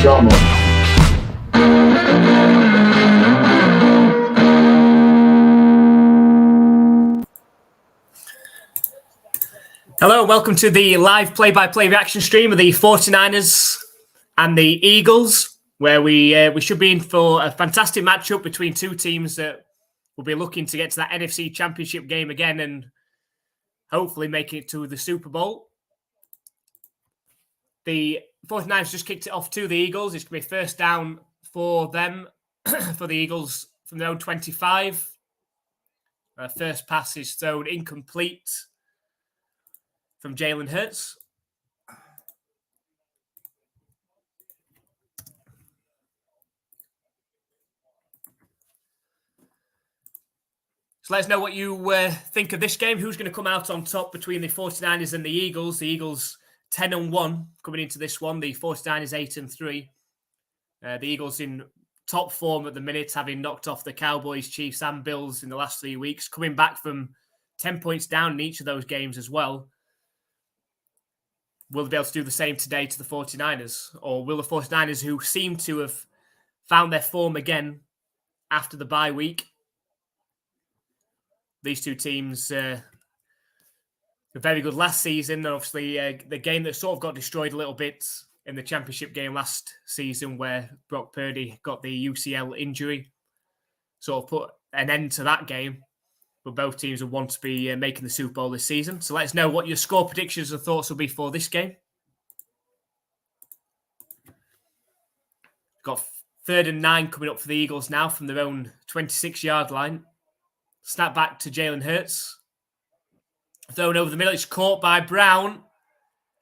gentlemen. Hello, welcome to the live play-by-play reaction stream of the 49ers and the Eagles, where we should be in for a fantastic matchup between two teams that will be looking to get to that NFC Championship game again and hopefully making it to the Super Bowl. The 49ers just kicked it off to the Eagles. It's going to be first down for them, for the Eagles from their own 25. First pass is thrown incomplete from Jalen Hurts. So let us know what you think of this game. Who's going to come out on top between the 49ers and the Eagles? The Eagles 10-1 coming into this one. The 49ers 8-3. The Eagles in top form at the minute, having knocked off the Cowboys, Chiefs and Bills in the last 3 weeks. Coming back from 10 points down in each of those games as well. Will they be able to do the same today to the 49ers? Or will the 49ers, who seem to have found their form again after the bye week? These two teams were very good last season. And obviously, the game that sort of got destroyed a little bit in the championship game last season where Brock Purdy got the UCL injury sort of put an end to that game. But both teams will want to be making the Super Bowl this season. So let us know what your score predictions and thoughts will be for this game. Got 3rd and 9 coming up for the Eagles now from their own 26-yard line. Snap back to Jalen Hurts. Thrown over the middle. It's caught by Brown.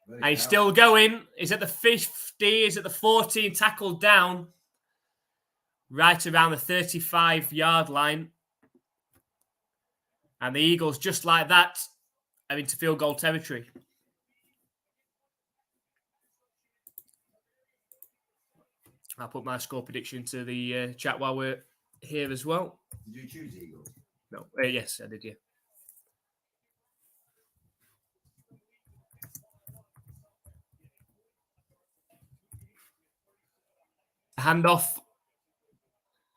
And he's still going. He's at the 50. He's at the 14. Tackled down. Right around the 35-yard line. And the Eagles, just like that, are into field goal territory. I'll put my score prediction to the chat while we're here as well. Did you choose Eagles? No. Yes, I did, yeah. Handoff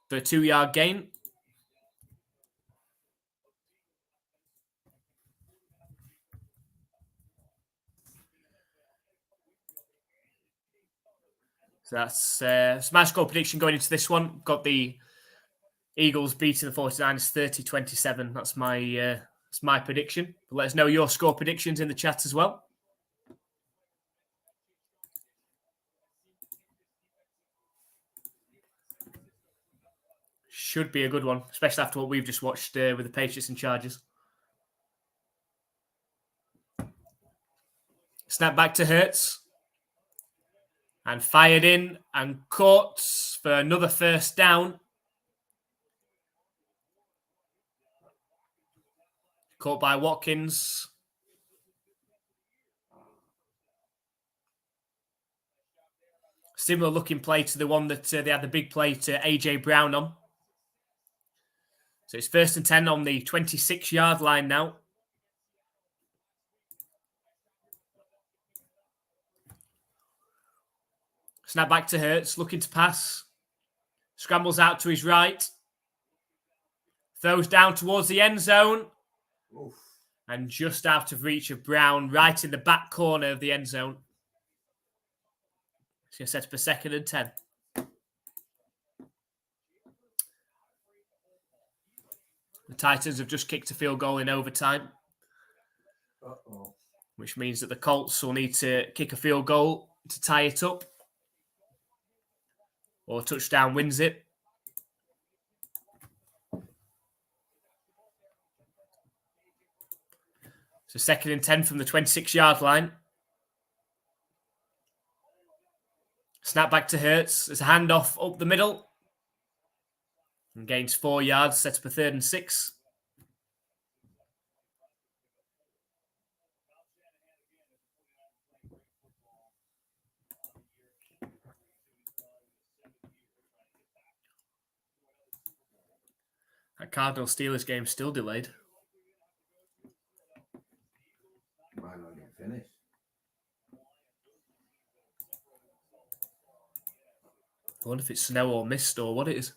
for a 2-yard gain. So that's my score prediction going into this one. Got the Eagles beating the 49ers 30-27. That's my prediction. But let us know your score predictions in the chat as well. Should be a good one, especially after what we've just watched with the Patriots and Chargers. Snap back to Hurts. And fired in and caught for another first down. Caught by Watkins. Similar looking play to the one that they had the big play to AJ Brown on. So it's 1st and 10 on the 26-yard line now. Snap back to Hurts, looking to pass. Scrambles out to his right. Throws down towards the end zone. Oof. And just out of reach of Brown, right in the back corner of the end zone. It's going to set up a 2nd and 10. The Titans have just kicked a field goal in overtime. Uh-oh. Which means that the Colts will need to kick a field goal to tie it up. Or touchdown wins it. So 2nd and 10 from the 26-yard line. Snap back to Hurts. There's a handoff up the middle. And gains 4 yards. Sets up a 3rd and 6. That Cardinals-Steelers game still delayed. Might not get finished. I wonder if it's snow or mist or what it is.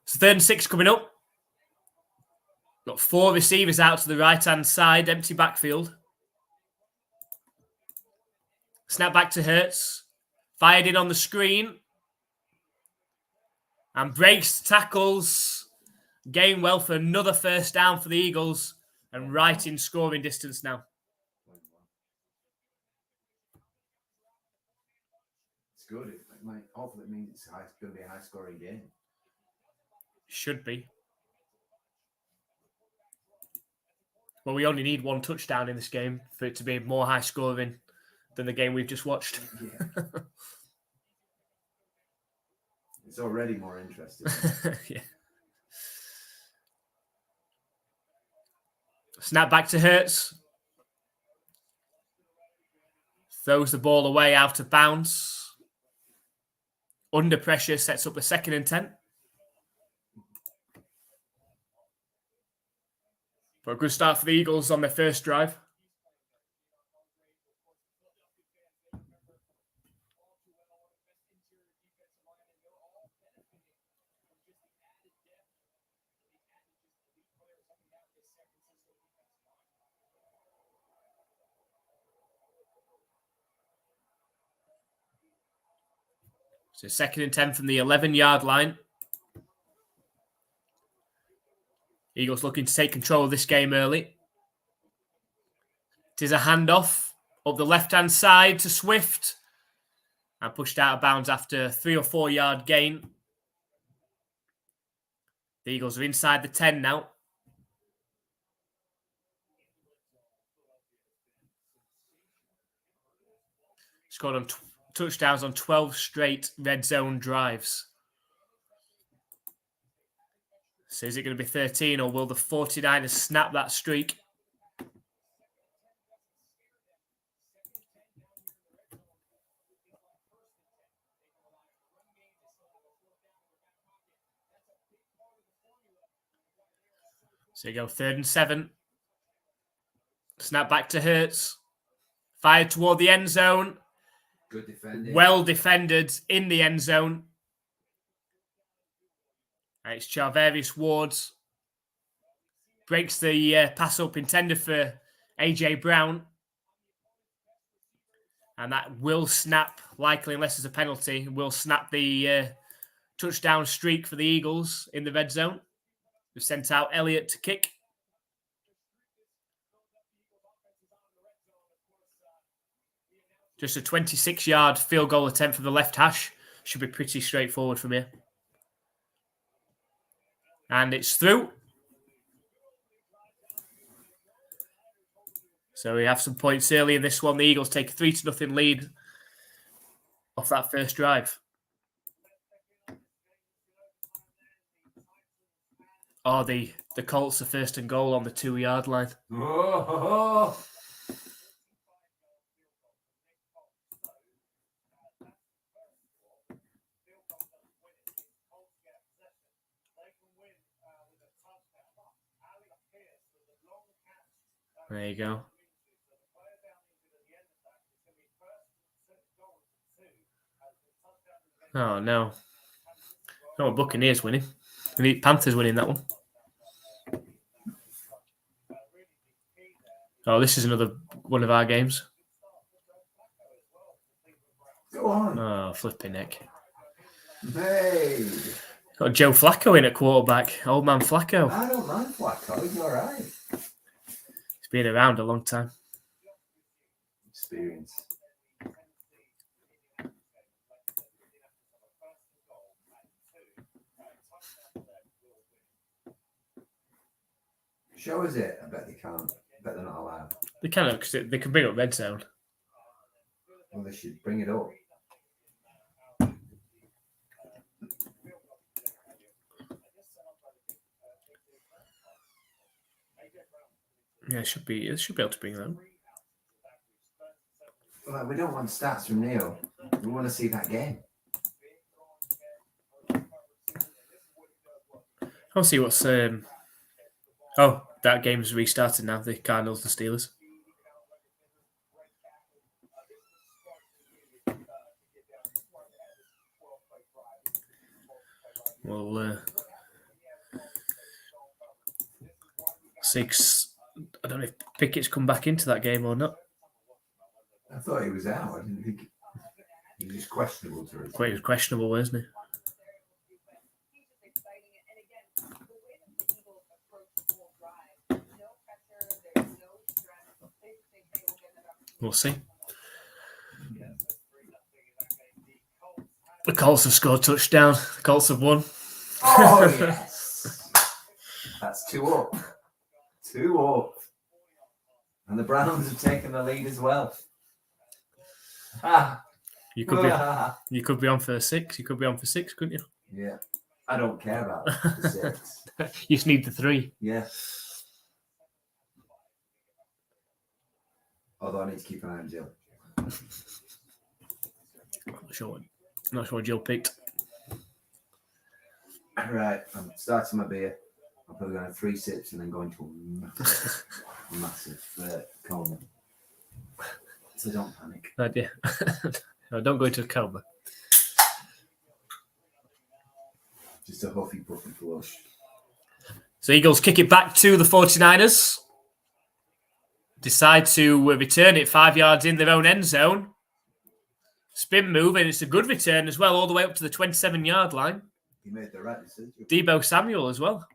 So 3rd and 6 coming up. Got 4 receivers out to the right-hand side, empty backfield. Snap back to Hurts. Fired in on the screen. And breaks, tackles. Gainwell for another first down for the Eagles. And right in scoring distance now. It's good. Hopefully it means it's going to be a high-scoring game. Should be. Well, we only need 1 touchdown in this game for it to be more high-scoring than the game we've just watched. Yeah. It's already more interesting. Yeah. Snap back to Hurts. Throws the ball away out of bounds. Under pressure, sets up a 2nd and 10. But a good start for the Eagles on their first drive. So 2nd and 10 from the 11-yard line. Eagles looking to take control of this game early. It is a handoff up the left-hand side to Swift. And pushed out of bounds after a 3 or 4 yard gain. The Eagles are inside the 10 now. Scored on touchdowns on 12 straight red zone drives. So is it going to be 13 or will the 49ers snap that streak? So you go 3rd and 7. Snap back to Hurts. Fired toward the end zone. Good defending. Well defended in the end zone. And it's Charvarius Ward. Breaks the pass up intended for A.J. Brown. And that will snap, likely unless there's a penalty, will snap the touchdown streak for the Eagles in the red zone. We've sent out Elliott to kick. Just a 26-yard field goal attempt from the left hash. Should be pretty straightforward from here. And it's through. So we have some points early in this one. The Eagles take a 3-0 lead off that first drive. Oh, the Colts are 1st and goal on the 2-yard line. Oh. There you go. Oh, no. No, Buccaneers winning. The Panthers winning that one. Oh, this is another one of our games. Go on. Oh, flipping heck. Hey. Got Joe Flacco in at quarterback. Old man Flacco. I don't mind Flacco. He's all right. He's been around a long time. Experience. Show us it. I bet they can't. I bet they're not allowed. They can, because they can bring up red zone. Well, they should bring it up. Yeah, it should be able to bring them. Well, we don't want stats from Neil. We want to see that game. I'll see what's. Oh, that game's restarted now. The Cardinals and Steelers. Well, 6. I don't know if Pickett's come back into that game or not. I thought he was out. I didn't think he was just questionable to us. Quite questionable, wasn't he? We'll see. The Colts have scored touchdown. The Colts have won. Oh, yes. That's 2 up. 2 up. And the Browns have taken the lead as well. You could be on for 6. You could be on for 6, couldn't you? Yeah. I don't care about the 6. You just need the 3. Yeah. Although I need to keep an eye on Jill. Not sure what Jill picked. Right, I'm starting my beer. I'm probably going to have 3 sips and then go into a massive coma. So don't panic. No, dear. No, don't go into a coma. Just a huffy puffy flush. So Eagles kick it back to the 49ers. Decide to return it 5 yards in their own end zone. Spin move, and it's a good return as well, all the way up to the 27-yard line. He made the right decision. Deebo Samuel as well.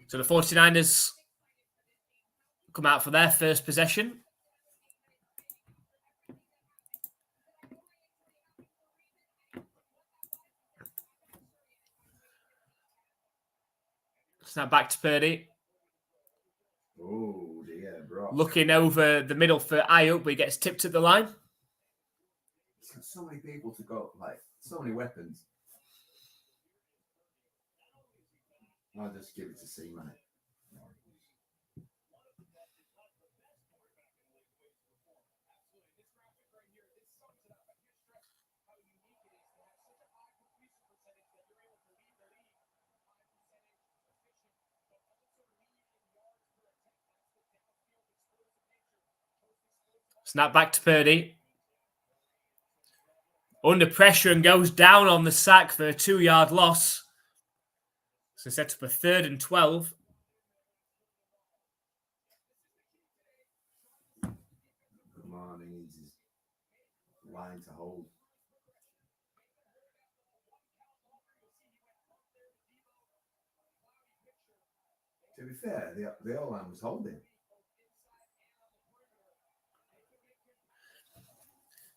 So the 49ers come out for their first possession. Snap back to Purdy. Oh, dear, bro. Looking over the middle for Ayuk, but he gets tipped at the line. He's got so many people to go, so many weapons. I'll just give it to C-Man. Snap back to Purdy. Under pressure and goes down on the sack for a 2-yard loss. So set up a 3rd and 12. Come on, he needs his line to hold. To be fair, the O-line was holding.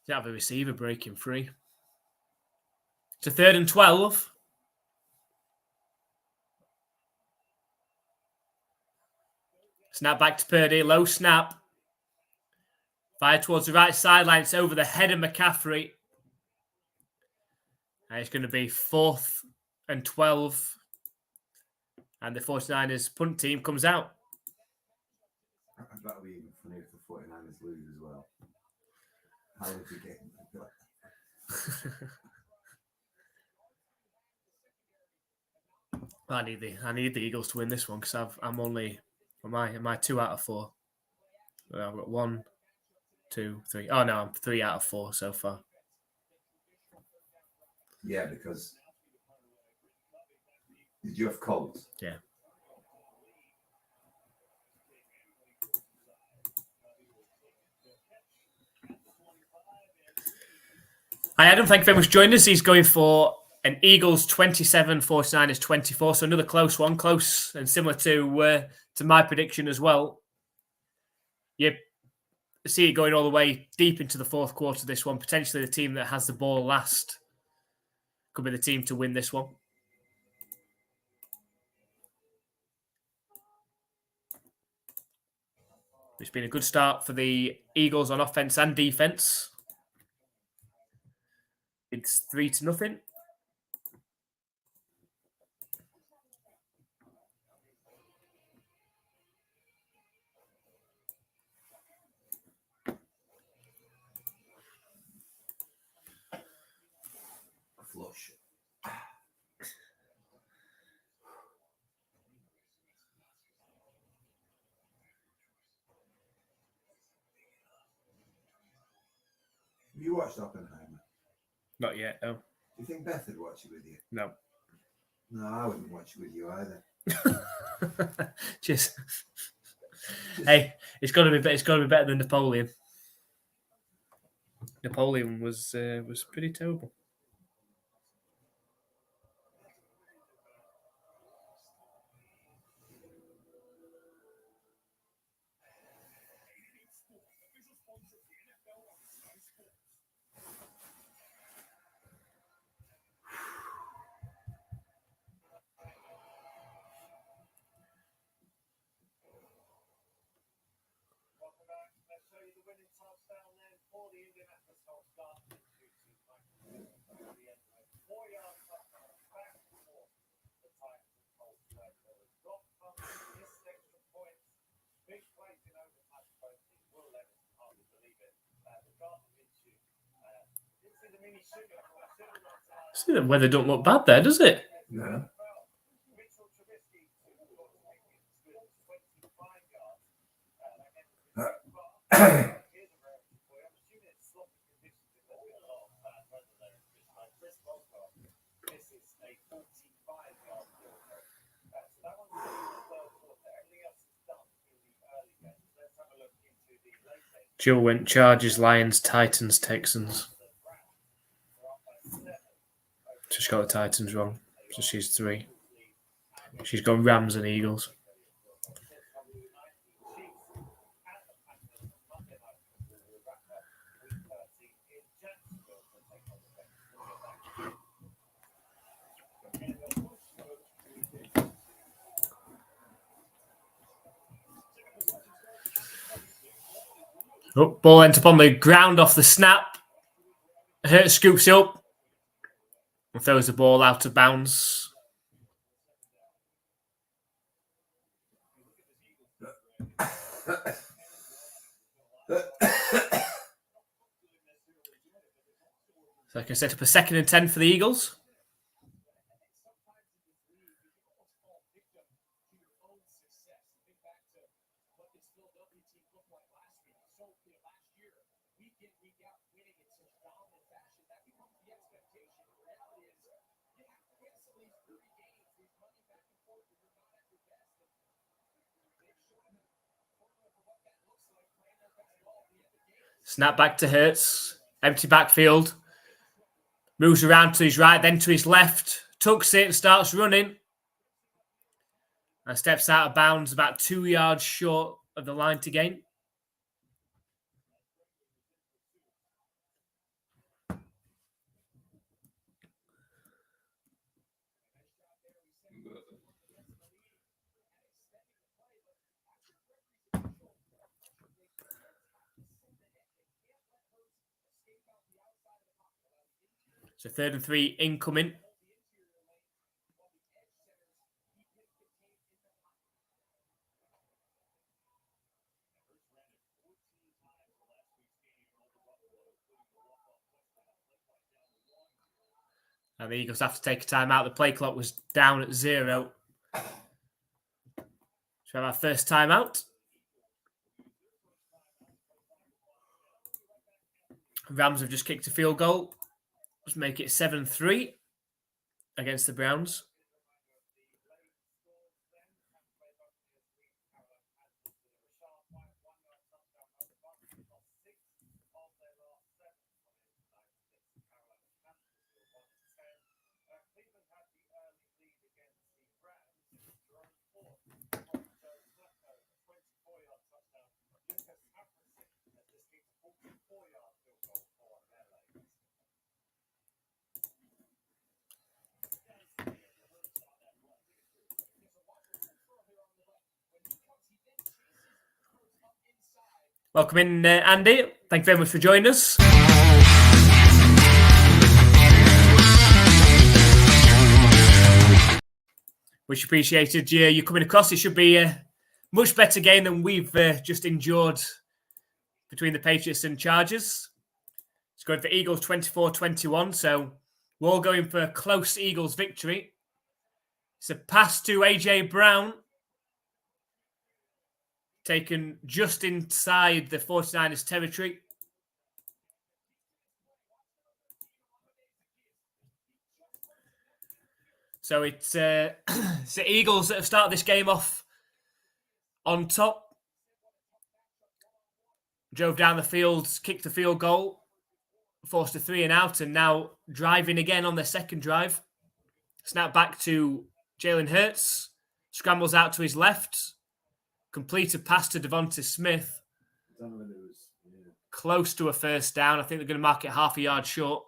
You have a receiver breaking free. It's a 3rd and 12. Snap back to Purdy. Low snap. Fire towards the right sideline. It's over the head of McCaffrey. And it's going to be 4th and 12. And the 49ers punt team comes out. That'll be even funny if the 49ers lose as well. How would you get I need the Eagles to win this one because I'm only am I 2 out of 4? I've got 1, 2, 3. Oh no, I'm 3 out of 4 so far. Yeah, because did you have Colts? Yeah. Hi Adam, thank you very much for joining us. He's going for an Eagles 27, 49ers 24. So another close one, close and similar to my prediction as well. You see it going all the way deep into the 4th quarter, this one. Potentially the team that has the ball last could be the team to win this one. It's been a good start for the Eagles on offense and defense. It's 3-0. Flush. you watched Oppenheimer? Not yet, no. Do you think Beth would watch it with you? No. No, I wouldn't watch it with you either. Just hey, it's got to be better than Napoleon. Napoleon was pretty terrible. See, the weather don't look bad there, does it? No. Jill went Chargers, Lions, Titans, Texans. She's got the Titans wrong, so she's 3. She's got Rams and Eagles. Oh, ball ends up on the ground off the snap. Hurt scoops it up and throws the ball out of bounds. So I can set up a 2nd and 10 for the Eagles. Snap back to Hurts. Empty backfield. Moves around to his right, then to his left. Tucks it and starts running. And steps out of bounds about 2 yards short of the line to gain. So 3rd and 3 incoming. And the Eagles have to take a timeout. The play clock was down at 0. So we have our first timeout. Rams have just kicked a field goal. Let's make it 7-3 against the Browns. Welcome in, Andy. Thank you very much for joining us. Much appreciated you coming across. It should be a much better game than we've just endured between the Patriots and Chargers. It's going for Eagles 24-21, so we're all going for a close Eagles victory. It's a pass to AJ Brown. Taken just inside the 49ers territory. So it's the Eagles that have started this game off on top. Drove down the field, kicked the field goal, forced a 3 and out, and now driving again on their second drive. Snap back to Jalen Hurts. Scrambles out to his left. Completed pass to Devonta Smith. Close to a first down. I think they're going to mark it half a yard short.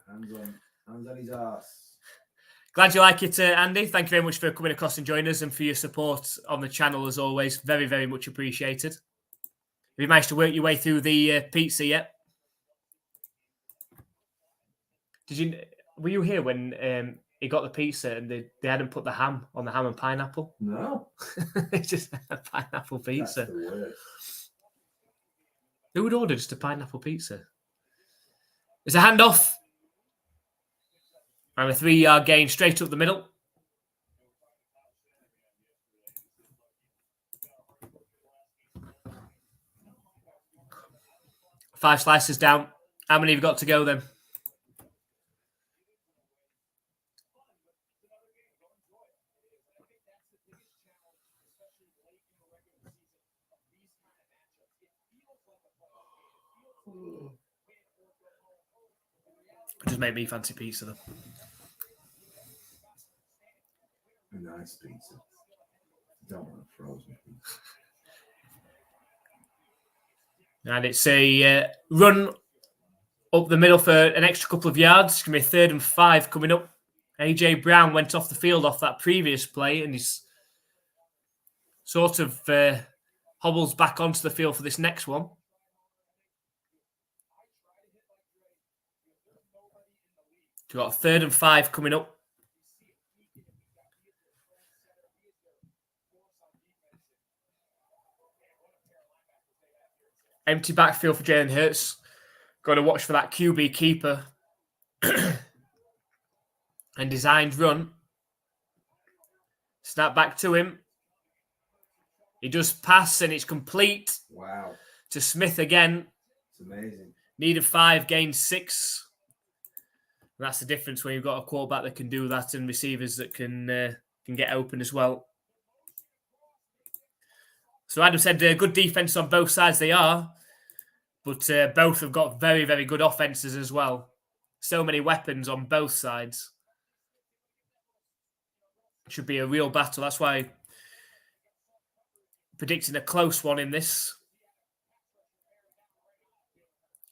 Hands on his ass. Glad you like it, Andy. Thank you very much for coming across and joining us and for your support on the channel as always. Very, very much appreciated. Have you managed to work your way through the pizza yet? Were you here when he got the pizza and they hadn't put the ham on the ham and pineapple? No. It's just a pineapple pizza. That's the worst. Who would order just a pineapple pizza? There's a handoff. And a 3-yard gain straight up the middle. Five slices down. How many have you got to go then? Just make me fancy pizza though. A nice pizza. Don't want a frozen pizza. And it's a run up the middle for an extra couple of yards. It's going to be a 3rd and 5 coming up. AJ Brown went off the field off that previous play and he's sort of hobbles back onto the field for this next one. We've got a 3rd and 5 coming up. Empty backfield for Jalen Hurts. Got to watch for that QB keeper. And designed run. Snap back to him. He does pass and it's complete. Wow. To Smith again. It's amazing. Needed 5, gained 6. And that's the difference when you've got a quarterback that can do that and receivers that can get open as well. So Adam said good defense on both sides they are. But both have got very, very good offenses as well. So many weapons on both sides. It should be a real battle. That's why predicting a close one in this.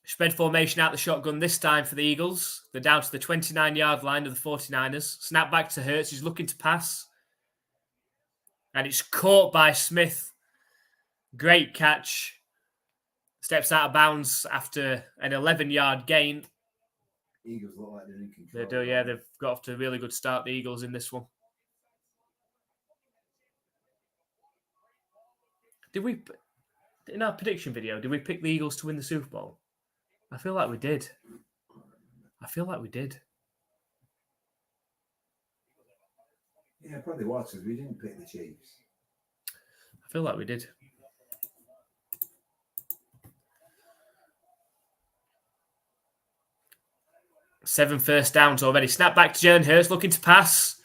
Spread formation out the shotgun this time for the Eagles. They're down to the 29-yard line of the 49ers. Snap back to Hurts. He's looking to pass. And it's caught by Smith. Great catch. Steps out of bounds after an 11-yard gain. Eagles look like they're in control. They do, yeah. They've got off to a really good start, the Eagles, in this one. Did we, in our prediction video, did we pick the Eagles to win the Super Bowl? I feel like we did. Yeah, probably was because we didn't pick the Chiefs. I feel like we did. Seven first downs already. Snap back to Jalen Hurts, looking to pass.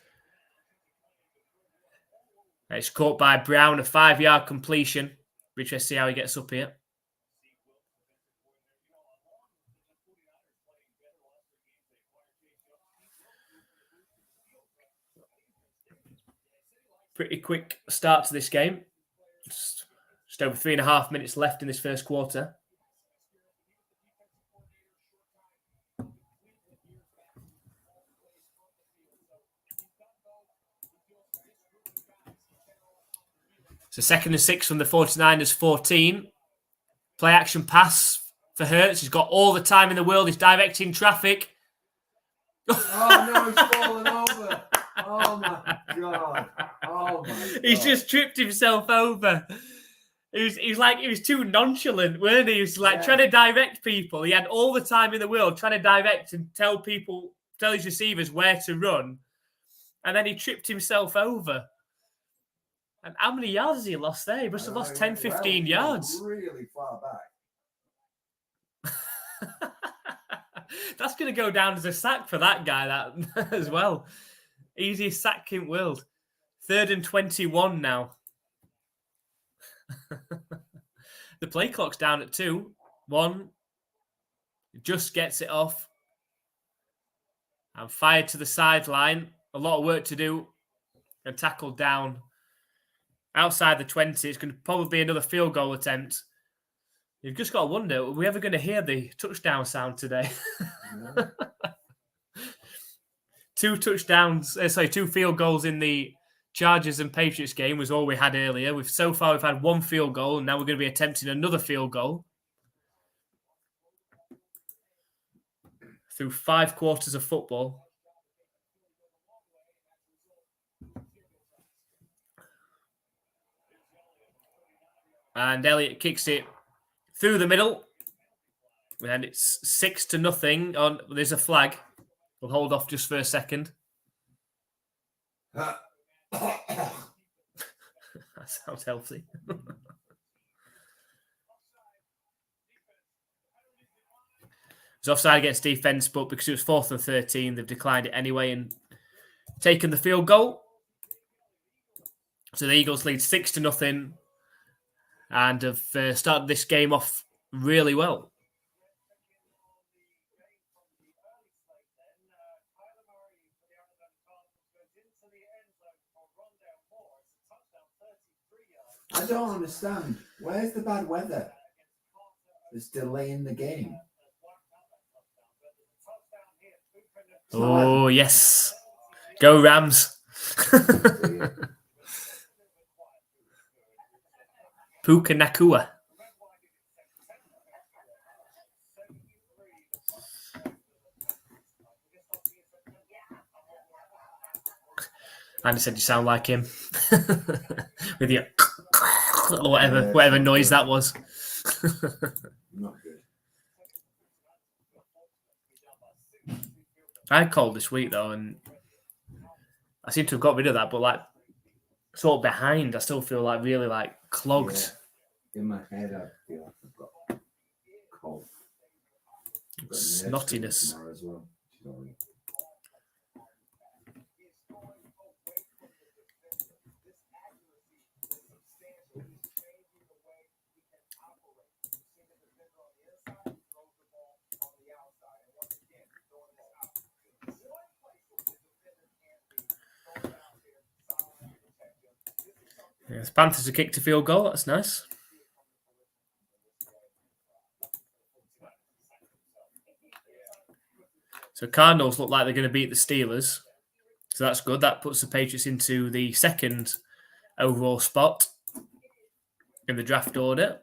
It's caught by Brown, a 5-yard completion. Which let's see how he gets up here. Pretty quick start to this game. Just over 3.5 minutes left in this first quarter. So 2nd and 6 from the 49ers 14. Play action pass for Hurts. He's got all the time in the world. He's directing traffic. Oh, no, he's fallen over. Oh, my God. Oh, my God. He's just tripped himself over. He was too nonchalant, weren't he? He was trying to direct people. He had all the time in the world trying to direct and tell his receivers where to run. And then he tripped himself over. And how many yards has he lost there? He must have lost 10, 15 yards. Really far back. That's going to go down as a sack for that guy that as well. Easiest sack in the world. 3rd and 21 now. The play clock's down at 2. 1. Just gets it off. And fired to the sideline. A lot of work to do. And tackled down outside the 20. It's going to probably be another field goal attempt. You've just got to wonder, are we ever going to hear the touchdown sound today? No. 2 field goals in the Chargers and Patriots game was all we had earlier. So far we've had 1 field goal, and now we're going to be attempting another field goal. Through 5 quarters of football. And Elliott kicks it through the middle. And it's 6-0. There's a flag. We'll hold off just for a second. That sounds healthy. It's offside against defense, but because it was 4th and 13, they've declined it anyway and taken the field goal. So the Eagles lead 6-0 and have started this game off really well. I don't understand. Where's the bad weather? It's delaying the game. Oh, yes. Go Rams. Puka Nakua. Andy said you sound like him. With your or whatever noise that was. Not good. I had cold this week though, and I seem to have got rid of that, but like sort of behind, I still feel like really like clogged. Yeah. In my head, I feel like I've got cold. Snottiness. As well. Yeah, the Panthers have kicked a field goal. That's nice. So Cardinals look like they're going to beat the Steelers. So that's good. That puts the Patriots into the 2nd overall spot in the draft order.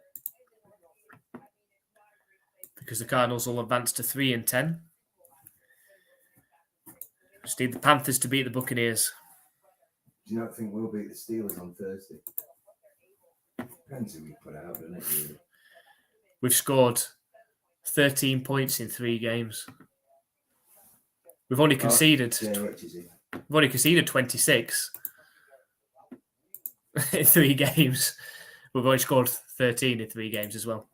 Because the Cardinals will advance to 3-10. Just need the Panthers to beat the Buccaneers. Do you not think we'll beat the Steelers on Thursday? Depends who we put out, doesn't it? Really? We've scored 13 points in 3 games. We've only conceded. We've only conceded 26 in 3 games. We've only scored 13 in 3 games as well.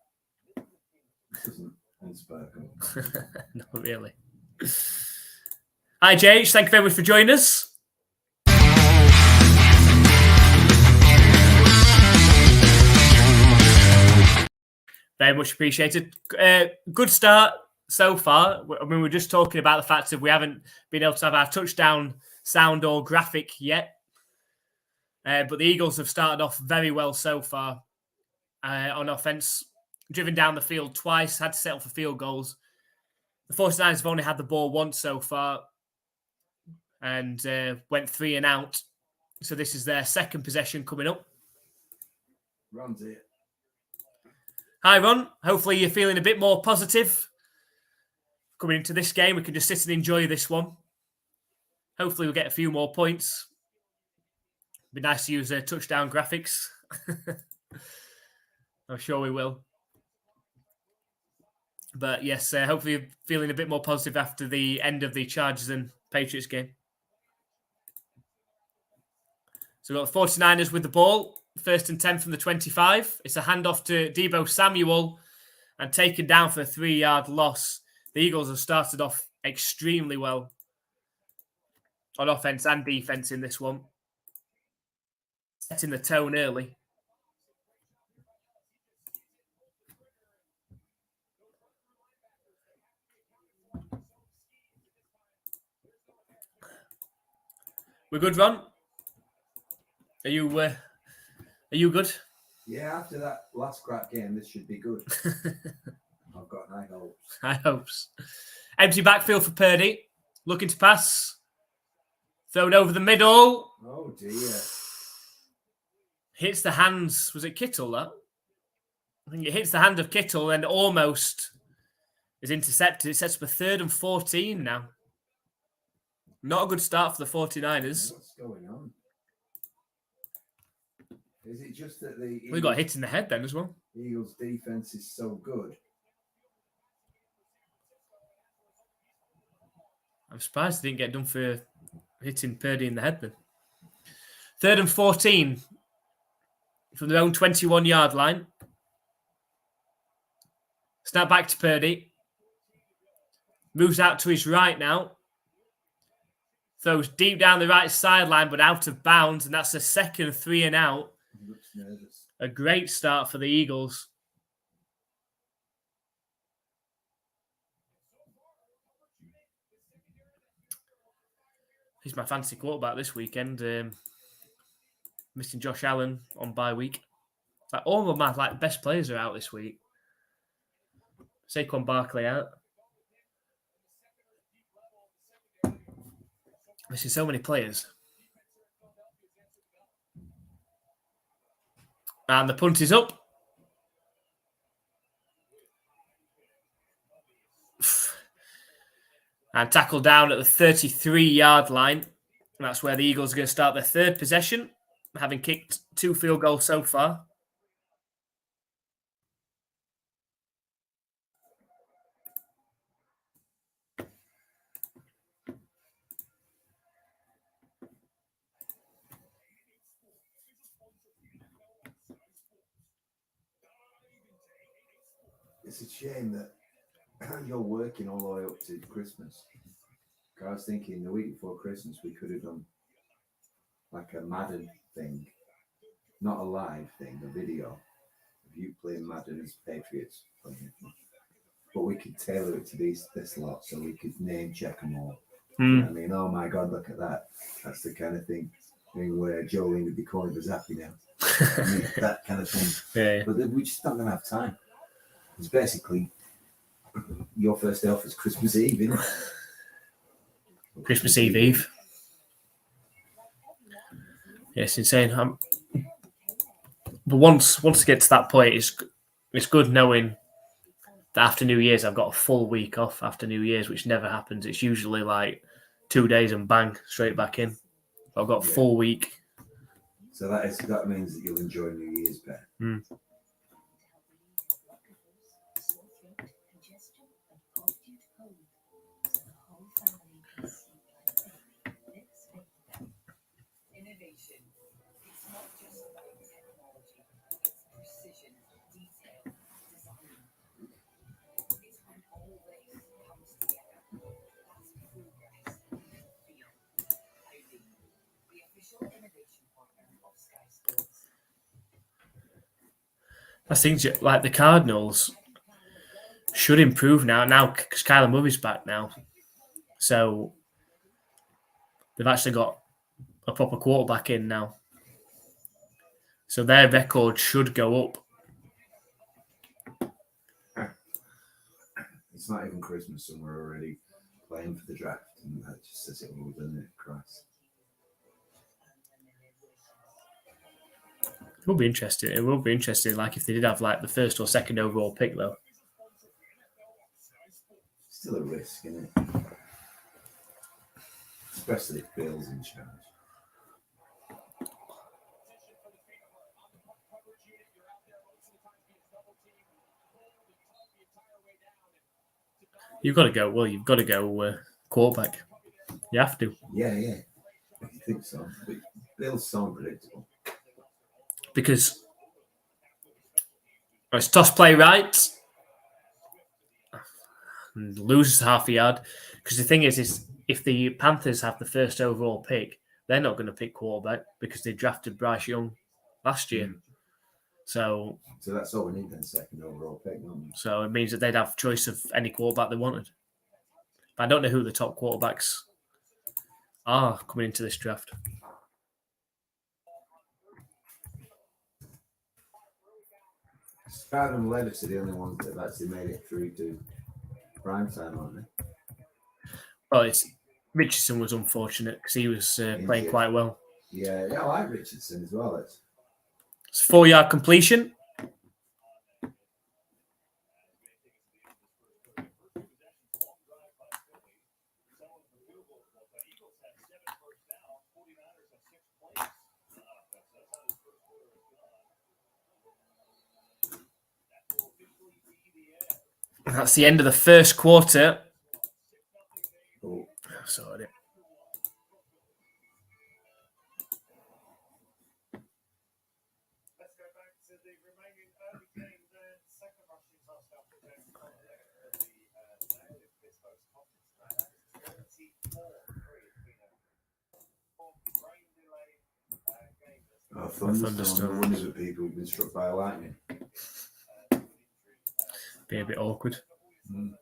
This isn't unspoken. Not really. Hi, JH. Thank you very much for joining us. Very much appreciated. Good start so far. I mean, we're just talking about the fact that we haven't been able to have our touchdown sound or graphic yet. But the Eagles have started off very well so far on offense. Driven down the field twice, had to settle for field goals. The 49ers have only had the ball once so far and went 3 and out. So this is their 2nd possession coming up. Ron's here. Hi, Ron. Hopefully you're feeling a bit more positive coming into this game. We can just sit and enjoy this one. Hopefully we'll get a few more points. Be nice to use touchdown graphics. I'm sure we will. But yes, hopefully you're feeling a bit more positive after the end of the Chargers and Patriots game. So we've got the 49ers with the ball. 1st and 10 from the 25. It's a handoff to Deebo Samuel and taken down for a 3-yard loss. The Eagles have started off extremely well on offense and defense in this one, setting the tone early. We're good, Ron? Are you good? Yeah, after that last crap game, this should be good. I've got high hopes. High hopes. Empty backfield for Purdy. Looking to pass. Thrown over the middle. Oh, dear. Hits the hands. Was it Kittle, that? I think it hits the hand of Kittle and almost is intercepted. It sets up a 3rd and 14 now. Not a good start for the 49ers. What's going on? Is it just that the We got hit in the head then as well. Eagles' defense is so good? I'm surprised they didn't get done for hitting Purdy in the head then. 3rd and 14 from their own 21-yard line. Snap back to Purdy. Moves out to his right now. Throws deep down the right sideline, but out of bounds. And that's the second 3 and out. He looks nervous. A great start for the Eagles. He's my fantasy quarterback this weekend. Missing Josh Allen on bye week. Like all of my best players are out this week. Saquon Barkley out. Missing so many players. And the punt is up. And tackled down at the 33-yard line. And that's where the Eagles are going to start their 3rd possession, having kicked 2 field goals so far. It's a shame that you're working all the way up to Christmas. I was thinking the week before Christmas we could have done like a Madden thing, not a live thing, a video of you playing Madden as Patriots playing. But we could tailor it to this lot so we could name check them all. You know what I mean, oh my God, look at that. That's the kind of thing where Jolene would be calling us happy now. I mean, that kind of thing. Yeah. But we just not going to have time. It's basically your first day off is Christmas Eve, isn't it? Christmas Eve. Yeah, it's insane. But once I get to that point, it's good knowing that after New Year's I've got a full week off after New Year's, which never happens. It's usually like 2 days and bang, straight back in. But I've got a full week. So that means that you'll enjoy New Year's better. I think like the Cardinals should improve now because Kyler Murray's back now. So they've actually got a proper quarterback in now. So their record should go up. It's not even Christmas and we're already playing for the draft, and that just says it all, doesn't it? Christ. It will be interesting. It will be interesting, like if they did have like the 1st or 2nd overall pick, though. Still a risk, isn't it? Especially if Bill's in charge. You've got to go. Well, you've got to go quarterback. You have to. Yeah. I think so. But Bill's so unpredictable. Because it's toss play right. and loses half a yard. Because the thing is if the Panthers have the first overall pick, they're not going to pick quarterback because they drafted Bryce Young last year. So that's all we need then, second overall pick, don't we? So it means that they'd have choice of any quarterback they wanted. But I don't know who the top quarterbacks are coming into this draft. Stroud and Levis are the only ones that have actually made it through to prime time, aren't they? Well, Richardson was unfortunate because he was playing quite well. Yeah, I like Richardson as well. It's a 4-yard completion. That's the end of the first quarter. Oh. Sorry. Oh, thunderstorm. Wonders of people who've been struck by lightning. Be a bit awkward. Mm.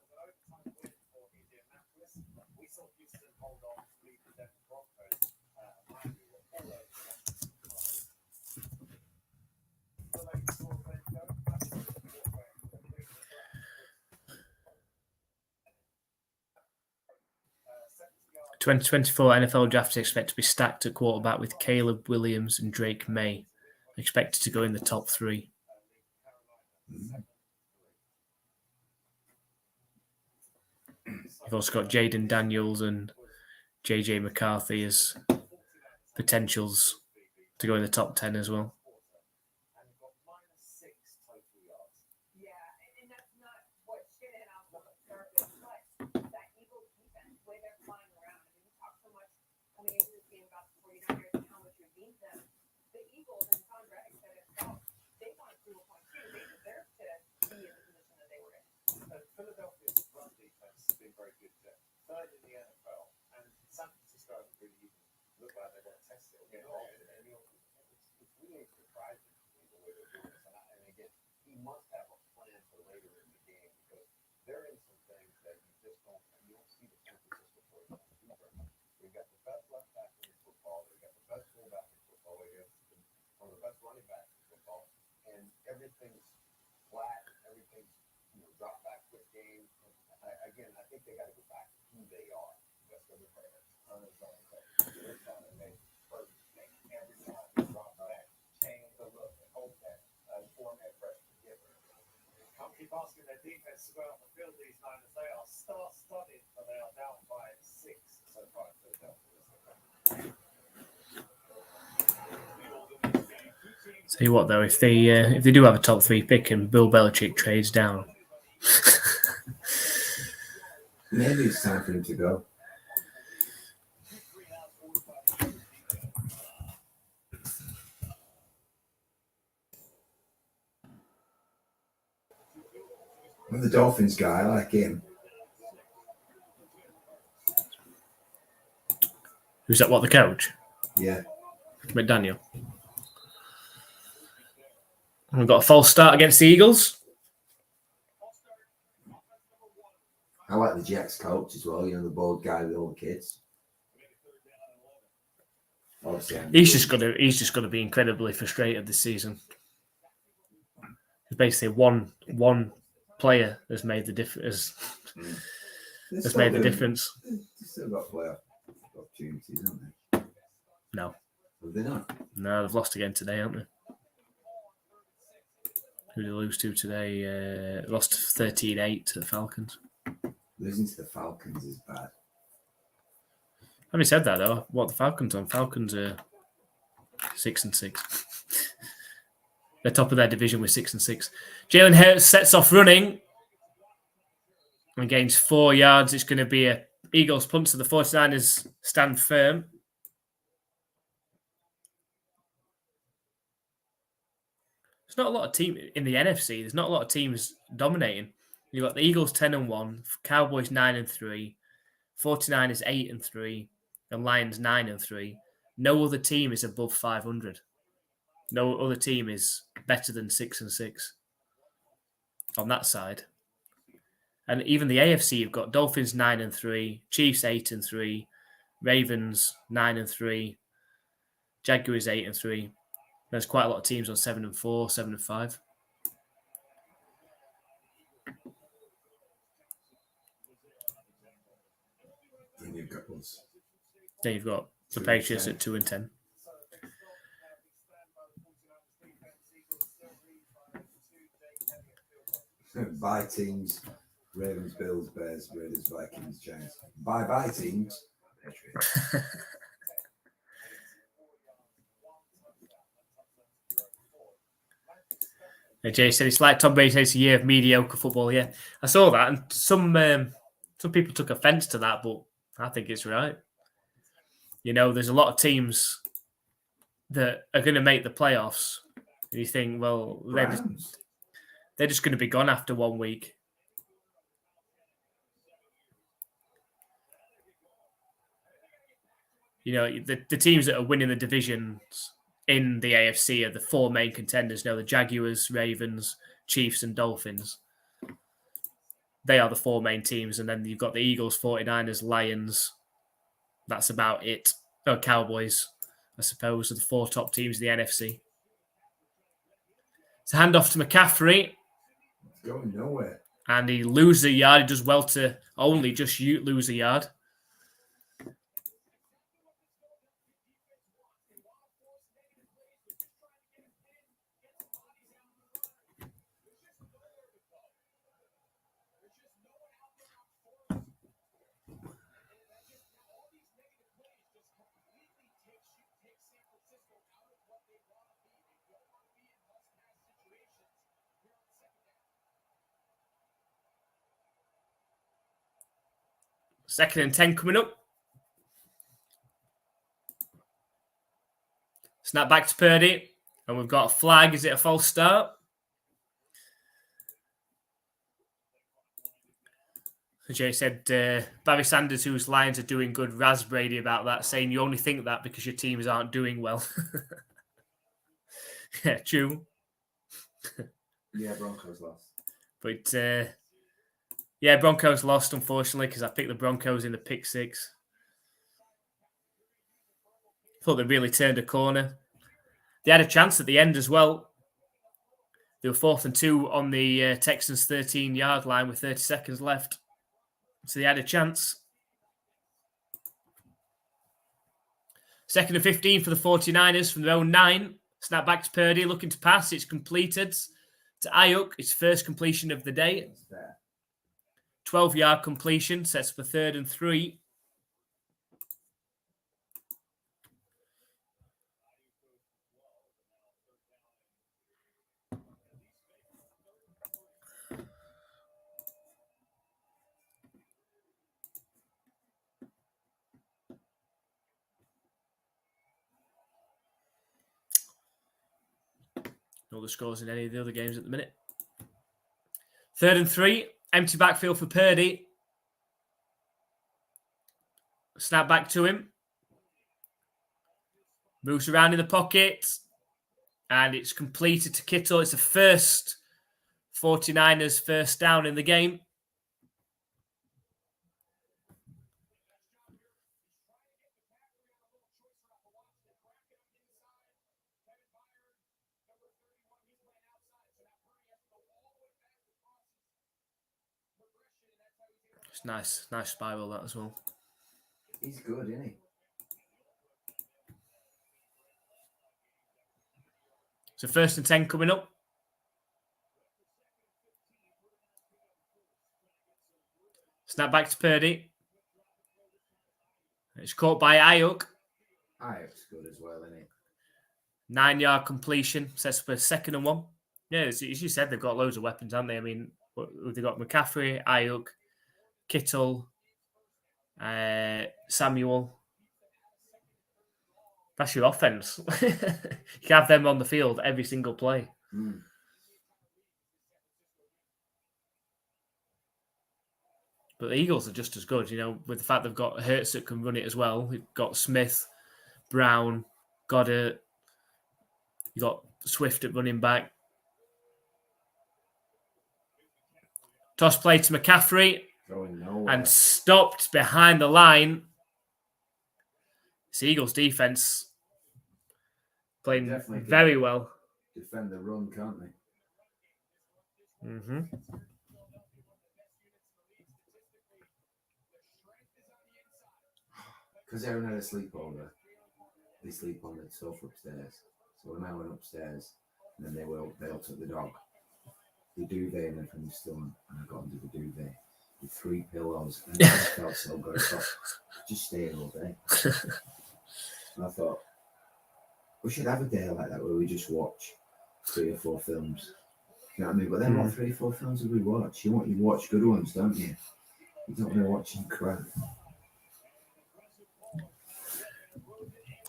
The 2024 NFL draft is expected to be stacked at quarterback with Caleb Williams and Drake May expected to go in the top 3. You've also got Jaden Daniels and JJ McCarthy as potentials to go in the top 10 as well. Philadelphia's run defense has been very good. Third in the NFL, and San Francisco haven't really even looked like they've got to test it. It's really surprising the way they're doing this. And again, he must have a plan for later in the game because they're in some things that you just don't see the San Francisco 49ers. They've got the best left back in football. They've got the best fullback in football. They have one of the best running backs in football, and everything's flat. Everything's drop back quick game. Again, I think they got to go back to who they are. That's what they're playing. They're trying to make every time they drop back, change the look, and hope that format pressure to get there. Come keep asking their defense to go out the field these Niners. They are star-studded, but they are down by 6 so far in Philadelphia. Tell you what, though, if they do have a top 3 pick and Bill Belichick trades down, maybe it's time for him to go. I'm the Dolphins guy. I like him. Who's that? What, the coach? Yeah. McDaniel. We've got a false start against the Eagles. I like the Jets coach as well. The bald guy with all the kids. Obviously, he's just going to be incredibly frustrated this season. Basically, one player has made the difference. Has made the difference. They've still got playoff opportunities, haven't they? No. Have they not? No, they've lost again today, haven't they? Who did they lose to today? Lost 13-8 to the Falcons. Losing to the Falcons is bad. Having said that, though, what the Falcons on? Falcons are 6-6. They're top of their division with 6-6. Jalen Hurts sets off running and gains 4 yards. It's going to be a Eagles punt, so the 49ers stand firm. There's not a lot of team in the NFC. There's not a lot of teams dominating. You've got the Eagles 10-1, Cowboys 9-3, 49ers 8-3, and Lions 9-3. No other team is above 500. No other team is better than 6-6 on that side. And even the AFC, you've got Dolphins 9-3, Chiefs 8-3, Ravens 9-3, Jaguars 8-3. There's quite a lot of teams on 7-4, 7-5. And you've got us. Then you've got the Patriots at 2-10. Bye teams. Ravens, Bills, Bears, Raiders, Vikings, Giants. Bye teams. Patriots. Jay said it's like Tom Brady said it's a year of mediocre football. Yeah, I saw that, and some people took offence to that, but I think it's right. You know, there's a lot of teams that are going to make the playoffs, and you think, well, they're just going to be gone after 1 week. You know, the teams that are winning the divisions in the AFC are the four main contenders. The Jaguars, Ravens, Chiefs, and Dolphins. They are the four main teams. And then you've got the Eagles, 49ers, Lions. That's about it. Cowboys, I suppose, are the four top teams in the NFC. It's a handoff to McCaffrey. It's going nowhere. And he loses a yard. He does well to only just lose a yard. Second and 10 coming up. Snap back to Purdy. And we've got a flag. Is it a false start? Jay said, Barry Sanders, whose Lions are doing good, razz Brady about that, saying you only think that because your teams aren't doing well. Yeah, true. Yeah, Broncos lost. But, yeah, Broncos lost, unfortunately, because I picked the Broncos in the pick six. Thought they really turned a corner. They had a chance at the end as well. They were 4th and 2 on the Texans' 13-yard line with 30 seconds left. So they had a chance. 2nd and 15 for the 49ers from their own 9. Snap back to Purdy, looking to pass. It's completed to Ayuk. It's first completion of the day. 12-yard completion. Sets for 3rd and 3. No other scores in any of the other games at the minute. 3rd and 3. Empty backfield for Purdy. Snap back to him. Moves around in the pocket. And it's completed to Kittle. It's the first 49ers first down in the game. It's nice spiral that as well. He's good, isn't he? So 1st and 10 coming up. Snap back to Purdy. It's caught by Ayuk. Ayuk's good as well, isn't he? 9-yard completion. Sets for 2nd and 1. Yeah, as you said, they've got loads of weapons, haven't they? I mean, they've got McCaffrey, Ayuk, Kittle, Samuel. That's your offense. You can have them on the field every single play. But the Eagles are just as good, with the fact they've got Hurts that can run it as well. We've got Smith, Brown, Goddard. You got Swift at running back. Toss play to McCaffrey. Going nowhere. And stopped behind the line. It's Eagles defense playing very well. Defend the run, can't they? Mm-hmm. Because Aaron had a sleepover. They sleep on the sofa upstairs. So when I went upstairs, and then they all took the dog. The duvet and everything was still on, and I got under the duvet with 3 pillows, and I just felt so good. I thought, just stay here all day. And I thought, we should have a day like that where we just watch 3 or 4 films. You know what I mean? But then what 3 or 4 films would we watch? You watch good ones, don't you? You don't want to watch crap.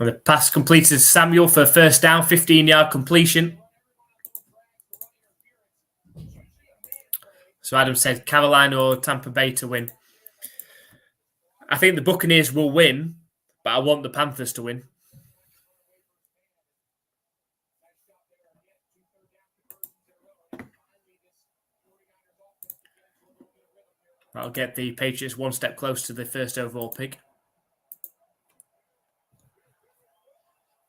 And the pass completed Samuel for a first down, 15-yard completion. So Adam said Carolina or Tampa Bay to win. I think the Buccaneers will win, but I want the Panthers to win. That'll get the Patriots one step closer to the first overall pick.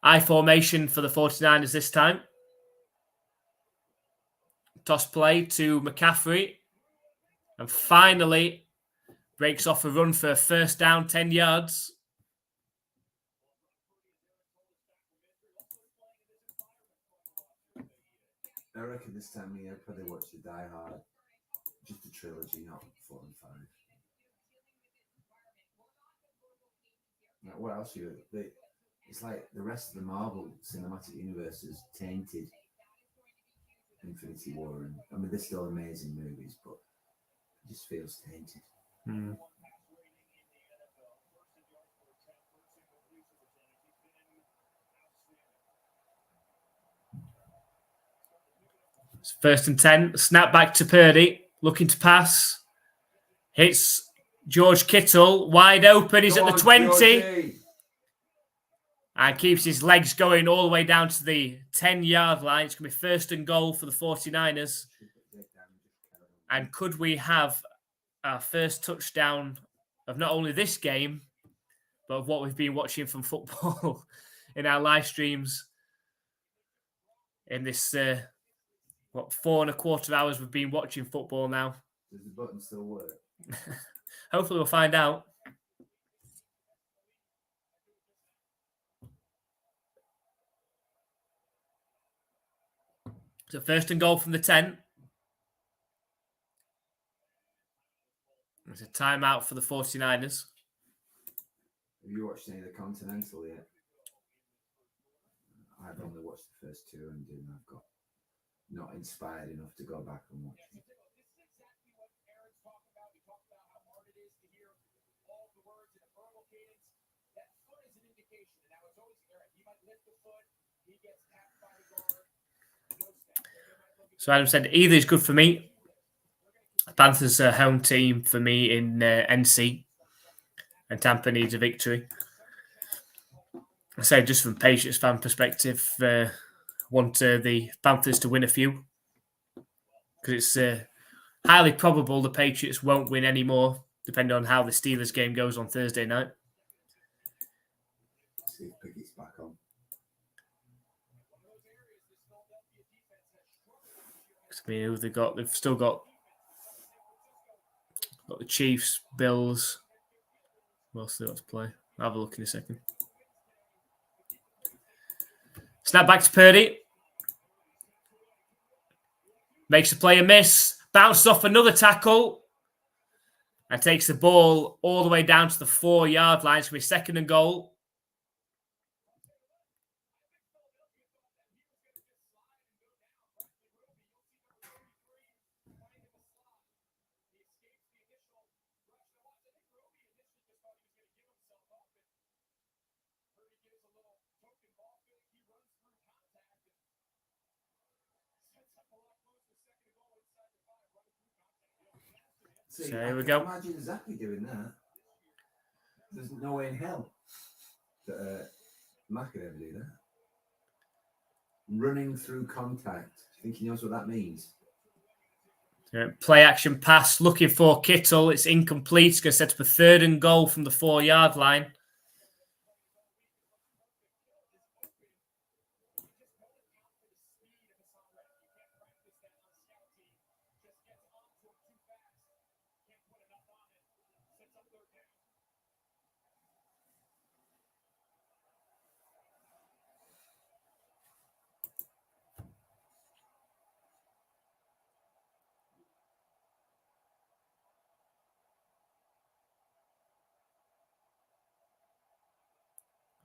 I formation for the 49ers this time. Toss play to McCaffrey. And finally, breaks off a run for a first down, 10 yards. I reckon this time of year, probably watch the Die Hard. Just a trilogy, not 4 and 5. Now, what else it's like the rest of the Marvel Cinematic Universe is tainted. Infinity War, and I mean, they're still amazing movies, but it just feels tainted. It's 1st and 10. Snap back to Purdy. Looking to pass. Hits George Kittle. Wide open. He's at the 20. Georgie. And keeps his legs going all the way down to the 10-yard line. It's going to be 1st and goal for the 49ers. And could we have our first touchdown of not only this game, but of what we've been watching from football in our live streams in this, 4.25 hours we've been watching football now. Does the button still work? Hopefully we'll find out. So 1st and goal from the 10. It's a timeout for the 49ers. Have you watched any of the Continental yet? I've only watched the first 2 and I've got not inspired enough to go back and watch it. So Adam said either is good for me. Panthers are home team for me in NC, and Tampa needs a victory. I say just from Patriots fan perspective, want the Panthers to win a few because it's highly probable the Patriots won't win anymore, depending on how the Steelers game goes on Thursday night. See if Pickett's back on. I mean, who they got? They've still got the Chiefs, Bills. What else they got to play? I'll have a look in a second. Snap back to Purdy. Makes the play a miss. Bounces off another tackle. And takes the ball all the way down to the 4-yard line. It's going to be 2nd and goal. See, So I here we can go. imagine Zappy doing that. There's no way in hell that Mac could ever do that. Running through contact. Think he knows what that means? Play action pass, looking for Kittle. It's incomplete. It's going to set up a 3rd and goal from the 4-yard line.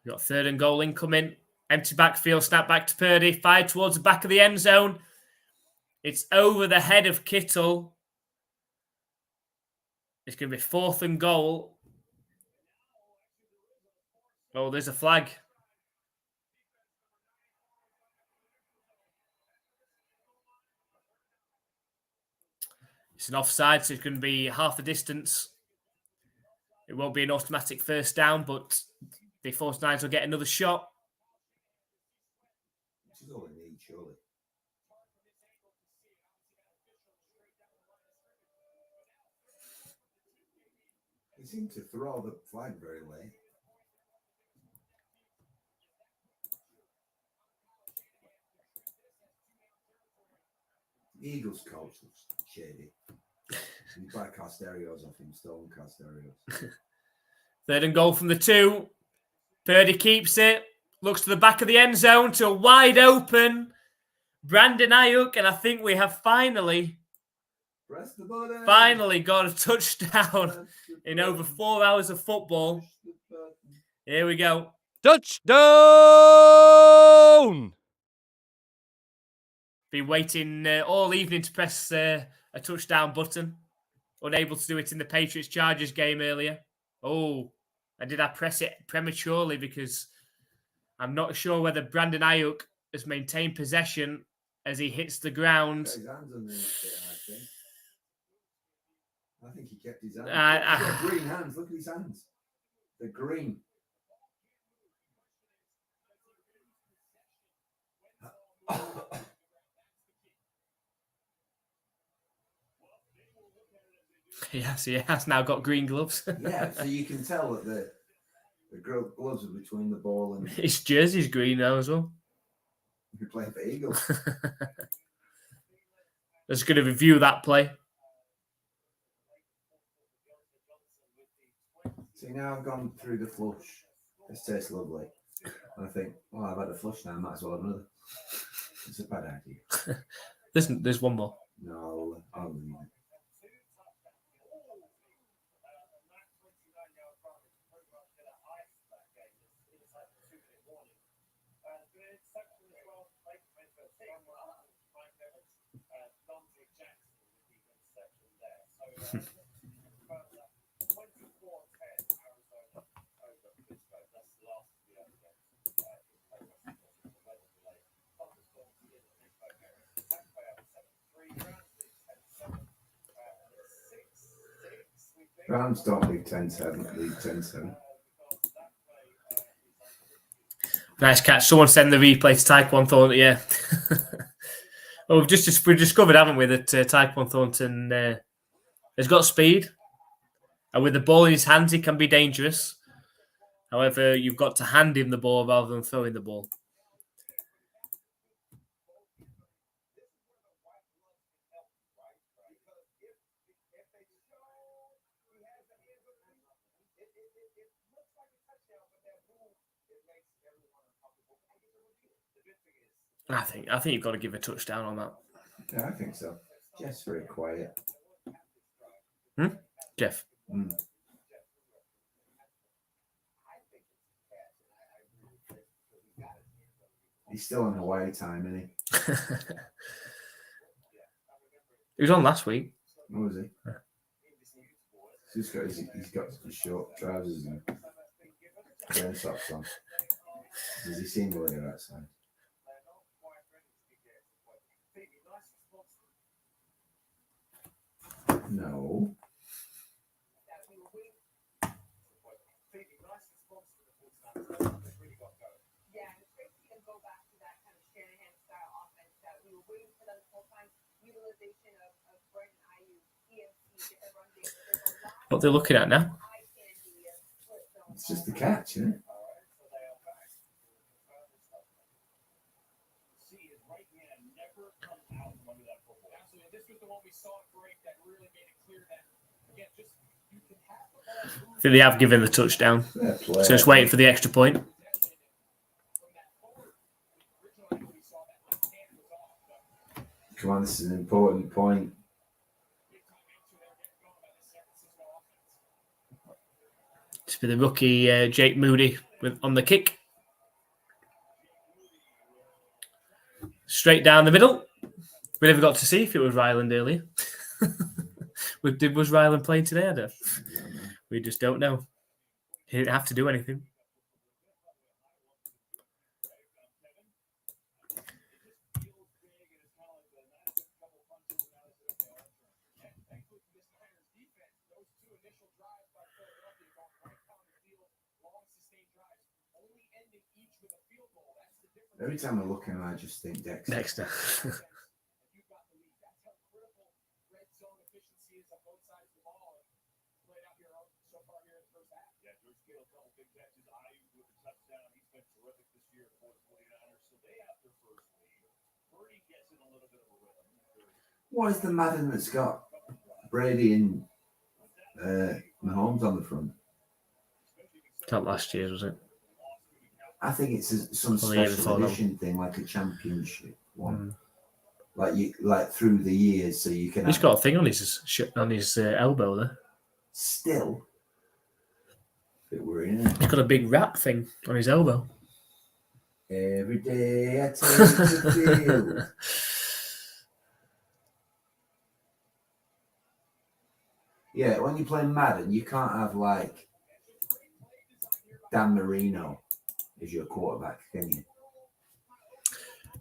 We've got 3rd and goal incoming. Empty backfield, snap back to Purdy. Fired towards the back of the end zone. It's over the head of Kittle. It's going to be 4th and goal. Oh, there's a flag. It's an offside, so it's going to be half the distance. It won't be an automatic first down, but the 49ers will get another shot. Which is all they need, surely. They seem to throw the flag very late. The Eagles coach looks shady. You buy Casterios off him, stolen Casterios. 3rd and goal from the 2. Purdy keeps it. Looks to the back of the end zone to a wide open Brandon Ayuk, and I think we have finally got a touchdown in over 4 hours of football. Here we go. Touchdown! Been waiting all evening to press a touchdown button. Unable to do it in the Patriots-Chargers game earlier. Oh, and did I press it prematurely because I'm not sure whether Brandon Ayuk has maintained possession as he hits the ground. His hands underneath it, I think he kept his hands. He's got green hands. Look at his hands. They're green. Yes, he has now got green gloves. Yeah, so you can tell that the gloves are between the ball and... His jersey's green now as well. You're playing for Eagles. Just going to review that play. See, now I've gone through the flush. This tastes lovely. And I think, well, I've had a flush now. I might as well have another. It's a bad idea. There's one more. No, I'll leave it. Browns don't lead 10-7, lead 10-7. Nice catch. Someone send the replay to Tyquan Thornton. Yeah. Well, we've discovered, haven't we, that Tyquan Thornton has got speed. And with the ball in his hands, he can be dangerous. However, you've got to hand him the ball rather than throwing the ball. I think you've got to give a touchdown on that. Yeah, I think so. Jeff's very quiet. Jeff. He's still on Hawaii time, isn't he? He was on last week. What was he? He's got his short trousers and wearing socks on. Does he seem to live outside? No. What they're looking at now? It's just the catch, isn't it? I think they have given the touchdown. So just waiting for the extra point. Come on, this is an important point. To be the rookie Jake Moody on the kick. Straight down the middle. We never got to see if it was Ryland earlier. Was Ryland playing today? I don't. We just don't know. He didn't have to do anything. Every time I look at him, I just think Dexter. What is the Madden that's got Brady and Mahomes on the front? Not last year, was it? I think it's some special edition thing, like a championship one, like through the years, so you can. He's got a thing on his elbow there. Still, bit worrying. He's got a big wrap thing on his elbow. Every day I take the field. Yeah, when you play Madden, you can't have like Dan Marino as your quarterback, can you?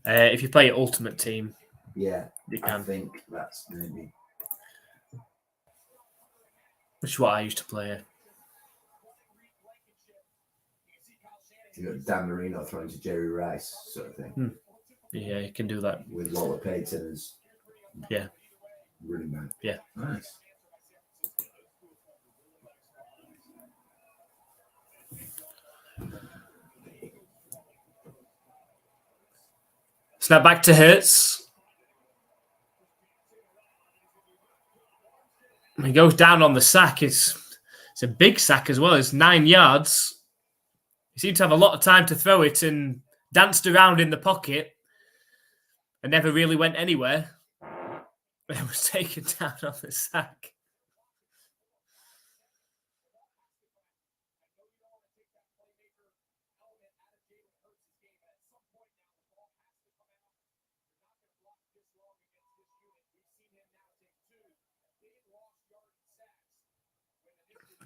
If you play Ultimate Team, yeah, you can. I think that's maybe. Which is what I used to play. You got Dan Marino throwing to Jerry Rice, sort of thing. Yeah, you can do that with Walter Payton as running back. Yeah, nice. Snap back to Hurts. He goes down on the sack. It's a big sack as well. It's 9 yards. He seemed to have a lot of time to throw it and danced around in the pocket and never really went anywhere. It was taken down on the sack.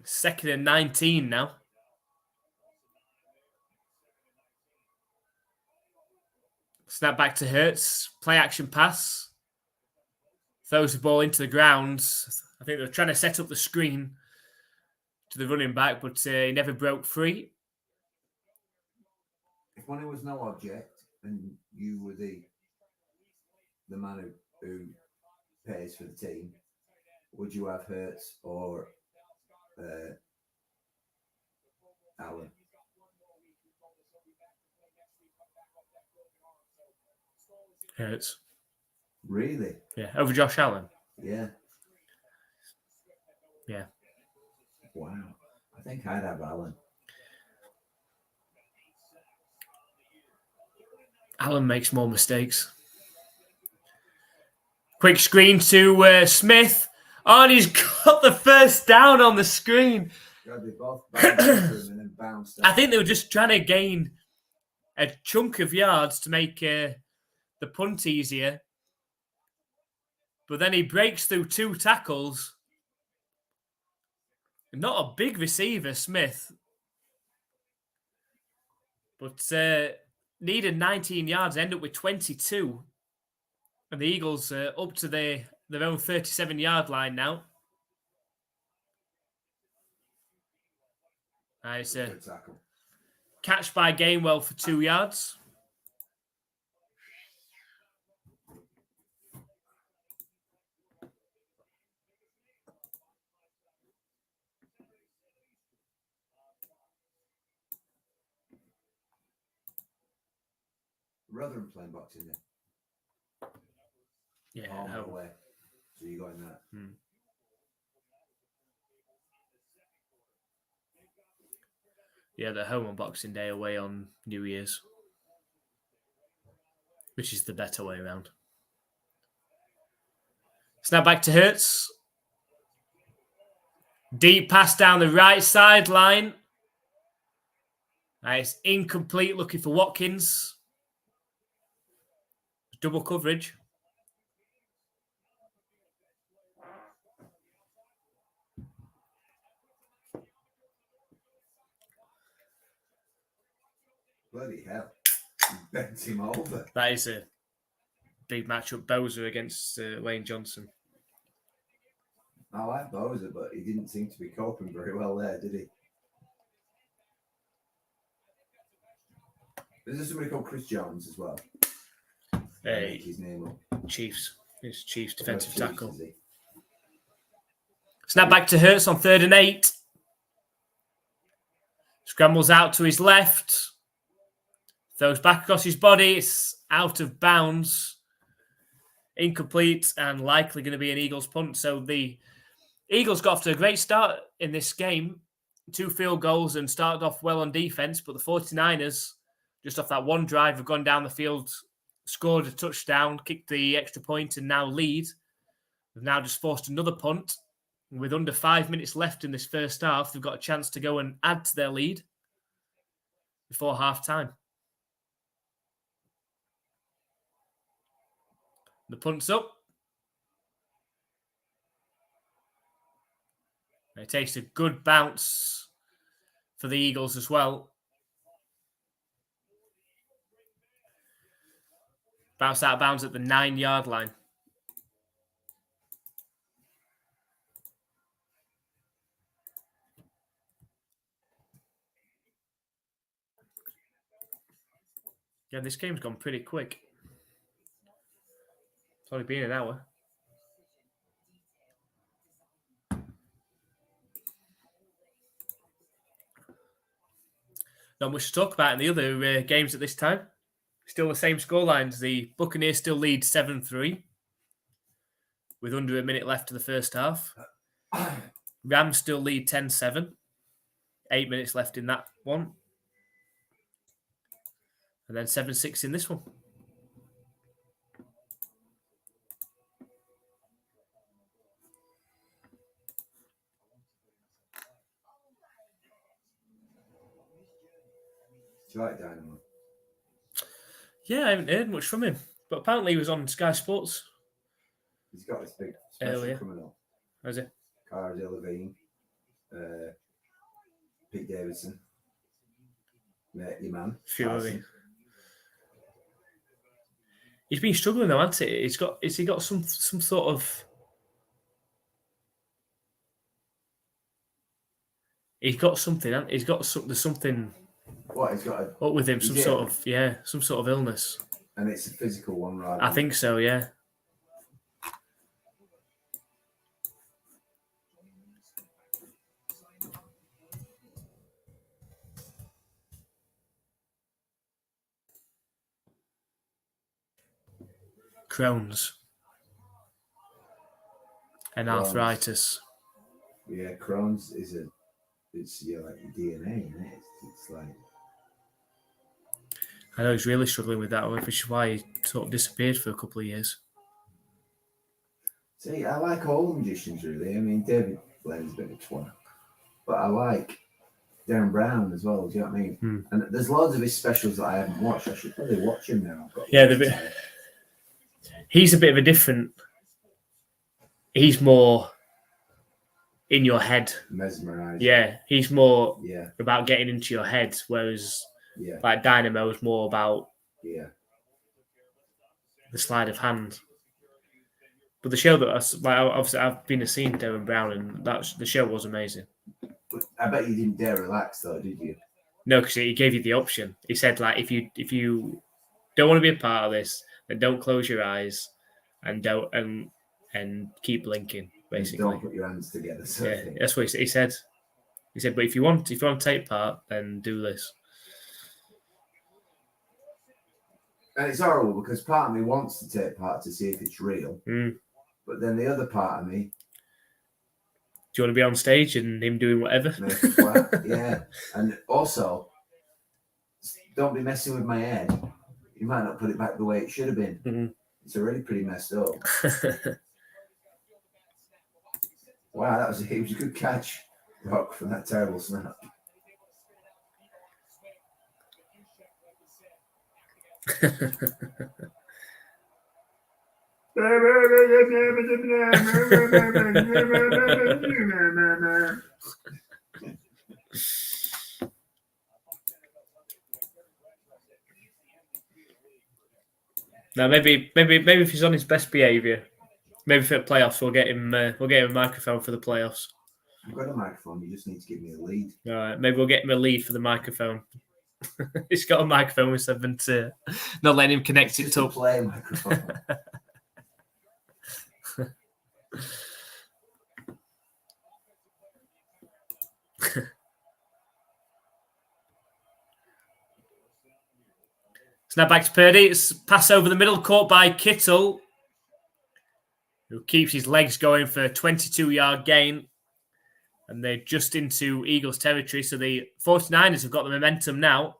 Second and 19 now. Snap back to Hurts. Play action pass. Throws the ball into the ground. I think they were trying to set up the screen to the running back, but he never broke free. If money was no object and you were the man who pays for the team, would you have Hurts or Allen? Hurts. Really? Yeah, over Josh Allen. Yeah. Yeah. Wow. I think I'd have Allen. Allen makes more mistakes. Quick screen to Smith. Oh, and he's got the first down on the screen. God, they both bounced and then bounced I think they were just trying to gain a chunk of yards to make the punt easier. But then he breaks through 2 tackles. Not a big receiver, Smith. But needed 19 yards, end up with 22. And the Eagles are up to their own 37-yard line now. Nice. catch by Gainwell for 2 yards. Rotherham playing Boxing Day. Yeah, Home and home. away. So you got in that. Yeah, they're home on Boxing Day, away on New Year's, which is the better way around. Snap back to Hurts. Deep pass down the right sideline. It's incomplete, looking for Watkins. Double coverage. Bloody hell. He bent him over. That is a big matchup. Bowser against Lane Johnson. I like Bowser, but he didn't seem to be coping very well there, did he? Is there somebody called Chris Jones as well? Hey, his name up. Chiefs. It's Chiefs defensive Chiefs, tackle. is he? Snap back to Hurts on 3rd and 8. Scrambles out to his left. Throws back across his body. It's out of bounds. Incomplete and likely going to be an Eagles punt. So the Eagles got off to a great start in this game. 2 field goals and started off well on defense. But the 49ers, just off that one drive, have gone down the field, scored a touchdown, kicked the extra point and now lead. They've now just forced another punt. With under 5 minutes left in this first half, they've got a chance to go and add to their lead before half-time. The punt's up. It takes a good bounce for the Eagles as well. Bounce out of bounds at the 9-yard line. Yeah, this game's gone pretty quick. It's only been an hour. Not much to talk about in the other games at this time. Still the same scorelines. The Buccaneers still lead 7-3 with under a minute left to the first half. Rams still lead 10-7. 8 minutes left in that one. And then 7-6 in this one. Do you like Dynamo? Yeah, I haven't heard much from him. But apparently he was on Sky Sports. He's got this big special Earlier. coming up. Has it? Cara Delevingne, Pete Davidson, your man. Fury. He's been struggling though, hasn't he? Has he got some sort of? He's got something. He's got there's something. What he's got up with him? Some sort of illness. And it's a physical one, right? I think so. Yeah. Crohn's and arthritis. Yeah, Crohn's is it's like your DNA, isn't it? It's like. I know he's really struggling with that, which is why he sort of disappeared for a couple of years. See, I like all magicians really. I mean, David Blaine's a bit of a twat, but I like Darren Brown as well. Do you know what I mean? And there's loads of his specials that I haven't watched. I should probably watch him now. He's a bit of a different. He's more in your head. Mesmerizing. Yeah, he's more about getting into your head, whereas like Dynamo is more about the sleight of hand. But the show obviously I've been to see Darren Brown, and the show was amazing. I bet you didn't dare relax though, did you? No, because he gave you the option. He said, like, if you don't want to be a part of this, then don't close your eyes and don't and keep blinking. Basically, Don't put your hands together. Yeah, that's what he said. He said, but if you want to take part, then do this. And it's horrible because part of me wants to take part to see if it's real, but then the other part of me. Do you want to be on stage and him doing whatever? Yeah, and also, don't be messing with my head. You might not put it back the way it should have been. Mm-hmm. It's already pretty messed up. Wow, it was a good catch, Rock, from that terrible snap. Now maybe if he's on his best behaviour, maybe for the playoffs we'll get him a microphone for the playoffs. I've got a microphone. You just need to give me a lead. All right, maybe we'll get him a lead for the microphone. He's got a microphone with something to not letting him connect it to. Play microphone. Snap back to Purdy. It's pass over the middle, caught by Kittle, who keeps his legs going for a 22-yard gain. And they're just into Eagles territory. So the 49ers have got the momentum now.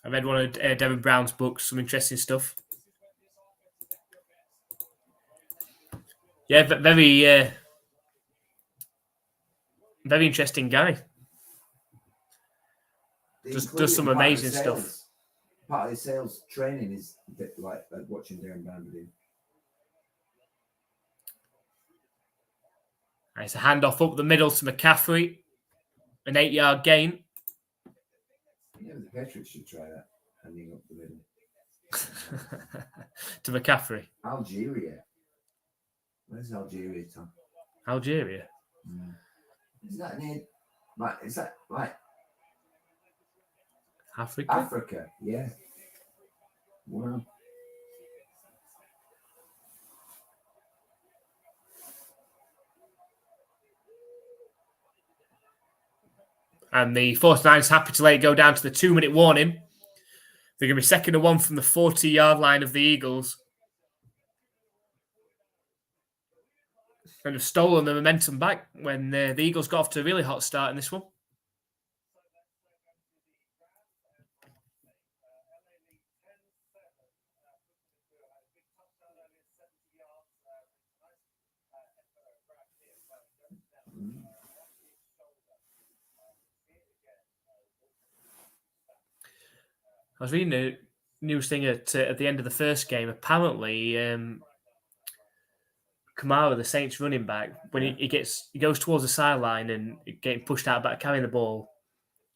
I read one of Devin Brown's books, some interesting stuff. Yeah, very interesting guy. Does some amazing stuff. Part of his sales training is like watching Devin Brown do. It's a handoff up the middle to McCaffrey. An 8-yard gain. Yeah, the Patriots should try that. Handing up the middle. To McCaffrey. Algeria. Where's Algeria, Tom? Algeria? Is that near? Like, is that like Africa? Africa, yeah. Wow. And the 49ers happy to let it go down to the 2-minute warning. They're going to be 2nd and 1 from the 40-yard line of the Eagles. And have stolen the momentum back when the Eagles got off to a really hot start in this one. I was reading a news thing at the end of the first game. Apparently, Kamara, the Saints running back, when he goes towards the sideline and getting pushed out back, carrying the ball,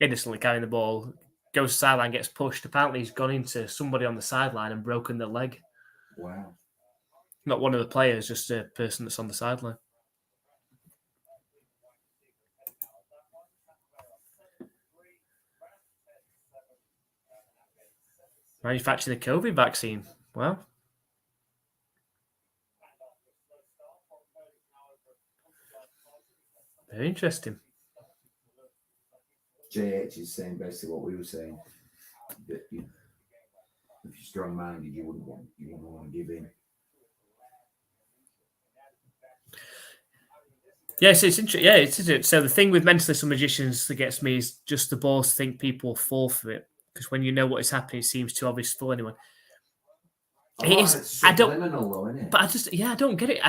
innocently carrying the ball, goes to the sideline, gets pushed. Apparently, he's gone into somebody on the sideline and broken the leg. Wow. Not one of the players, just a person that's on the sideline. Manufacturing the COVID vaccine. Wow. Very interesting. JH is saying basically what we were saying. That if you're strong-minded, you wouldn't want to give in. Yes, it's interesting. Yeah, it's interesting. So the thing with mentalists and magicians that gets me is just the balls to think people will fall for it. Because when you know what is happening, it seems too obvious for anyone. It's subliminal, though, isn't it? But I don't get it.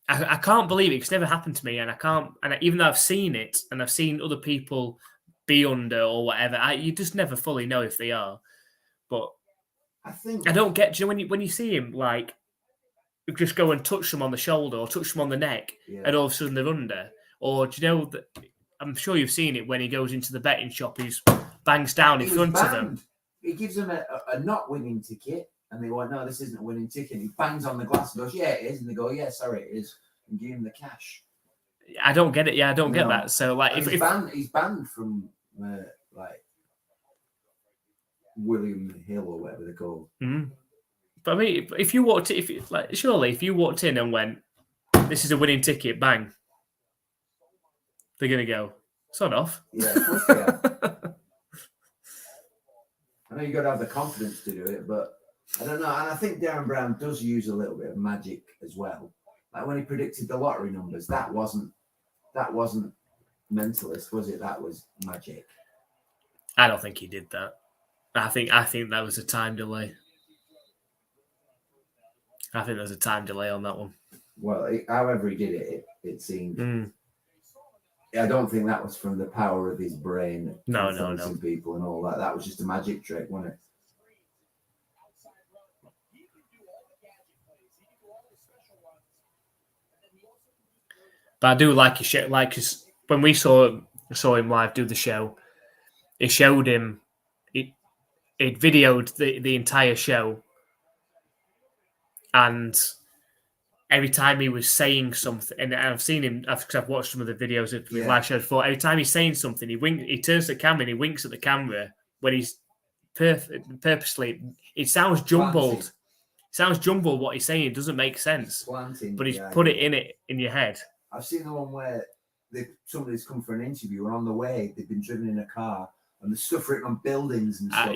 I can't believe it. It's never happened to me, and even though I've seen it, and I've seen other people be under or whatever, you just never fully know if they are. But I don't get. Do you know when you see him like just go and touch them on the shoulder or touch them on the neck, and all of a sudden they're under? Or do you know that? I'm sure you've seen it when he goes into the betting shop. He's bangs down in front of them. He gives them a not winning ticket, And they went, no, this isn't a winning ticket. He bangs on the glass and goes, yeah, it is. And they go, yeah, sorry, it is. And give him the cash. I don't get it. Yeah, I don't get that. So, like, he's banned from like William Hill or whatever they're called. Mm. But I mean, if you walked in and went, this is a winning ticket, bang, they're gonna go, sod off. Yeah, of course they are. I know you got to have the confidence to do it, but I don't know. And I think Darren Brown does use a little bit of magic as well. Like when he predicted the lottery numbers, that wasn't mentalist, was it? That was magic. I don't think he did that. I think that was a time delay. I think there's a time delay on that one. Well, however he did it, it seemed. I don't think that was from the power of his brain. No. People and all that. That was just a magic trick, wasn't it? But I do like his show. Like when we saw him live do the show, it showed him. It videoed the entire show, and every time he was saying something, and I've seen him, I've watched some of the videos of his live show before. Every time he's saying something, he turns to the camera and he winks at the camera when he's purposely. It sounds jumbled. It sounds jumbled what he's saying. It doesn't make sense. But he's put it in your head. I've seen the one where somebody's come for an interview and on the way they've been driven in a car and there's stuff written on buildings and stuff.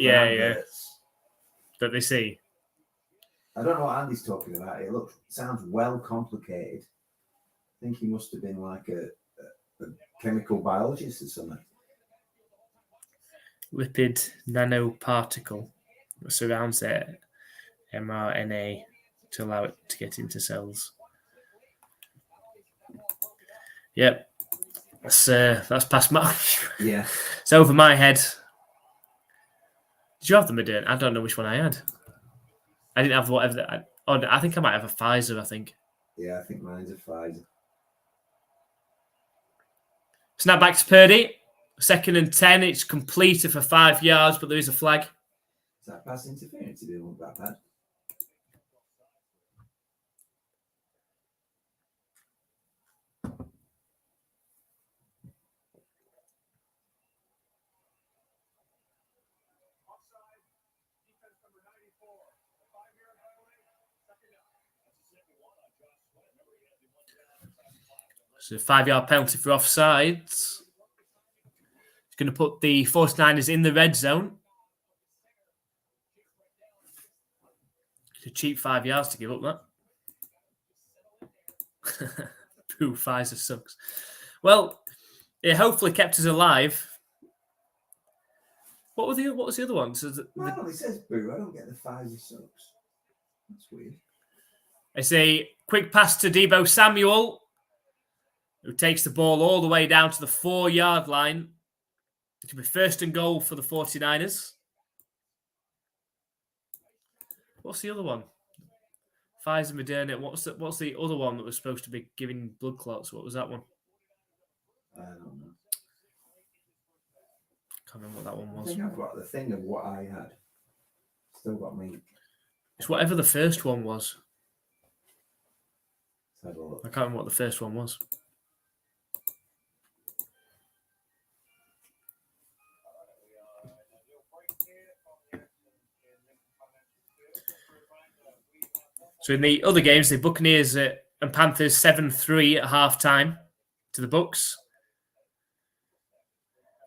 That they see. I don't know what Andy's talking about. It sounds well complicated. I think he must have been like a chemical biologist or something. Lipid nanoparticle that surrounds the mRNA to allow it to get into cells. Yep. That's past my... Yeah. It's over my head. Did you have the Moderna? I don't know which one I had. I didn't have whatever. I think I might have a Pfizer, I think. Yeah, I think mine's a Pfizer. Snap back to Purdy. 2nd and 10. It's completed for 5 yards, but there is a flag. Is that pass interference? It didn't look that bad. So 5-yard penalty for offsides. It's going to put the 49ers in the red zone. It's a cheap 5 yards to give up that. Pooh, Pfizer sucks. Well, it hopefully kept us alive. What was the other one? So well, it says boo. I don't get the Pfizer sucks. That's weird. It's a quick pass to Deebo Samuel, who takes the ball all the way down to the 4-yard line. It could be 1st and goal for the 49ers. What's the other one? Pfizer, Moderna. What's the other one that was supposed to be giving blood clots? What was that one? I don't know. Can't remember what that one was. I think I've got the thing of what I had. Still got me. It's whatever the first one was. Let's have a look. I can't remember what the first one was. So in the other games, the Buccaneers and Panthers 7-3 at halftime to the Bucs.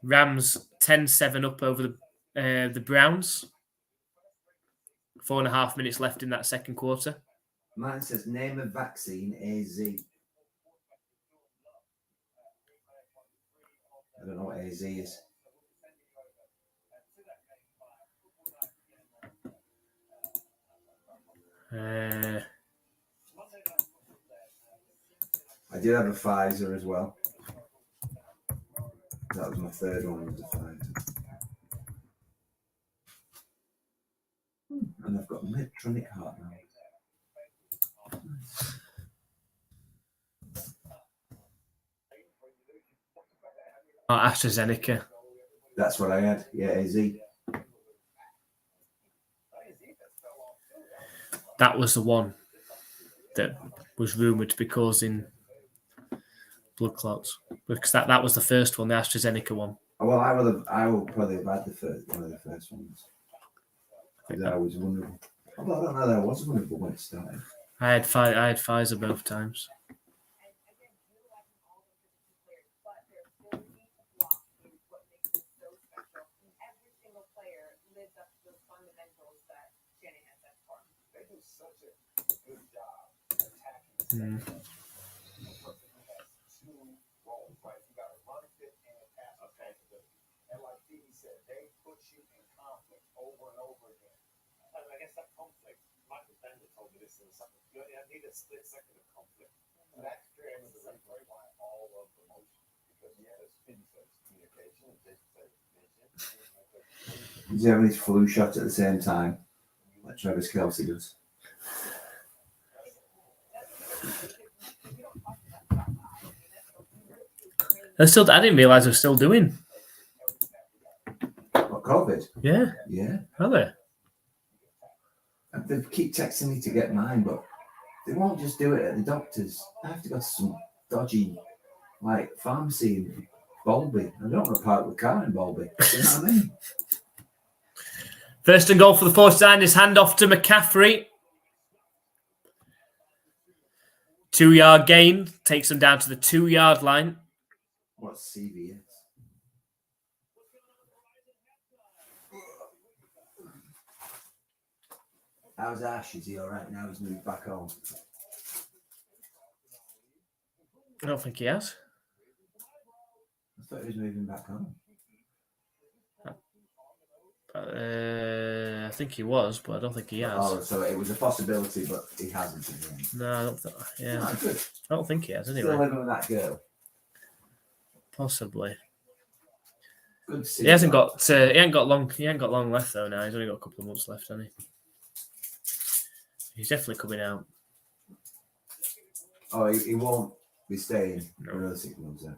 Rams 10-7 up over the Browns. 4.5 minutes left in that second quarter. Mine says name of vaccine AZ. I don't know what AZ is. I did have a Pfizer as well. That was my third one, was a Pfizer. And I've got Medtronic heart now. Oh, AstraZeneca. That's what I had. Yeah, AZ. That was the one that was rumoured to be causing blood clots. Because that was the first one, the AstraZeneca one. Well, I would probably have had one of the first ones. Because I was vulnerable. Although I don't know that I was vulnerable when it started. I had Pfizer both times. Mm. I guess that conflict, Michael Bender told me this in the second. You need a split second of conflict. That's the reason why all of the motion, because there's communication and Does he have his flu shot at the same time, like Travis Kelce does? I didn't realise they're still doing. What, COVID? Yeah. Yeah. Are they? They keep texting me to get mine, but they won't just do it at the doctor's. I have to go to some dodgy, like, pharmacy in Bolby. I don't want to park the car in Bolby. You know what I mean? First and goal for the 49ers. Hand off to McCaffrey. 2-yard gain. Takes them down to the 2-yard line. What's CVS? How's Ash? Is he all right now? He's moved back home. I don't think he has. I thought he was moving back home. I think he was, but I don't think he has. Oh, so it was a possibility, but he hasn't. No, I don't think. Yeah, No, good. I don't think he has. Anyway, Still living with that girl. Possibly. Good to see. He hasn't got. He ain't got long. He ain't got long left though. Now he's only got a couple of months left, hasn't he? He's definitely coming out. Oh, he won't be staying No. for another 6 months then.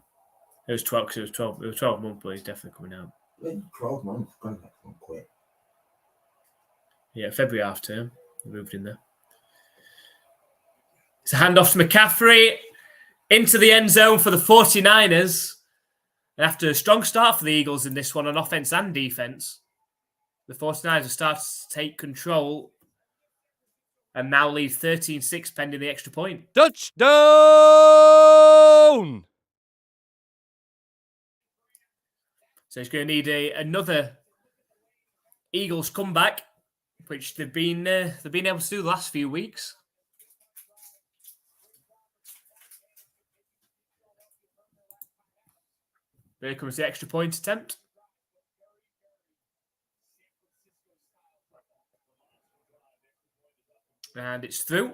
It was 12. Cause it was 12. It was 12 months, but he's definitely coming out. 12 months. God, that's not quick. Yeah, February half term. He moved in there. It's a handoff to McCaffrey into the end zone for the 49ers. And after a strong start for the Eagles in this one on offense and defense, the 49ers have started to take control and now lead 13-6 pending the extra point. Touchdown! So he's going to need another Eagles comeback, which they've been able to do the last few weeks. Here comes the extra point attempt. And it's through.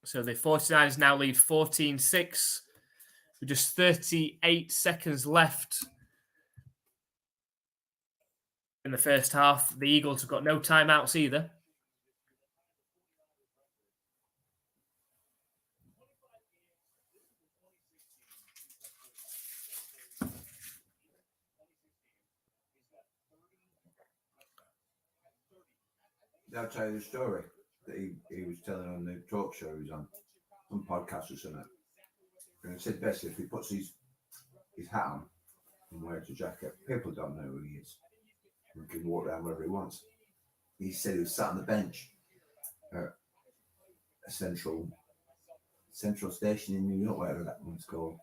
So the 49ers now lead 14-6 with just 38 seconds left in the first half. The Eagles have got no timeouts either. I'll tell you the story that he was telling on the talk show he was on, some podcast or something. And he said basically if he puts his hat on and wears a jacket, people don't know who he is. He can walk around wherever he wants. He said he was sat on the bench at a central station in New York, whatever that one's called.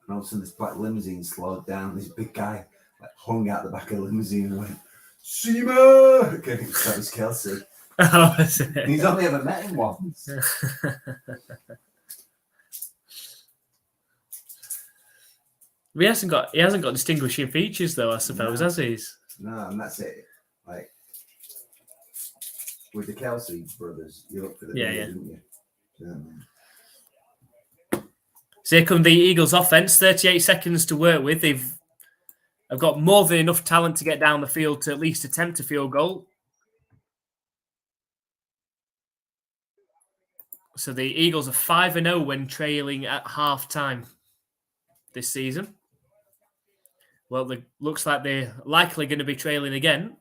And all of a sudden this black limousine slowed down. This big guy like hung out the back of the limousine and went, Seema! Okay, Travis Kelce. Oh, is it? He's only ever met him once. He hasn't got distinguishing features though, I suppose, has he? No, and that's it. Like with the Kelce brothers, you look for the video, didn't you? So here come the Eagles offense, 38 seconds to work with. They've got more than enough talent to get down the field to at least attempt a field goal. So the Eagles are 5-0 when trailing at halftime this season. Well, it looks like they're likely going to be trailing again.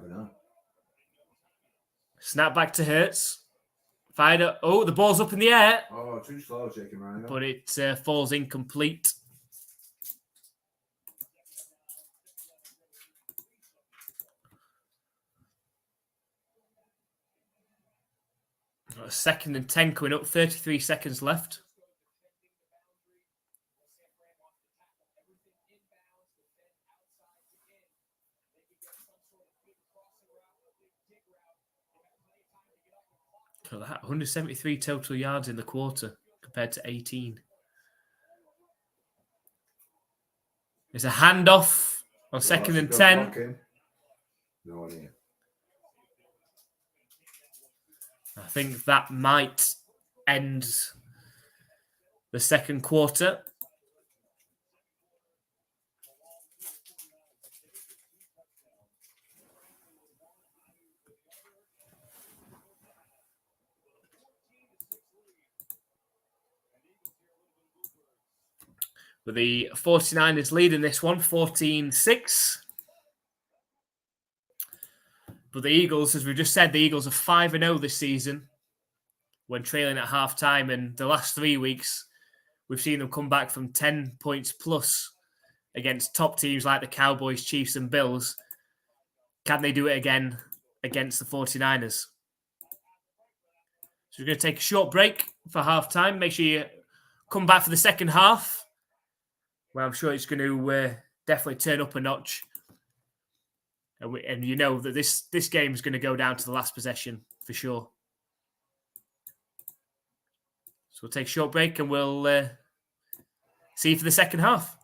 Never know. Snap back to Hurts. Fired up. Oh, the ball's up in the air, Oh, too slow, shaking right now. but it falls incomplete. Second and 10 coming up. 33 seconds left. Look at that, 173 total yards in the quarter compared to 18. There's a handoff on second and 10. Blocking. No idea. I think that might end the second quarter. With the 49ers leading this one, 14-6. But the Eagles, as we just said, the Eagles are 5-0 this season when trailing at halftime. And the last 3 weeks, we've seen them come back from 10 points plus against top teams like the Cowboys, Chiefs, and Bills. Can they do it again against the 49ers? So we're going to take a short break for halftime. Make sure you come back for the second half, where I'm sure it's going to definitely turn up a notch. And you know that this game is going to go down to the last possession for sure. So we'll take a short break and we'll see you for the second half.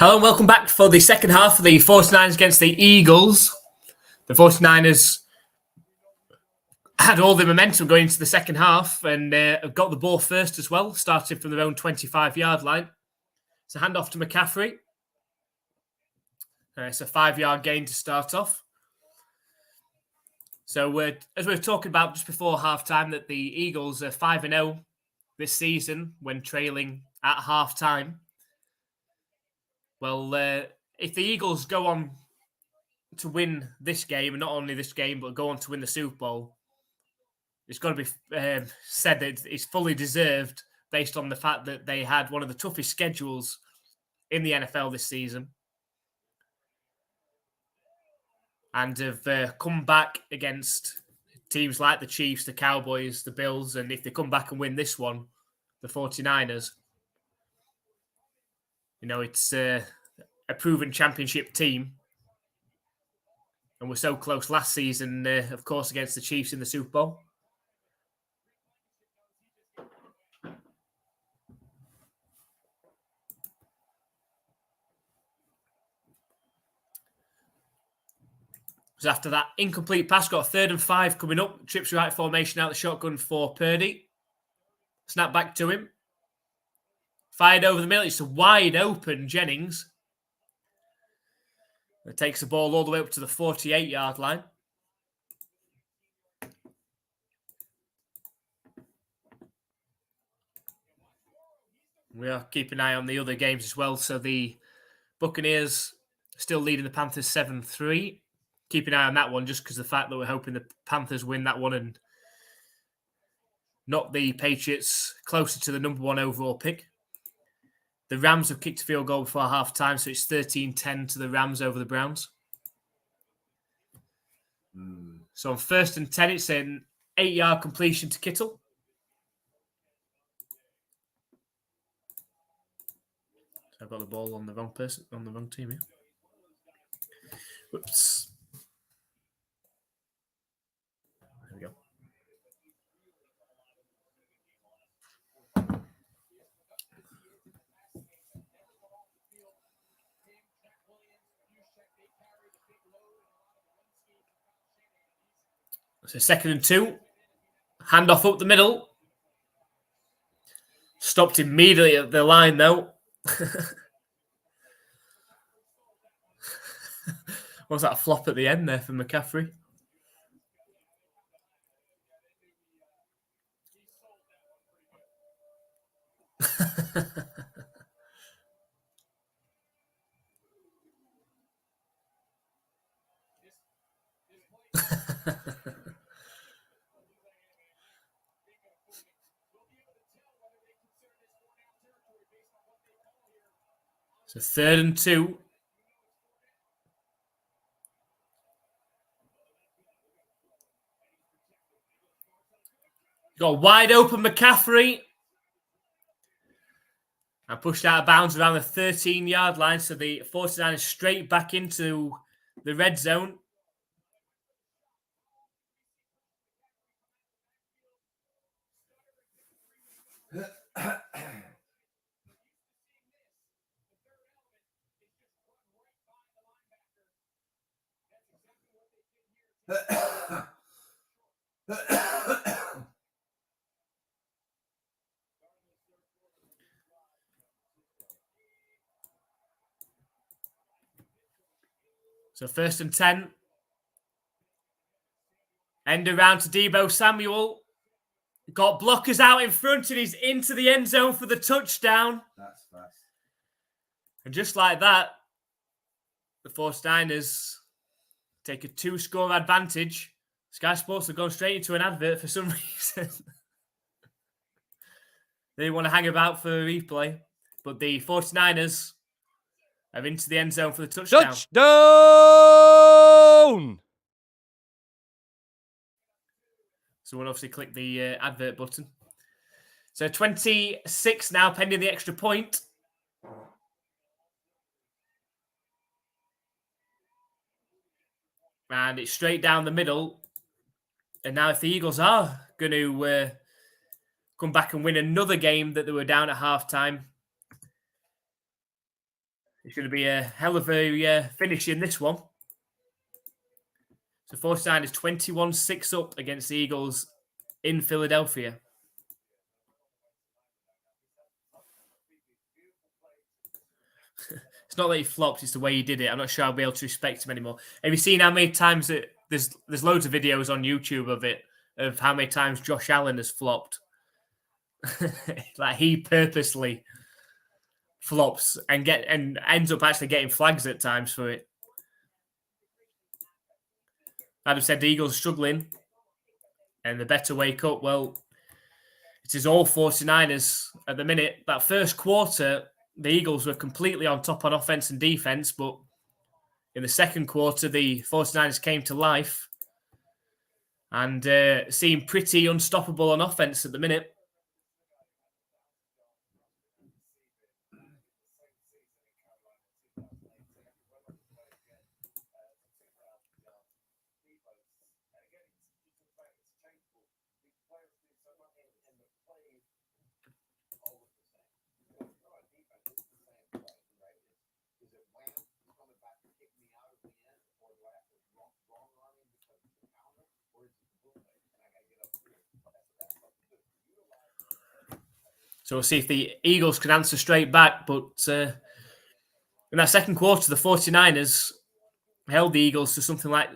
Hello and welcome back for the second half of the 49ers against the Eagles. The 49ers had all the momentum going into the second half and have got the ball first as well, starting from their own 25-yard line. It's a handoff to McCaffrey. It's a 5-yard gain to start off. So as we were talking about just before halftime, that the Eagles are 5-0 this season when trailing at halftime. Well, if the Eagles go on to win this game, and not only this game, but go on to win the Super Bowl, it's got to be said that it's fully deserved based on the fact that they had one of the toughest schedules in the NFL this season and have come back against teams like the Chiefs, the Cowboys, the Bills, and if they come back and win this one, the 49ers, it's a proven championship team. And we're so close last season, of course, against the Chiefs in the Super Bowl. So after that incomplete pass, got a 3rd and 5 coming up. Trips right formation out the shotgun for Purdy. Snap back to him. Fired over the middle. It's a wide open Jennings. It takes the ball all the way up to the 48-yard line. We are keeping an eye on the other games as well. So the Buccaneers still leading the Panthers 7-3. Keep an eye on that one just because of the fact that we're hoping the Panthers win that one and not the Patriots closer to the number 1 overall pick. The Rams have kicked a field goal before halftime, so it's 13-10 to the Rams over the Browns. So on 1st and 10, it's an 8-yard completion to Kittle. So I've got the ball on the wrong person, on the wrong team here. Whoops. There we go. So 2nd and 2. Handoff up the middle. Stopped immediately at the line, though. Was that a flop at the end there for McCaffrey? So 3rd and 2. Got a wide open McCaffrey. And pushed out of bounds around the 13-yard line. So the 49ers straight back into the red zone. So 1st and 10. End around to Deebo Samuel. Got blockers out in front and he's into the end zone for the touchdown. That's fast. And just like that, the 49ers take a 2-score advantage. Sky Sports have gone straight into an advert for some reason. They didn't want to hang about for a replay. But the 49ers are into the end zone for the touchdown. Touchdown! So we'll obviously click the advert button. So 26 now, pending the extra point. And it's straight down the middle. And now if the Eagles are going to come back and win another game that they were down at halftime, It's going to be a hell of a finish in this one. So 49ers 21-6 up against the Eagles in Philadelphia. It's not that he flopped, it's the way he did it. I'm not sure I'll be able to respect him anymore. Have you seen how many times there's loads of videos on YouTube of it, of how many times Josh Allen has flopped? Like he purposely flops and ends up actually getting flags at times for it. Adam said the Eagles are struggling and the better wake up. Well, it is all 49ers at the minute. That first quarter, the Eagles were completely on top on offense and defense, but in the second quarter, the 49ers came to life and seem pretty unstoppable on offense at the minute. So we'll see if the Eagles can answer straight back. But in that second quarter, the 49ers held the Eagles to something like,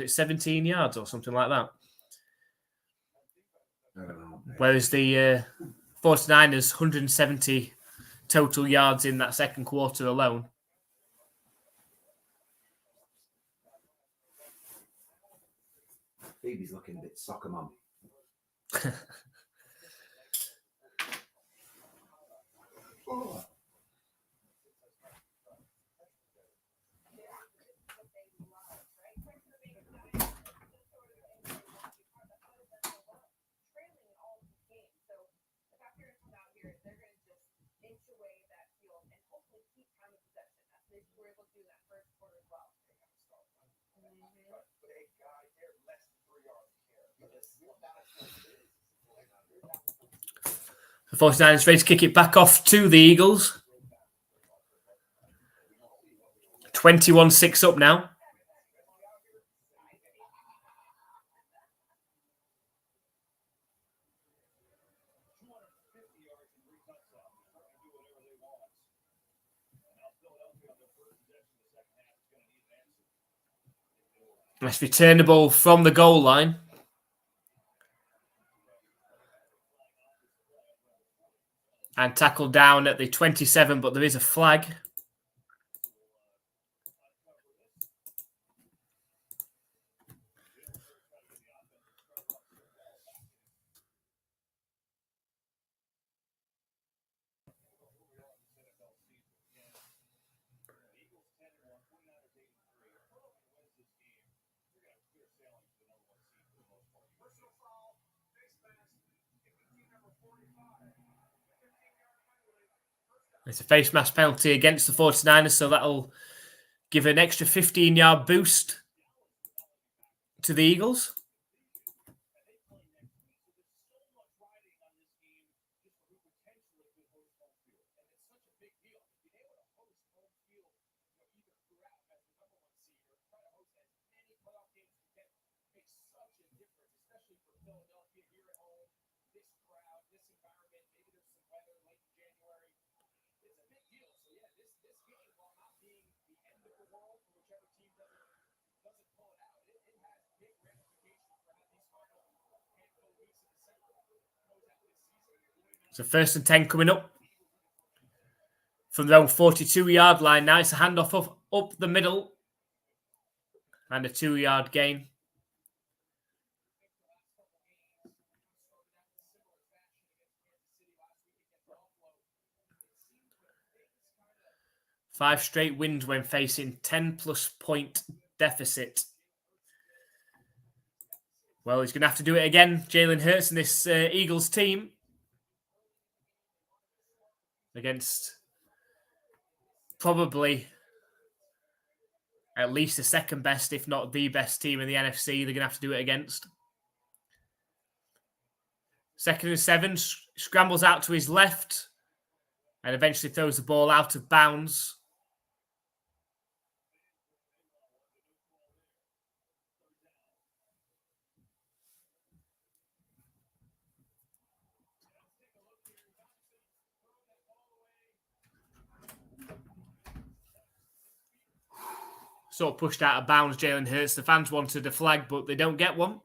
17 yards or something like that. Whereas the 49ers, 170 total yards in that second quarter alone. Phoebe's looking a bit soccer mum. Oh. The 49ers ready to kick it back off to the Eagles. 21-6 up now. Let's return the ball from the goal line. And tackled down at the 27, but there is a flag. It's a face mask penalty against the 49ers, so that'll give an extra 15-yard boost to the Eagles. So 1st and 10 coming up from their own 42-yard line. Now it's a handoff up the middle and a 2-yard gain. Five straight wins when facing 10-plus point deficit. Well, he's going to have to do it again. Jalen Hurts and this Eagles team. Against probably at least the second best, if not the best team in the NFC, they're going to have to do it against. 2nd and 7, scrambles out to his left and eventually throws the ball out of bounds sort of pushed out of bounds, Jalen Hurts. The fans wanted a flag, but they don't get one.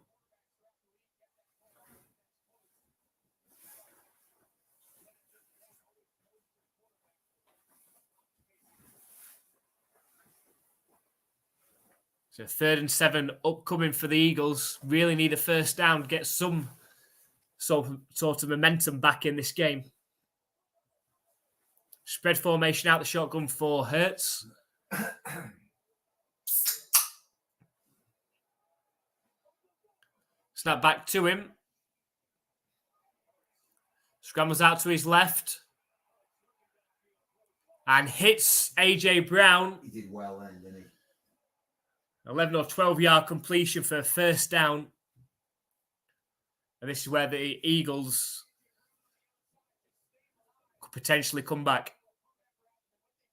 So 3rd and 7 upcoming for the Eagles. Really need a first down, get some sort of momentum back in this game. Spread formation out the shotgun for Hurts. Snap back to him. Scrambles out to his left. And hits A.J. Brown. He did well then, didn't he? 11 or 12 yard completion for a first down. And this is where the Eagles could potentially come back.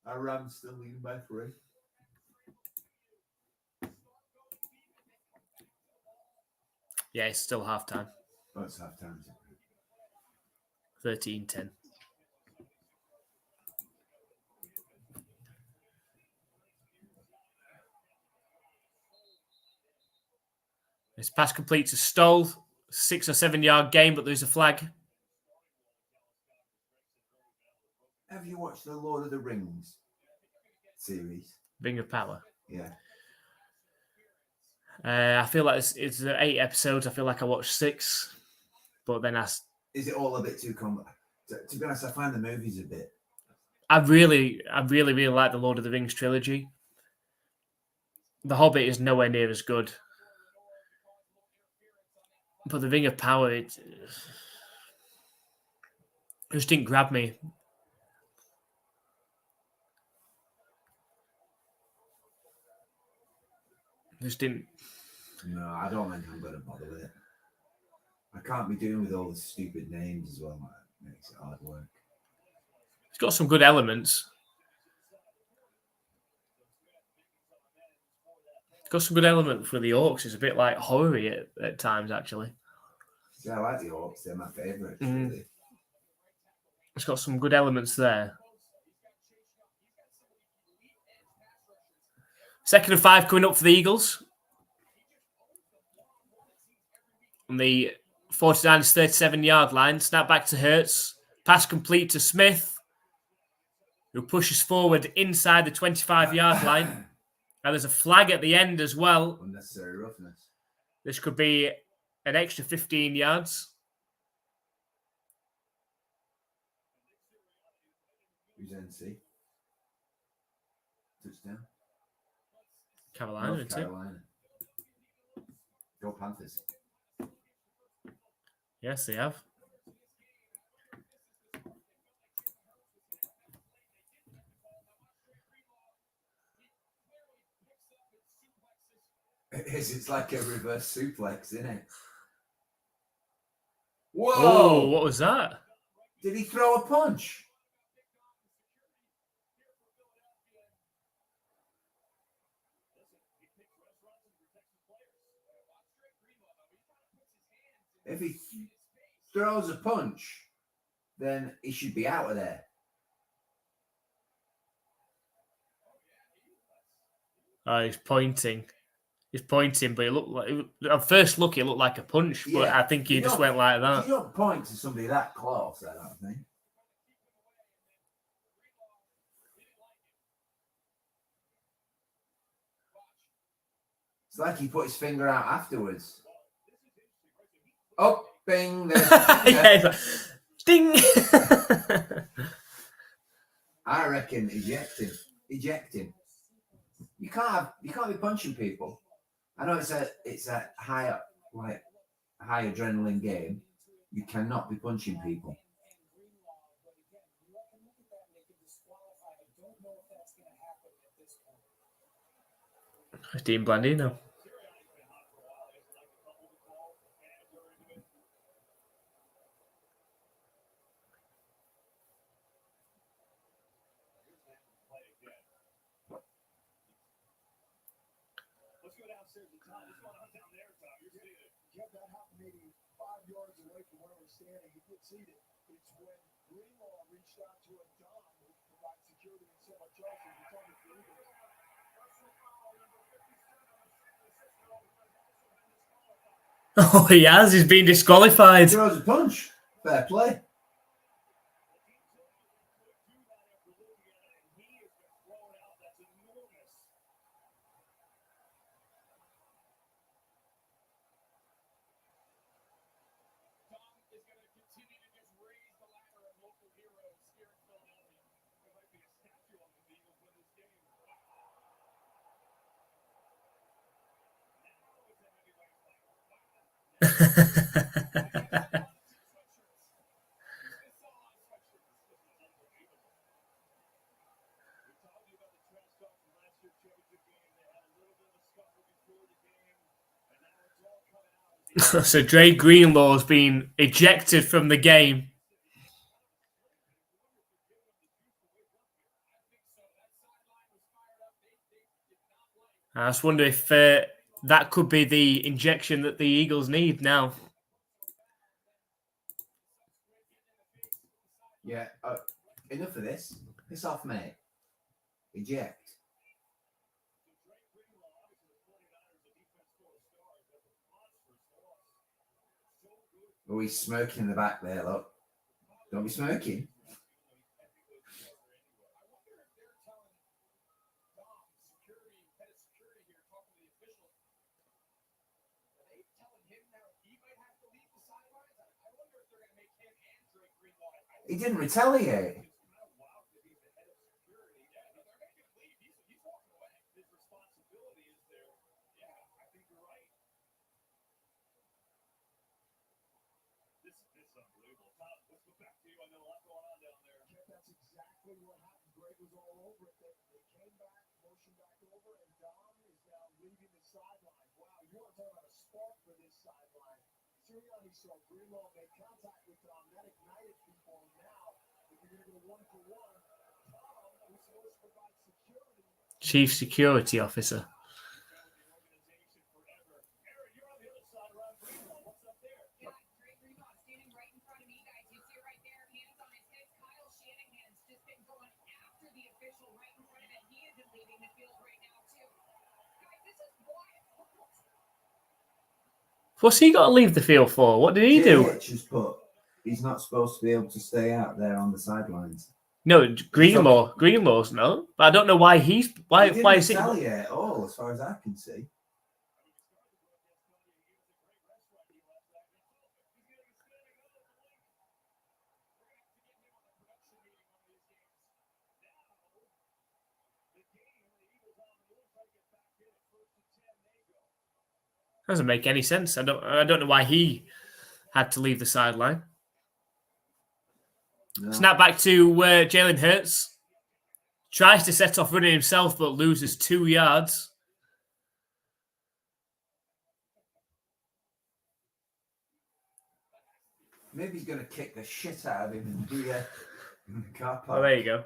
Our Rams still leading by 3. Yeah, it's still halftime. Oh, it's half time. 13-10. This pass complete to Stoll. 6 or 7 yard gain, but there's a flag. Have you watched the Lord of the Rings series? Ring of Power. Yeah. I feel like it's 8 episodes. I feel like I watched 6. But then Is it all a bit too complex? To be honest, I find the movies a bit. I really like the Lord of the Rings trilogy. The Hobbit is nowhere near as good. But the Ring of Power, it just didn't grab me. Just didn't. No, I don't think I'm going to bother with it. I can't be doing with all the stupid names as well. It makes it hard work. It's got some good elements. It's got some good element for the Orcs. It's a bit like horror at times, actually. Yeah, I like the Orcs. They're my favourite. Really. It's got some good elements there. 2nd and 5 coming up for the Eagles. On the 49ers 37-yard line. Snap back to Hurts. Pass complete to Smith, who pushes forward inside the 25-yard line. Now there's a flag at the end as well. Unnecessary roughness. This could be an extra 15 yards. Who's NC? Touchdown. Carolina, North Carolina. Go Panthers. Yes, they have. It's like a reverse suplex, isn't it? Whoa! Oh, what was that? Did he throw a punch? If he throws a punch, then he should be out of there. Oh, he's pointing. He's pointing, but it looked like, at first look, it looked like a punch, but Yeah. I think he just went like that. You don't point to somebody that close, I don't think. It's like he put his finger out afterwards. Oh, bing! There's Yeah, ding! I reckon eject him. You can't be punching people. I know it's a high adrenaline game. You cannot be punching people. It's Dean Blandino. Oh, he has. He's been disqualified. Throws a punch. Fair play. So Dre Greenlaw's been ejected from the game. I just wonder if that could be the injection that the Eagles need now. Yeah. Enough of this. Piss off, mate. Eject. Oh, he's smoking in the back there, look. Don't be smoking. He didn't retaliate. Chief Security Officer. What's he got to leave the field for? What did he do? Just put, he's not supposed to be able to stay out there on the sidelines. No, Greenlaw's no. But I don't know why he's why He why didn't is it? retaliate at all, as far as I can see. Doesn't make any sense. I don't know why he had to leave the sideline. No. Snap back to Jalen Hurts. Tries to set off running himself, but loses 2 yards. Maybe he's going to kick the shit out of him and do in the car park. Oh, there you go.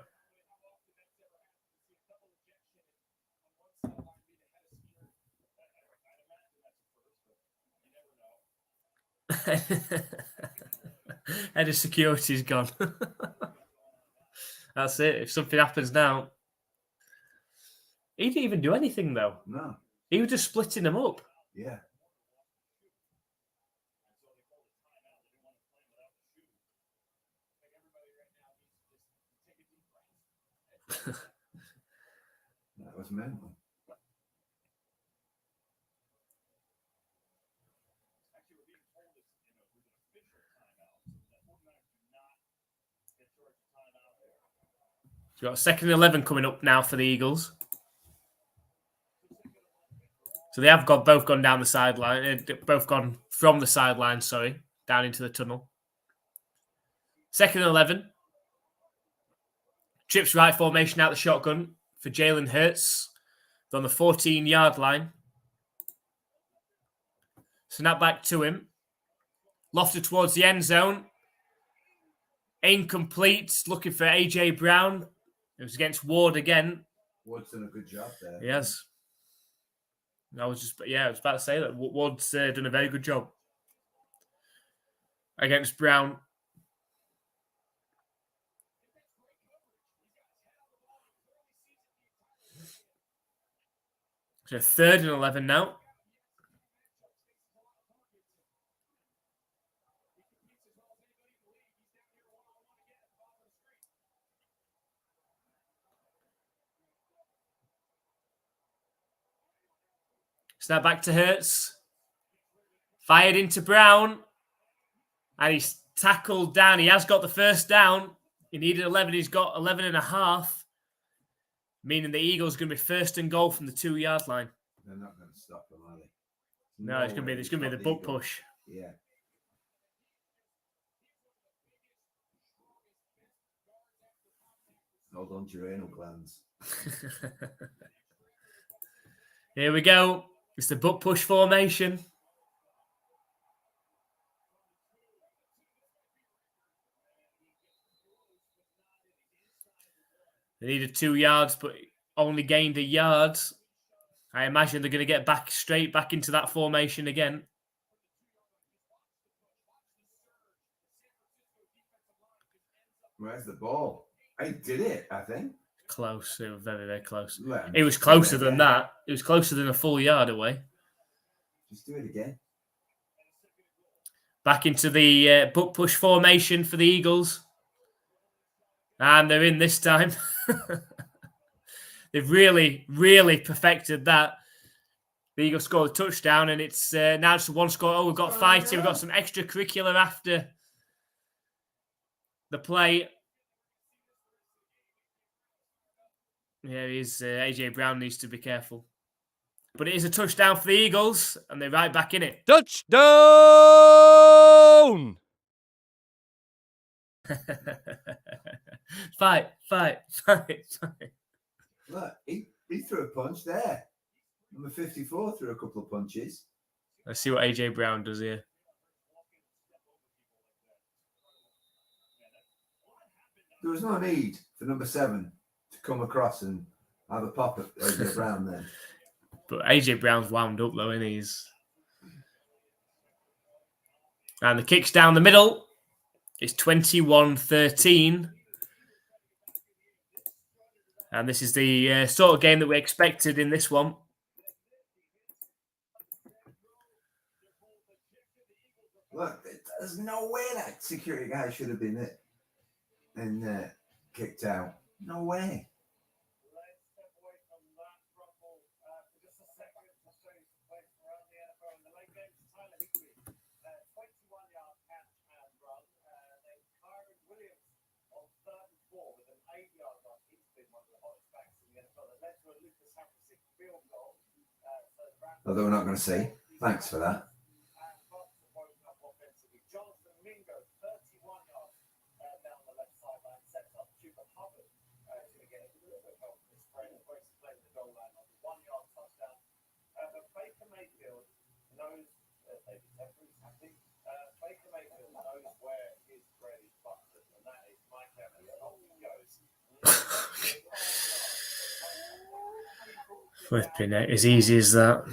Head of security's gone. That's it. If something happens now. He didn't even do anything, though. No. He was just splitting them up. Yeah. That was mental. We've got 2nd and 11 coming up now for the Eagles. So they have both gone down the sideline, both gone from the sideline, down into the tunnel. 2nd and 11. Trips right formation out the shotgun for Jalen Hurts. They're on the 14-yard line. Snap back to him. Lofted towards the end zone. Incomplete. Looking for A.J. Brown. It was against Ward again. Ward's done a good job there. He has. I was about to say that Ward's done a very good job against Brown. So 3rd and 11 now. Snap back to Hurts. Fired into Brown. And he's tackled down. He has got the first down. He needed 11. He's got 11 and a half. Meaning the Eagles are going to be first and goal from the 2-yard line. They're not going to stop them, are they? No, it's going to be the butt push. Yeah. Hold on to your anal glands. Here we go. It's the butt push formation. They needed 2 yards, but only gained a yard. I imagine they're going to get straight back into that formation again. Where's the ball? I did it, I think. Close. It was very, very close. It was closer than that. It was closer than a full yard away. Just do it again. Back into the butt push formation for the Eagles. And they're in this time. They've really, really perfected that. The Eagles scored a touchdown, and it's now just one score. Oh, we've got fighting. We've got some extracurricular after the play. Yeah, AJ Brown needs to be careful. But it is a touchdown for the Eagles, and they're right back in it. Touchdown! Fight. Look, he threw a punch there. Number 54 threw a couple of punches. Let's see what AJ Brown does here. There was no need for number 7 to come across and have a pop at AJ Brown then. But AJ Brown's wound up though, isn't he? And the kick's down the middle. It's 21-13. And this is the sort of game that we expected in this one. Look, there's no way that security guy should have been it and kicked out. No way. Although we're not going to see. Thanks for that. Flipping it, as easy as that.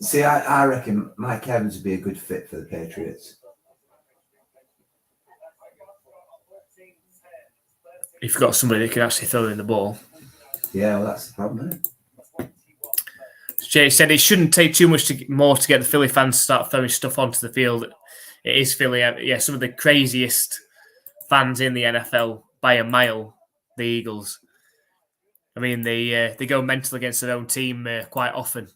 See, I reckon Mike Evans would be a good fit for the Patriots. If you've got somebody that can actually throw in the ball. Yeah, well, that's the problem, isn't it? Jay said it shouldn't take too much more to get the Philly fans to start throwing stuff onto the field. It is Philly, yeah, some of the craziest fans in the NFL by a mile, the Eagles. I mean, they go mental against their own team quite often.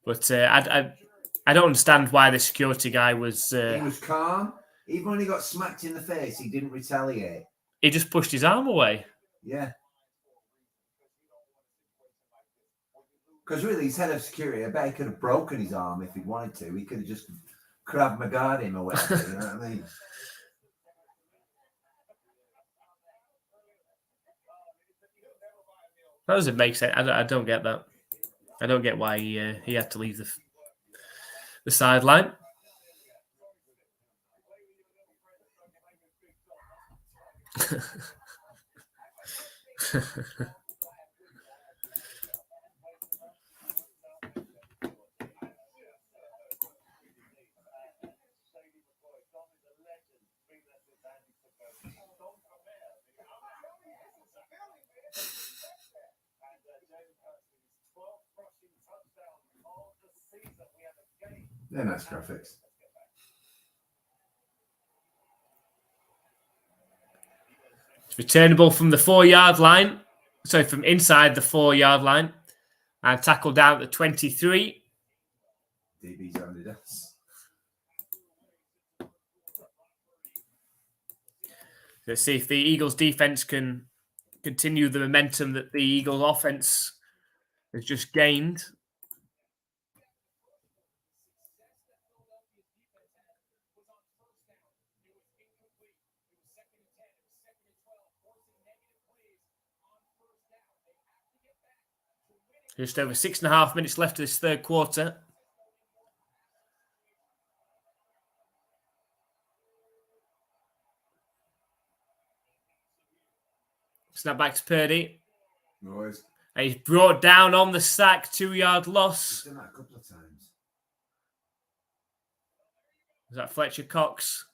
But I don't understand why the security guy was... he was calm. Even when he got smacked in the face, he didn't retaliate. He just pushed his arm away. Yeah. Because really, he's head of security. I bet he could have broken his arm if he'd wanted to. He could have just Krav Maga'd him or whatever. You know what I mean? That doesn't make sense. I don't get that. I don't get why he had to leave the sideline. They're nice graphics. It's returnable from the 4-yard line. Sorry, from inside the 4-yard line. And tackled down at 23. DB's only does. Let's see if the Eagles defense can continue the momentum that the Eagles offense has just gained. Just over 6.5 minutes left of this third quarter. Snap back to Purdy. Noise. And he's brought down on the sack, 2-yard loss. He's done that a couple of times. Is that Fletcher Cox?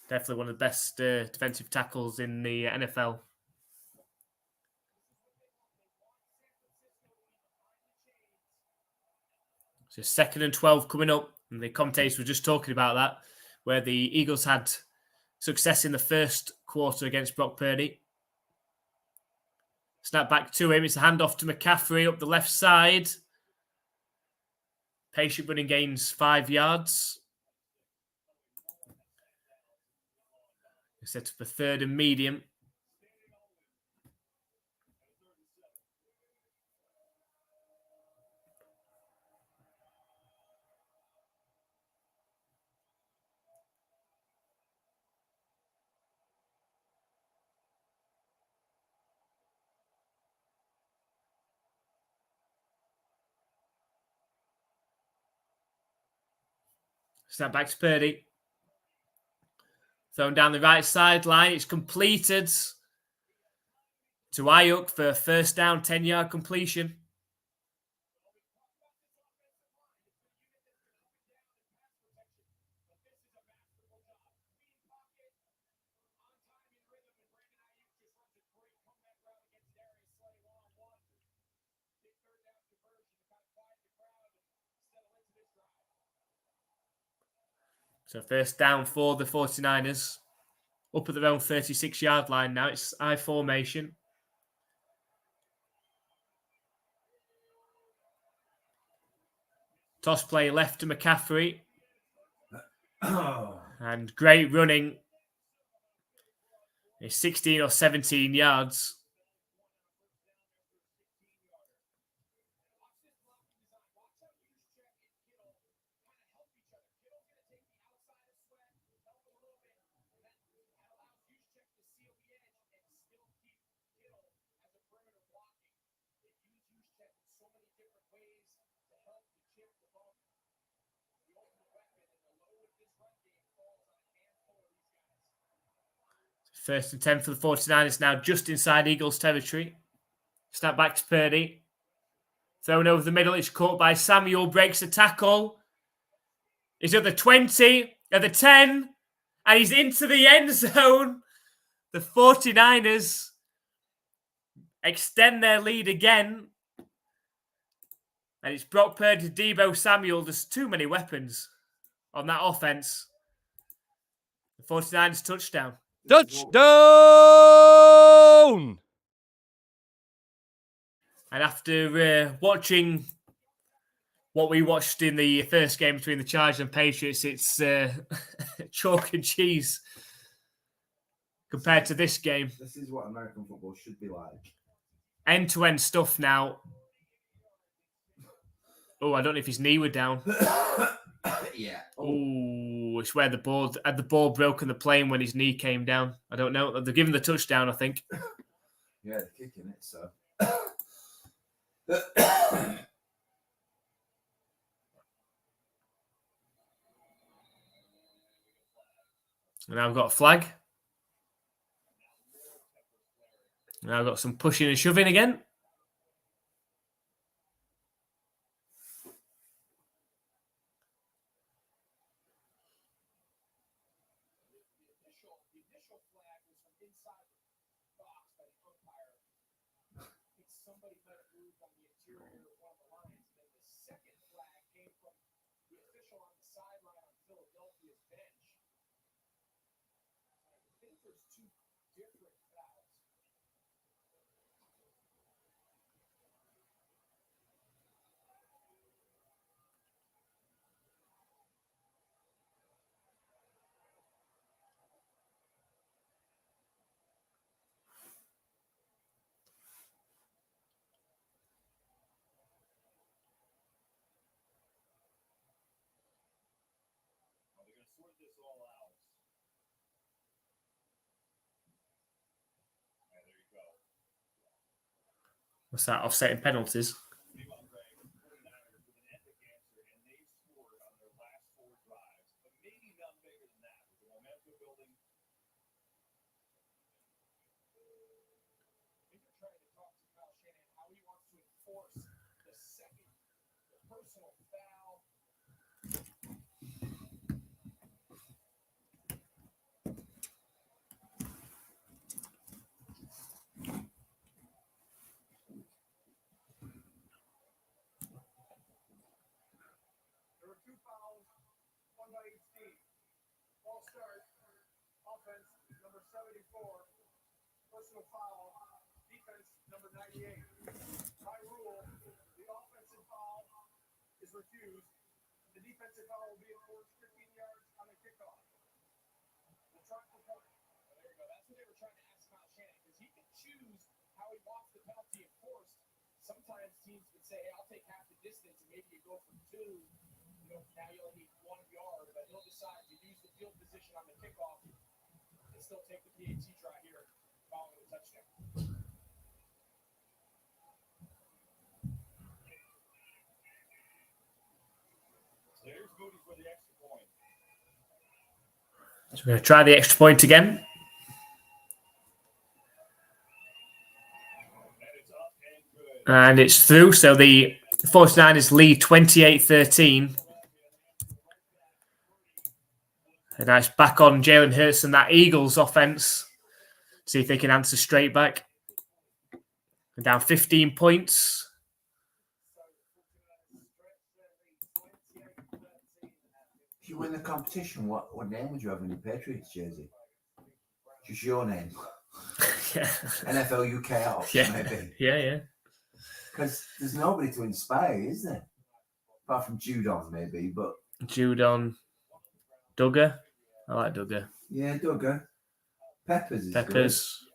Definitely one of the best defensive tackles in the NFL. So 2nd and 12 coming up. And the commentators were just talking about that, where the Eagles had success in the first quarter against Brock Purdy. Snap back to him. It's a handoff to McCaffrey up the left side. Patient running gains 5 yards. Set up a 3rd and medium. Snap back to Purdy. Thrown down the right sideline. It's completed to Ayuk for first down, 10-yard completion. So first down for the 49ers. Up at their own 36-yard line now. It's I formation. Toss play left to McCaffrey. And great running. It's 16 or 17 yards. First and 10 for the 49ers now, just inside Eagles territory. Snap back to Purdy. Thrown over the middle. It's caught by Samuel. Breaks the tackle. He's at the 20, at the 10, and he's into the end zone. The 49ers extend their lead again. And it's Brock Purdy, Deebo Samuel. There's too many weapons on that offense. The 49ers touchdown. Touchdown! And after watching what we watched in the first game between the Chargers and Patriots, it's chalk and cheese compared to this game. This is what American football should be like. End-to-end stuff now. Oh, I don't know if his knee were down. Yeah. Oh, it's where the ball broke on the plane when his knee came down. I don't know. They're giving the touchdown, I think. Yeah, they're kicking it, so. And now I've got a flag. Now I've got some pushing and shoving again. sideline on Philadelphia's bench. I think there's two different fouls. They're going to sort this all out. And there you go. What's that? Offsetting penalties. Meanwhile, Greg, 49ers with an epic answer, and they scored on their last 4 drives. But maybe not bigger than that. With the momentum building. I think they're trying to talk to Kyle Shanahan how he wants to enforce the second, the personal foul. There were 2 fouls, one by each team. Ball start, offense, number 74, personal foul, defense, number 98. By rule, the offensive foul is refused. The defensive foul will be enforced 15 yards on the kickoff. We'll try to there you go. That's what they were trying to ask Kyle Shanahan, because he can choose how he wants the penalty enforced. Sometimes teams would say, hey, I'll take half the distance, and maybe you go from 2. Now you only need 1 yard, but he'll decide to use the field position on the kickoff and still take the PAT try here following the touchdown. So here's Moody for the extra point. So we're going to try the extra point again. And it's through. So the 49ers lead 28-13. And now it's back on Jalen Hurts and that Eagles offense. See if they can answer straight back. They're down 15 points. If you win the competition, what name would you have in your Patriots jersey? Just your name. Yeah. NFLUKOPS, Yeah. maybe. Yeah. Because there's nobody to inspire, is there? Apart from Judon, maybe, but... Judon. Duggar. I like Duggar. Yeah, Duggar. Peppers is Peppers.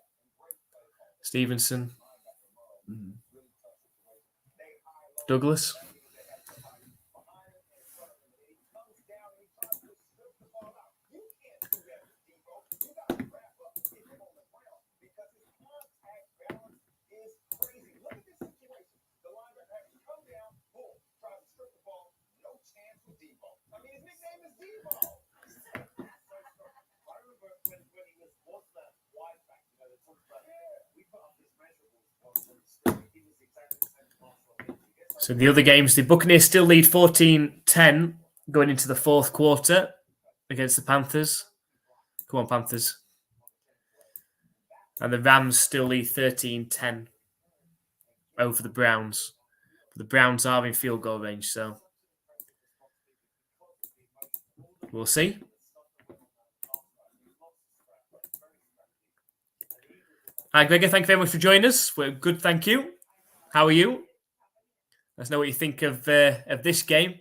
Stevenson. good. Douglas. So the other games, the Buccaneers still lead 14-10 going into the fourth quarter against the Panthers. Come on, Panthers. And the Rams still lead 13-10 over the Browns. The Browns are in field goal range, so we'll see. Hi, Gregor. Thank you very much for joining us. We're good, thank you. How are you? Let us know what you think of this game.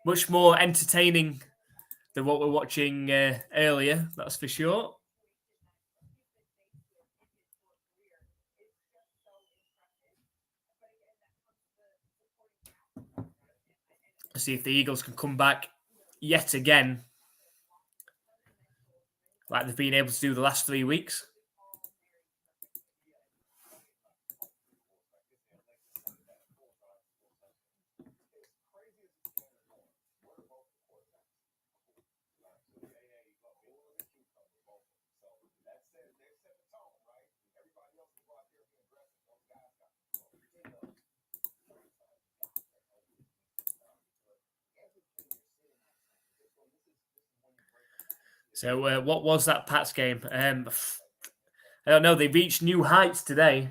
Much more entertaining than what we're watching earlier, that's for sure. Let's see if the Eagles can come back yet again, like they've been able to do the last 3 weeks. So what was that Pats game? I don't know. They reached new heights today.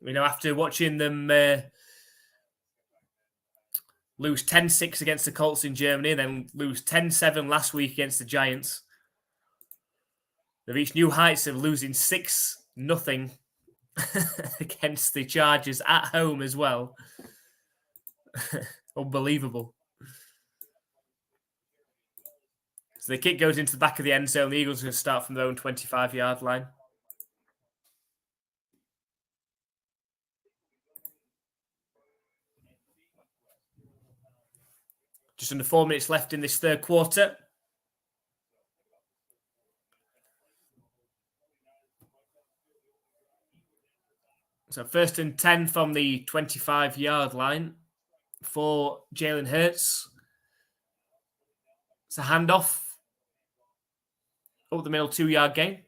You know, after watching them lose 10-6 against the Colts in Germany, then lose 10-7 last week against the Giants. They've reached new heights of losing 6-0 against the Chargers at home as well. Unbelievable. So the kick goes into the back of the end zone. The Eagles are going to start from their own 25-yard line. Just under 4 minutes left in this third quarter. So 1st and 10 from the 25-yard line for Jalen Hurts. It's a handoff up the middle, 2-yard gain.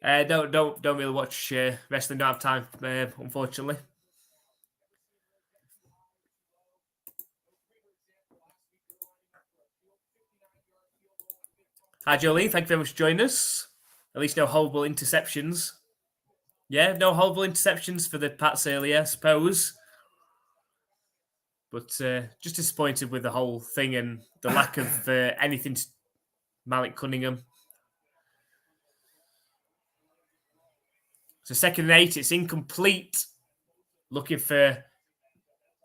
Don't really watch wrestling. Don't have time, unfortunately. Hi, Jolene. Thank you very much for joining us. At least no horrible interceptions. Yeah, no horrible interceptions for the Pats earlier, I suppose. But just disappointed with the whole thing and the lack of anything to Malik Cunningham. So 2nd and 8, it's incomplete. Looking for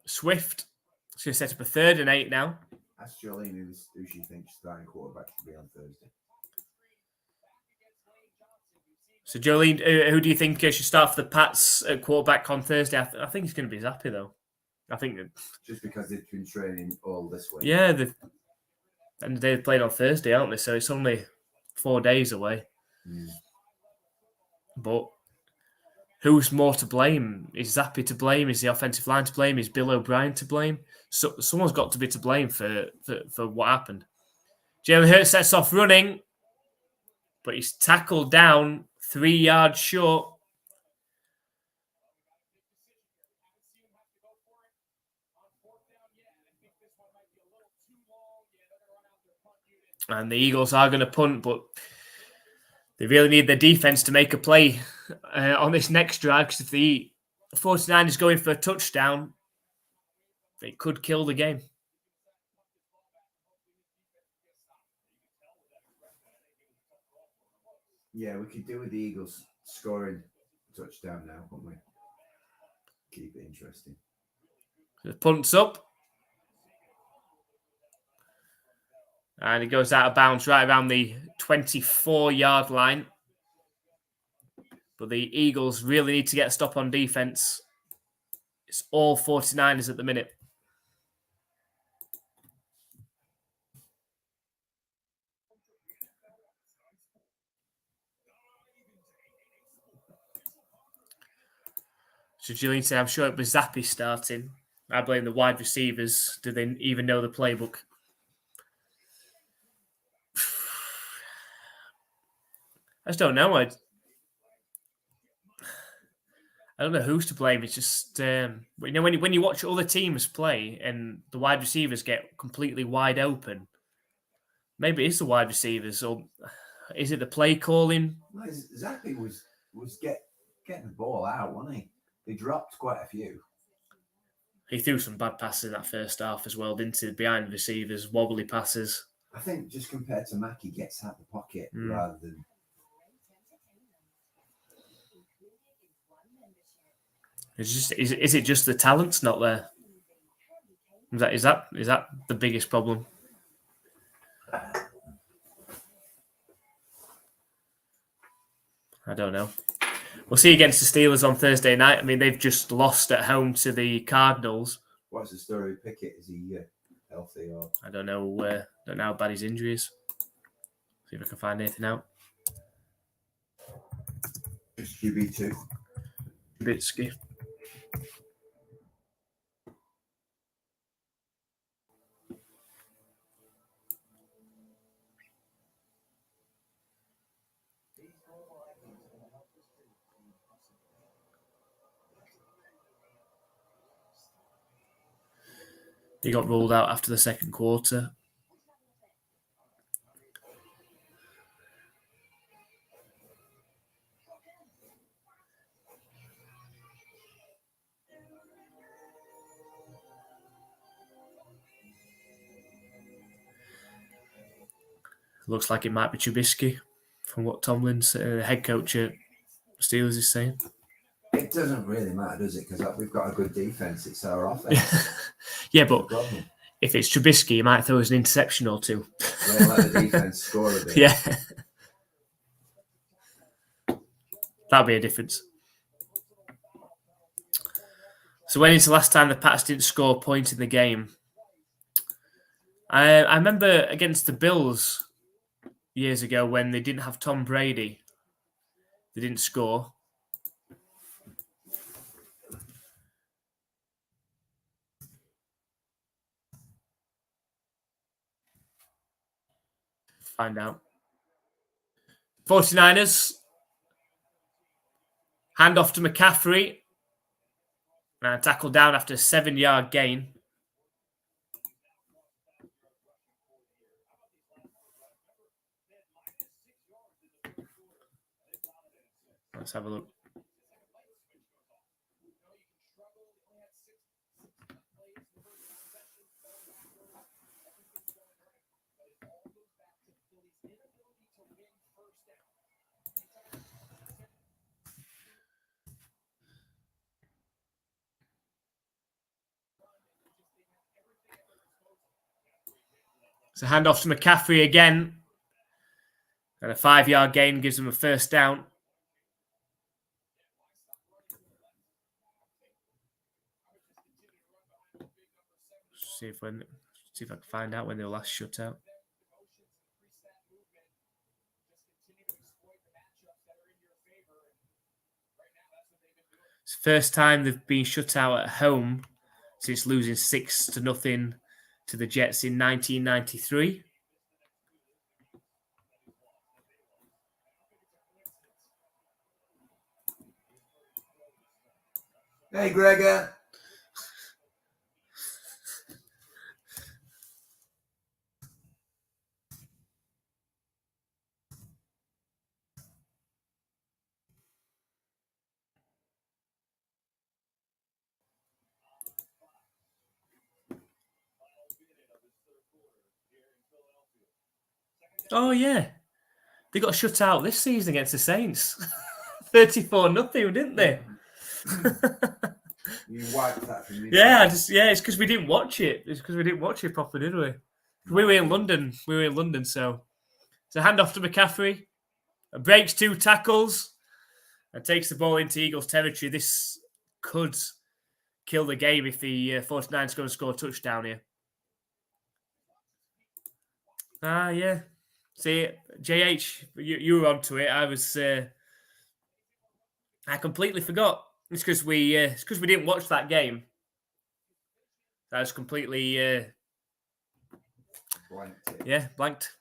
Swift. It's going to set up a 3rd and 8 now. Ask Jolene who she thinks starting quarterback to be on Thursday. So Jolene, who do you think should start for the Pats at quarterback on Thursday? I think it's going to be Zappi, though. I think just because they've been training all this week. Yeah, and they've played on Thursday, aren't they? So it's only 4 days away. But who's more to blame? Is Zappi to blame? Is the offensive line to blame? Is Bill O'Brien to blame? So someone's got to be to blame for what happened. Jalen Hurts sets off running, but he's tackled down 3 yards short. And the Eagles are going to punt, but they really need their defense to make a play on this next drive, because if the 49ers go in for a touchdown, they could kill the game. Yeah, we could do with the Eagles scoring a touchdown now, couldn't we? Keep it interesting. The punt's up. And it goes out of bounds right around the 24-yard line. But the Eagles really need to get a stop on defense. It's all 49ers at the minute. So Julian said, I'm sure it was Zappi starting. I blame the wide receivers. Do they even know the playbook? I just don't know. I don't know who's to blame. It's just when you watch other teams play and the wide receivers get completely wide open, maybe it's the wide receivers, or is it the play calling? No, Zappi was getting the ball out, wasn't he? He dropped quite a few. He threw some bad passes in that first half as well, didn't he? Behind the receivers, wobbly passes. I think just compared to Mack, he gets out the pocket rather than. Is it just the talent's not there? Is that the biggest problem? I don't know. We'll see against the Steelers on Thursday night. I mean, they've just lost at home to the Cardinals. What's the story with Pickett? Is he healthy or? I don't know. Don't know how bad his injury is. See if I can find anything out. Just QB2. Trubisky. He got ruled out after the second quarter. Looks like it might be Trubisky, from what Tomlin's head coach at Steelers is saying. It doesn't really matter, does it? Because we've got a good defense. It's our offense. Yeah, but if it's Trubisky, he might throw us an interception or two. Yeah, let the defense score a bit. Yeah. That'll be a difference. So when is the last time the Pats didn't score a point in the game? I remember against the Bills years ago when they didn't have Tom Brady. They didn't score. Find out. 49ers. Hand off to McCaffrey. And tackle down after a 7-yard gain. Let's have a look. So handoff to McCaffrey again. And a 5-yard gain gives them a first down. See if I can find out when they were last shut out. It's the first time they've been shut out at home since losing 6-0 to the Jets in 1993. Hey, Gregor. Oh, yeah. They got shut out this season against the Saints. 34-0, didn't they? You wiped that from me. Yeah, it's because we didn't watch it. It's because we didn't watch it properly, did we? We were in London. So handoff to McCaffrey. Breaks 2 tackles and takes the ball into Eagles territory. This could kill the game if the 49ers going to score a touchdown here. Yeah. See, JH, you were onto it. I was. I completely forgot. It's because we didn't watch that game. I was completely. Blanked it. Yeah, blanked.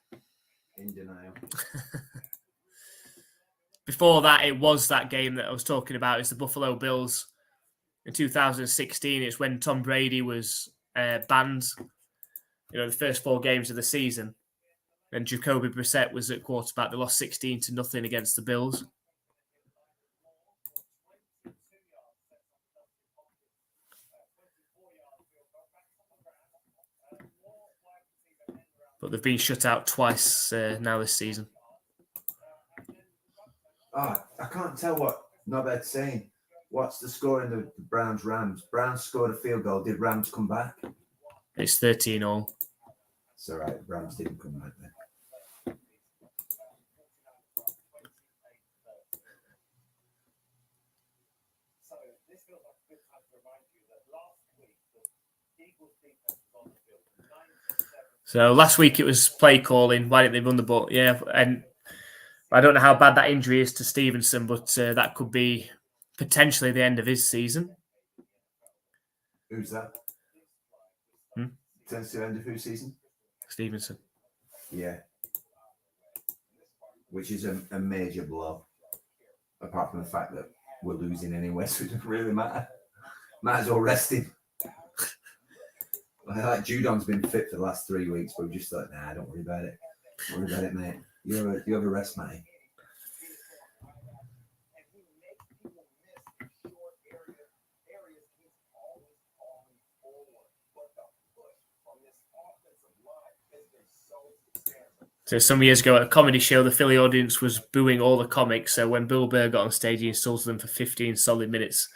In denial. Before that, it was that game that I was talking about. It's the Buffalo Bills in 2016. It's when Tom Brady was banned. The first 4 games of the season. And Jacoby Brissett was at quarterback. They lost 16-0 against the Bills. But they've been shut out twice now this season. I can't tell what Nobed's saying. What's the score in the Browns-Rams? Browns scored a field goal. Did Rams come back? It's 13-all. It's all right. Rams didn't come back then. So last week it was play calling. Why didn't they run the ball? Yeah, and I don't know how bad that injury is to Stevenson, but that could be potentially the end of his season. Who's that? Tends to end of whose season? Stevenson. Yeah. Which is a major blow. Apart from the fact that we're losing anyway, so it doesn't really matter. Might as well rest him. Like Judon's been fit for the last 3 weeks, but we're just like, nah, don't worry about it. Don't worry about it, mate. You have a rest, mate. So some years ago at a comedy show, the Philly audience was booing all the comics. So when Bill Burr got on stage, he insulted them for 15 solid minutes.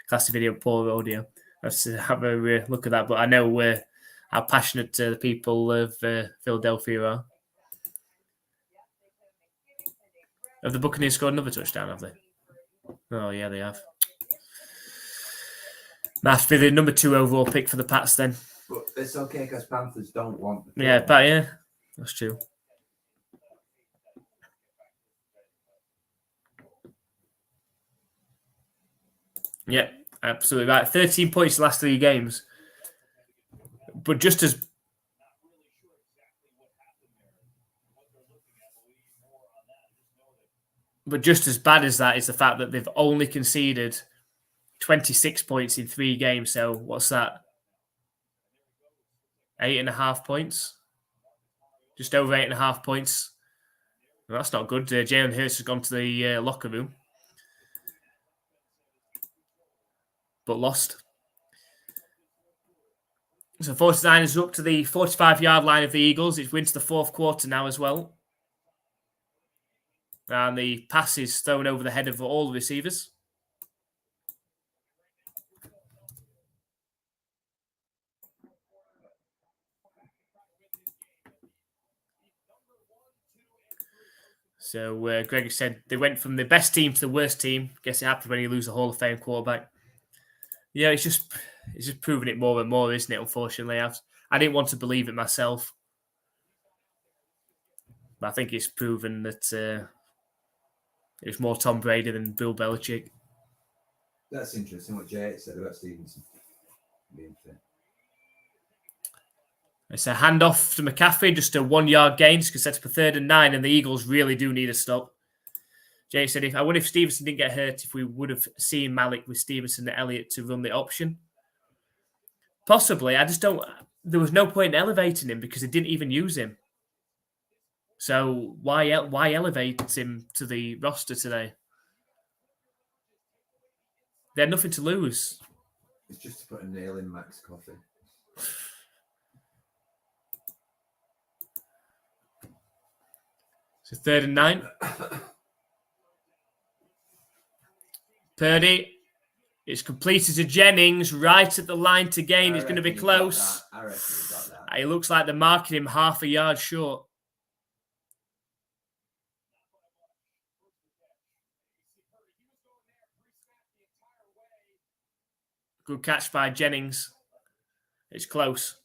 Classic video, poor audio. Let's have a look at that. But I know how passionate the people of Philadelphia are. Have the Buccaneers scored another touchdown, have they? Oh, yeah, they have. Must be the number 2 overall pick for the Pats then. But it's okay because Panthers don't want the Yeah, but yeah, that's true. Yeah, absolutely right. 13 points the last 3 games. But just as bad as that is the fact that they've only conceded 26 points in 3 games. So what's that? 8.5 points? Just over 8.5 points. Well, that's not good. Jalen Hurts has gone to the locker room. But lost. So 49ers are up to the 45-yard line of the Eagles. It's into the 4th quarter now as well. And the pass is thrown over the head of all the receivers. So Greg said they went from the best team to the worst team. Guess it happens when you lose a Hall of Fame quarterback. Yeah, it's just proving it more and more, isn't it? Unfortunately, I didn't want to believe it myself, but I think it's proven that it was more Tom Brady than Bill Belichick. That's interesting what Jay said about Stevenson being fit. It's a handoff to McCaffrey, just a 1-yard gain, because that's for 3rd and 9, and the Eagles really do need a stop. Jay said, I wonder if Stevenson didn't get hurt, if we would have seen Malik with Stevenson and Elliott to run the option. Possibly. I just don't. There was no point in elevating him because they didn't even use him. So why elevate him to the roster today? They had nothing to lose. It's just to put a nail in Mac's coffin. So 3rd and 9. Purdy. It's completed to Jennings, right at the line to gain. It's going to be close. I reckon he got that. It looks like they're marking him half a yard short. Good catch by Jennings. It's close.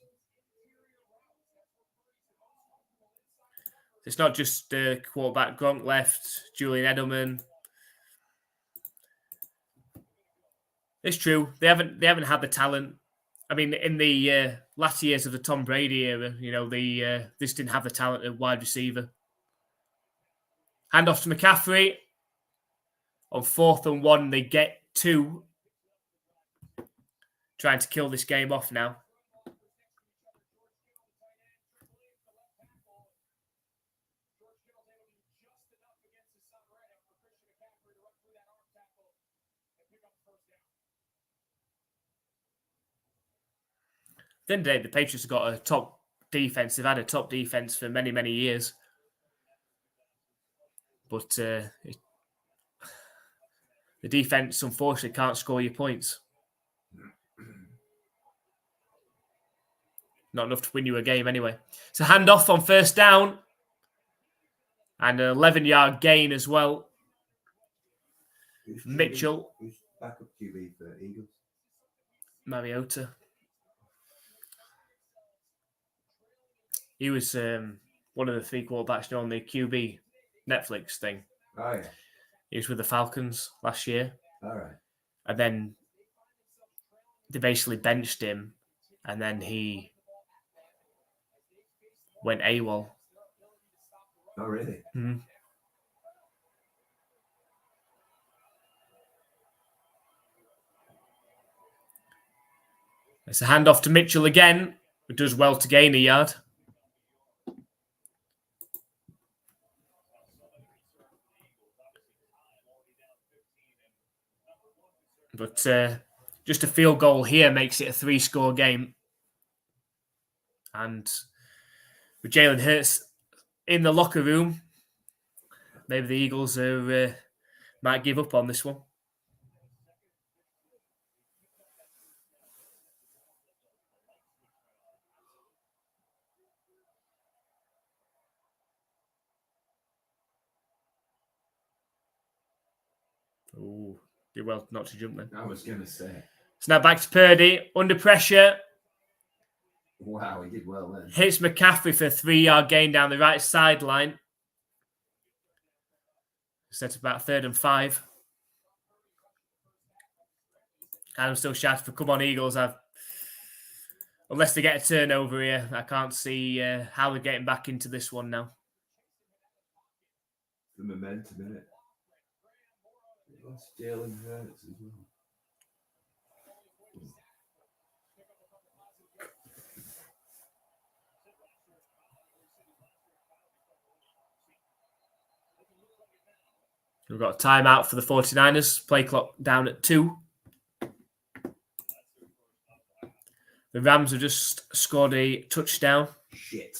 It's not just quarterback Gronk left, Julian Edelman. It's true. They haven't had the talent. I mean, in the latter years of the Tom Brady era, they this didn't have the talent of wide receiver. Hand off to McCaffrey. On 4th and 1, they get 2. Trying to kill this game off now. At the end of the day, the Patriots have got a top defense. They've had a top defense for many, many years. But the defense, unfortunately, can't score your points. Not enough to win you a game anyway. So handoff on 1st down. And an 11-yard gain as well. Mitchell. Who's backup QB for Eagles? Mariota. He was one of the 3 quarterbacks on the QB Netflix thing. Oh, yeah. He was with the Falcons last year. All right. And then they basically benched him. And then he went AWOL. Oh, really? Mm-hmm. It's a handoff to Mitchell again, who does well to gain a yard. But just a field goal here makes it a 3-score game. And with Jalen Hurts in the locker room. Maybe the Eagles might give up on this one. Ooh, did well not to jump then. I was going to say. So now back to Purdy. Under pressure. Wow, he did well then. Hits McCaffrey for a 3-yard gain down the right sideline. Set about 3rd and 5. And I'm still shouting for come on, Eagles. Unless they get a turnover here, I can't see how they're getting back into this one now. The momentum in it. Lost Jalen Hurts as well. We've got a timeout for the 49ers. Play clock down at 2. The Rams have just scored a touchdown. Shit.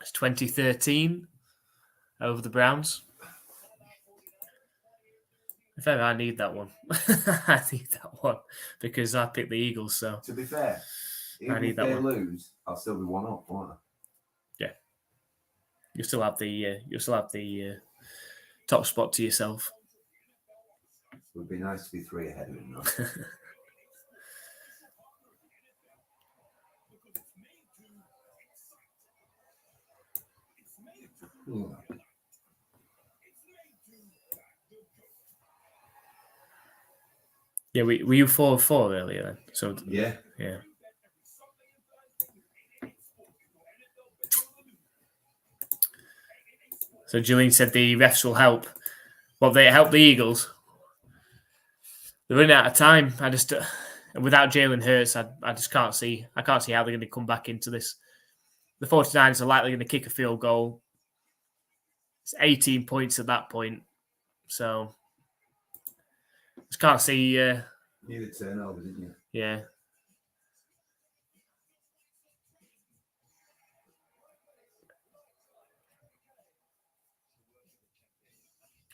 It's 2013 over the Browns. If ever I need that one. I need that one because I picked the Eagles. So to be fair, even need if that they one. lose, I'll still be 1 up, won't I? Yeah, you still have the top spot to yourself. It would be nice to be 3 ahead of him, though. Yeah, were you 4-4 earlier then? So Yeah. So Julian said the refs will help. Well, they help the Eagles. They're running out of time. Without Jalen Hurts, I just can't see. I can't see how they're going to come back into this. The 49ers are likely going to kick a field goal. It's 18 points at that point. So just can't see. Need a turnover, didn't you? Yeah.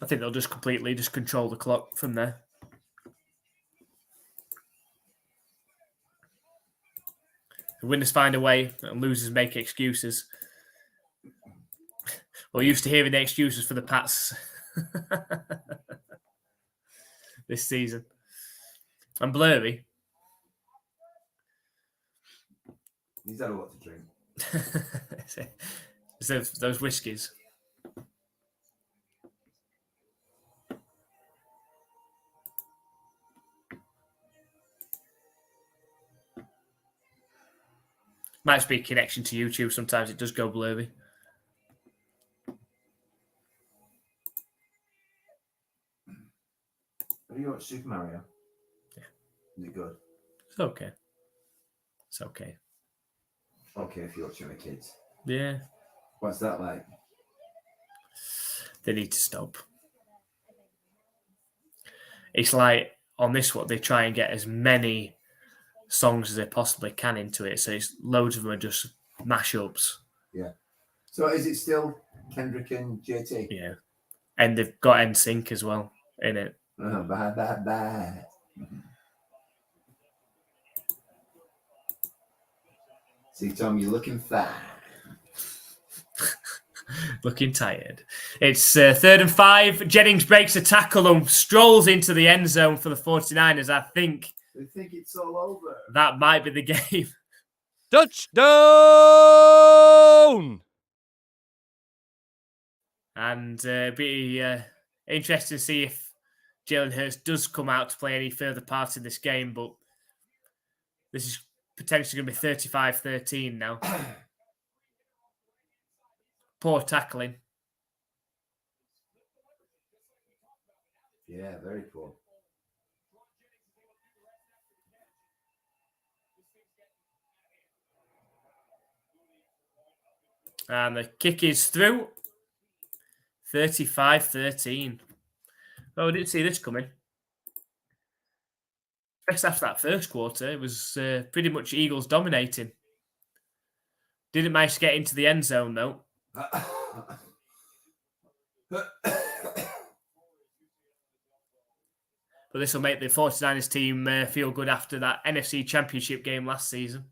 I think they'll just completely control the clock from there. The winners find a way and losers make excuses. We're used to hearing the excuses for the Pats this season. And Blurry. He's had a lot to drink. Those whiskies. Might just be a connection to YouTube. Sometimes it does go blurry. Have you watched Super Mario? Yeah. Is it good? It's okay. It's okay. Okay, if you're watching the kids. Yeah. What's that like? They need to stop. It's like on this one, they try and get as many songs as they possibly can into it. So it's loads of them are just mashups. Yeah. So is it still Kendrick and JT? Yeah. And they've got NSYNC as well in it. Oh, bye, bye, bye. See, Tom, you're looking fine. Looking tired. It's 3rd and 5. Jennings breaks a tackle and strolls into the end zone for the 49ers. I think They think it's all over. that might be the game. Touchdown! And be interesting to see if Jalen Hurts does come out to play any further part in this game. But this is potentially going to be 35-13 now. Poor tackling. Yeah, very poor. And the kick is through. 35-13. Oh, I didn't see this coming. Just after that first quarter, it was pretty much Eagles dominating. Didn't manage to get into the end zone, though. But this will make the 49ers team feel good after that NFC Championship game last season.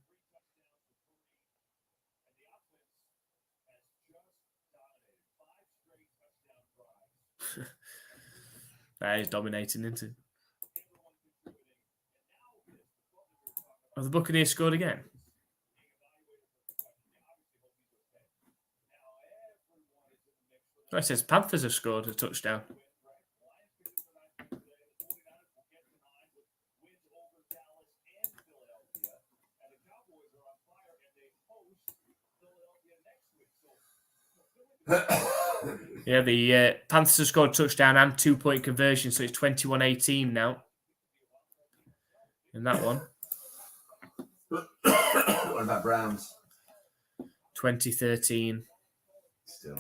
That is dominating, isn't it? Have the Buccaneers scored again? Oh, it says Panthers have scored a touchdown. Yeah, the Panthers have scored a touchdown and 2-point conversion, so it's 21-18 now. In that one. What about Browns? 2013. Still.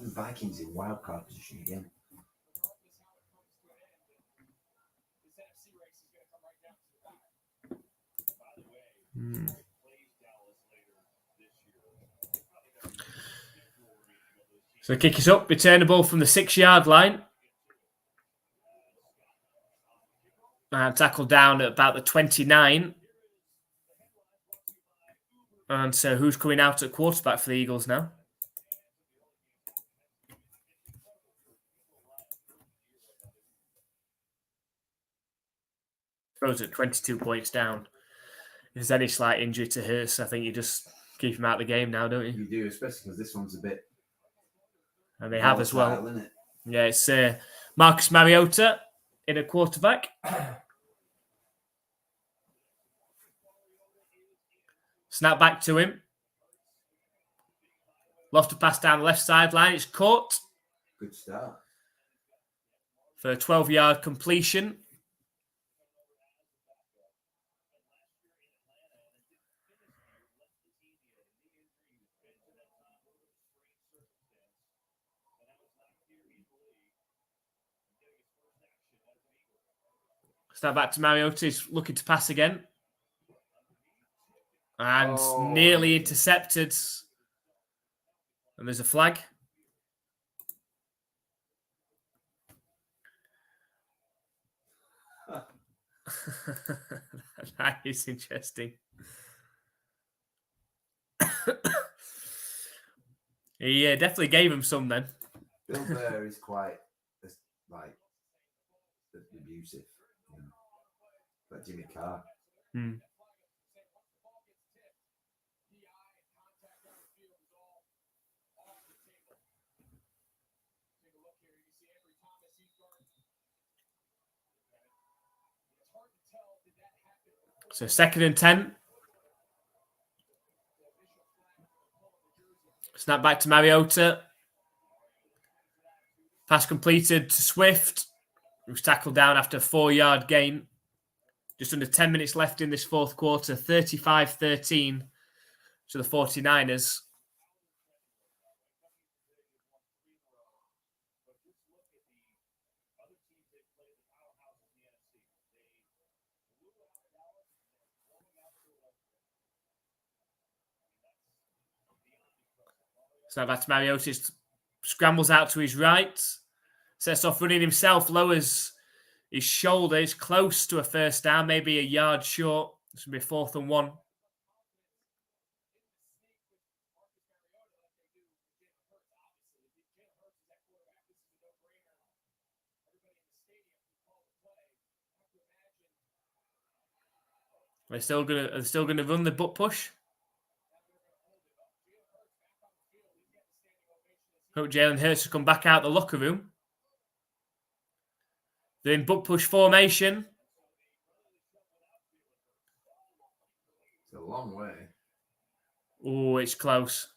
The Vikings in wildcard position again. So kick is up, return the ball from the 6-yard line. And tackle down at about the 29. And so who's coming out at quarterback for the Eagles now? Throws at 22 points down. If there's any slight injury to Hurst, I think you just keep him out of the game now, don't you? You do, especially because this one's a bit. And they have as well. Isn't it? Yeah, it's Marcus Mariota in a quarterback. Snap back to him. Lofted pass down the left sideline. It's caught. Good start. For a 12-yard completion. Snap back to Mariota. He's looking to pass again. And nearly intercepted. And there's a flag. That is interesting. He definitely gave him some then. Bill Burr is quite like abusive. You know? Like Jimmy Carr. So 2nd and 10. Snap back to Mariota. Pass completed to Swift, who's tackled down after a 4-yard gain. Just under 10 minutes left in this fourth quarter. 35-13 to the 49ers. So back to Mariota, scrambles out to his right, sets off running himself, lowers his shoulder, is close to a first down, maybe a yard short. This will be 4th and 1. They're still gonna run the butt push. Hope Jalen Hurts has come back out the locker room. They're in butt push formation. It's a long way. Oh, it's close.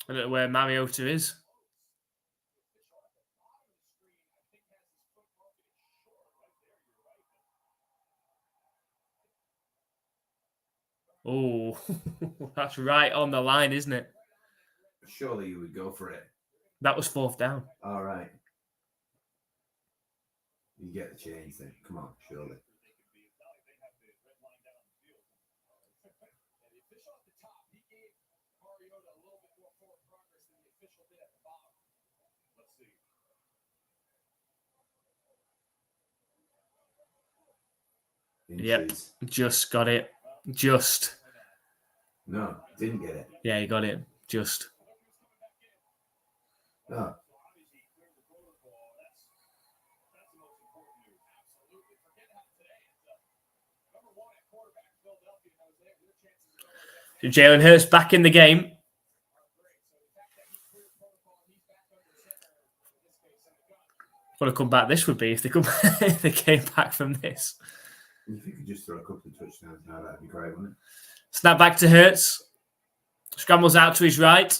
I don't know where Mariota is. Oh, that's right on the line, isn't it? Surely you would go for it. That was 4th down. All right. You get the change then. Come on, surely. Yep. Inches. Just got it. Just. No, didn't get it. Yeah, you got it. Just. No. So Jalen Hurts back in the game. What a comeback this would be if they if they came back from this. If you could just throw a couple of touchdowns now, that'd be great, wouldn't it? Snap back to Hurts. Scrambles out to his right.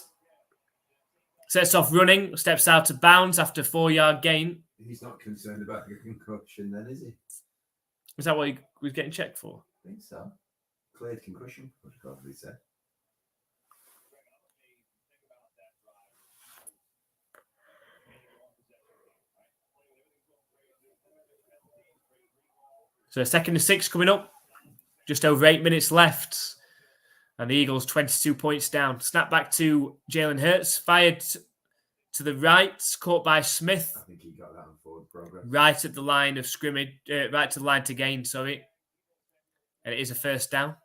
Sets off running. Steps out of bounds after 4-yard gain. He's not concerned about the concussion then, is he? Is that what he was getting checked for? I think so. Cleared concussion, what probably said. So 2nd and 6 coming up. Just over 8 minutes left. And the Eagles 22 points down. Snap back to Jalen Hurts. Fired to the right. Caught by Smith. I think he got that on forward progress. Right at the line of scrimmage. Right to the line to gain, sorry. And it is a first down.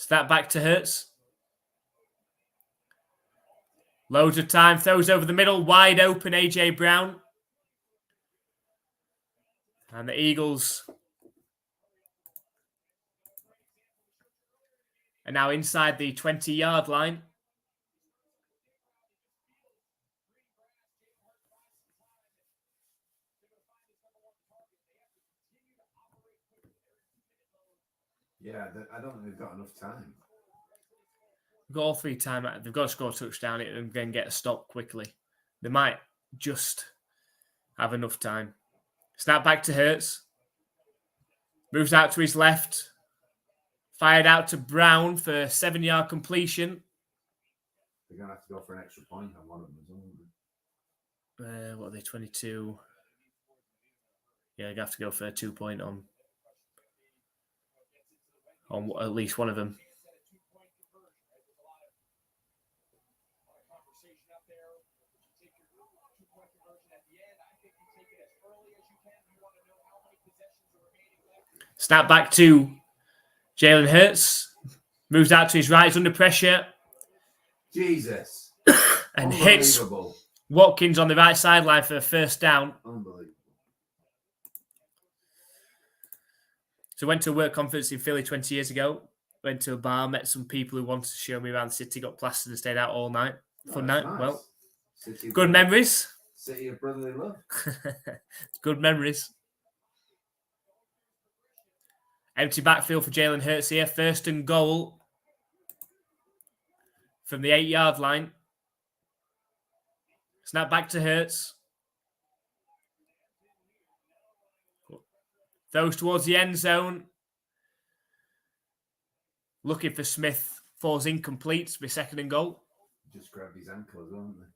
Snap back to Hurts. Loads of time. Throws over the middle. Wide open A.J. Brown. And the Eagles are now inside the 20-yard line. Yeah, I don't think they've got enough time. They've got all 3 time. They've got to score a touchdown and then get a stop quickly. They might just have enough time. Snap back to Hurts. Moves out to his left. Fired out to Brown for a 7-yard completion. They're going to have to go for an extra point on one of them as well. What are they, 22? Yeah, they have to go for a 2-point on at least one of them. Snap back to Jalen Hurts. Moves out to his right. He's under pressure. Jesus. And hits Watkins on the right sideline for a first down. Unbelievable. So went to a work conference in Philly 20 years ago. Went to a bar, met some people who wanted to show me around the city, got plastered and stayed out all night. Fun night. Nice. Well, City good memories. City of brotherly love. Good memories. Empty backfield for Jalen Hurts here. 1st and goal from the 8-yard line. Snap back to Hurts. Throws towards the end zone. Looking for Smith. Falls incomplete. Be 2nd and goal. Just grabbed his ankle as well, haven't they?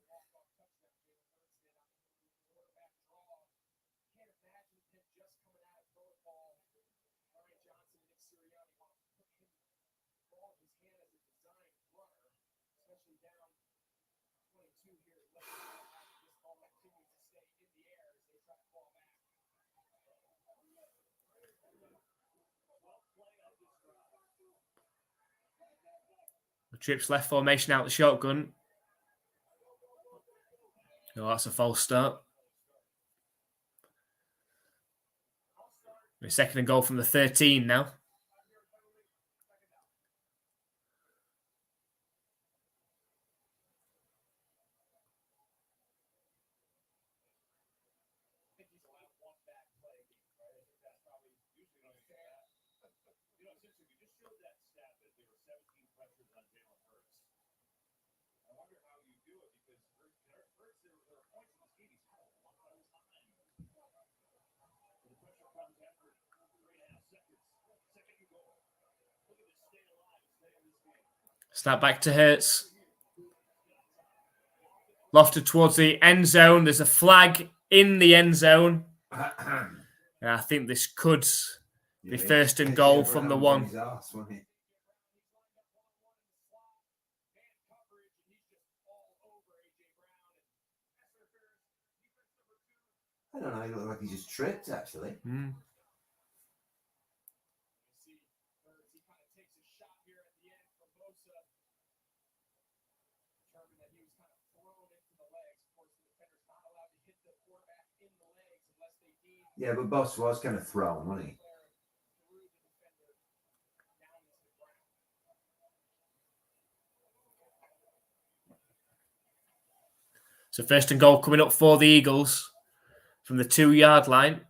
Trips left formation out the shotgun. Oh, that's a false start. 2nd and goal from the 13 now. Snap back to Hurts. Lofted towards the end zone. There's a flag in the end zone. And I think this could be first and goal from the one. I don't know. He looked like he just tripped, actually. Yeah, but Boss was kind of thrown, wasn't he? So first and goal coming up for the Eagles from the 2-yard line.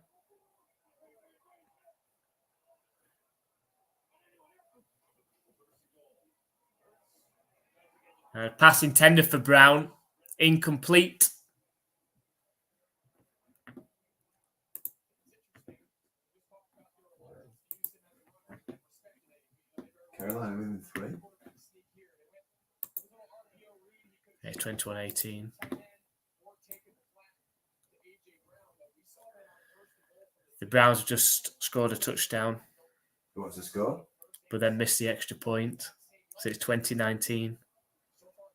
Pass intended for Brown. Incomplete. Carolina moving 3. Yeah, 21-18. The Browns have just scored a touchdown. What's the score? But then missed the extra point. So it's 2019.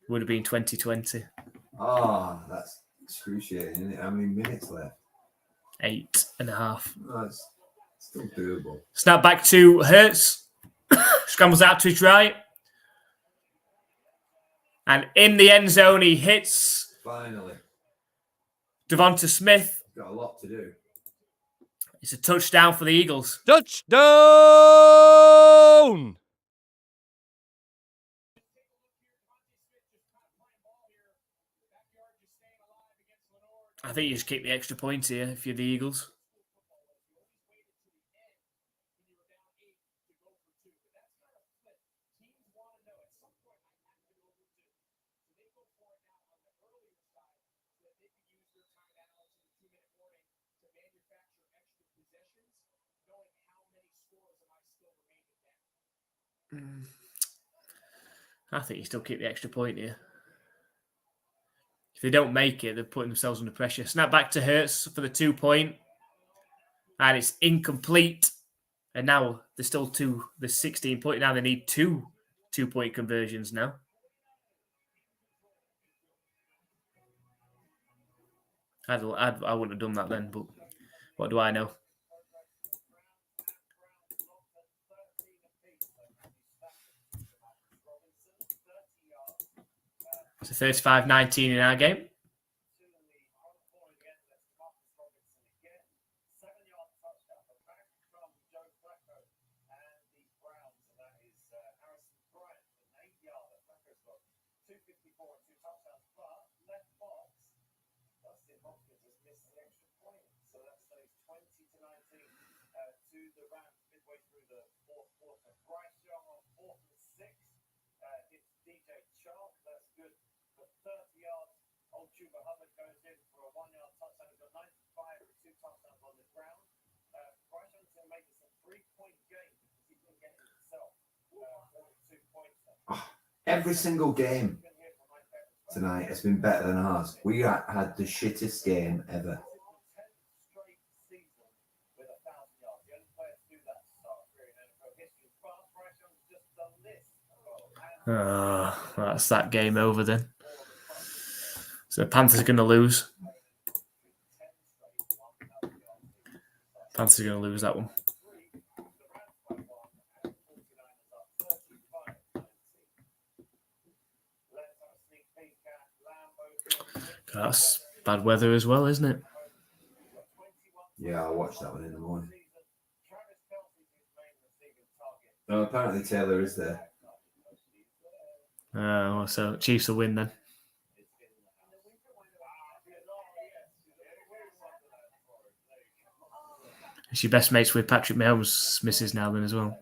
Would have been 2020. Oh, that's excruciating, isn't it? How many minutes left? 8.5. Oh, it's still doable. Snap back to Hurts. Scrambles out to his right. And in the end zone, he hits. Finally. Devonta Smith. He's got a lot to do. It's a touchdown for the Eagles. Touchdown! I think you just keep the extra point here if you're the Eagles. I think you still keep the extra point here. If they don't make it, they're putting themselves under pressure. Snap back to Hurts for the 2-point. And it's incomplete. And now there's still there's 16 point. Now they need 2 2-point conversions now. I wouldn't have done that then, but what do I know? It's a 35-19 in our game. Every single game tonight has been better than ours. We had the shittest game ever. That's that game over then. So the Panthers are going to lose. Panthers are going to lose that one. That's bad weather as well, isn't it? Yeah, I'll watch that one in the morning. Oh, apparently Taylor is there. So Chiefs will win then. Is your best mates with Patrick Mahomes' missus now then as well?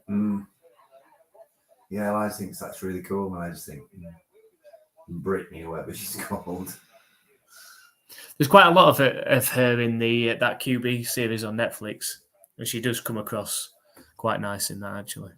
Yeah, I think that's really cool. And I just think Brittany or whatever she's called. There's quite a lot of her in that QB series on Netflix, and she does come across quite nice in that actually.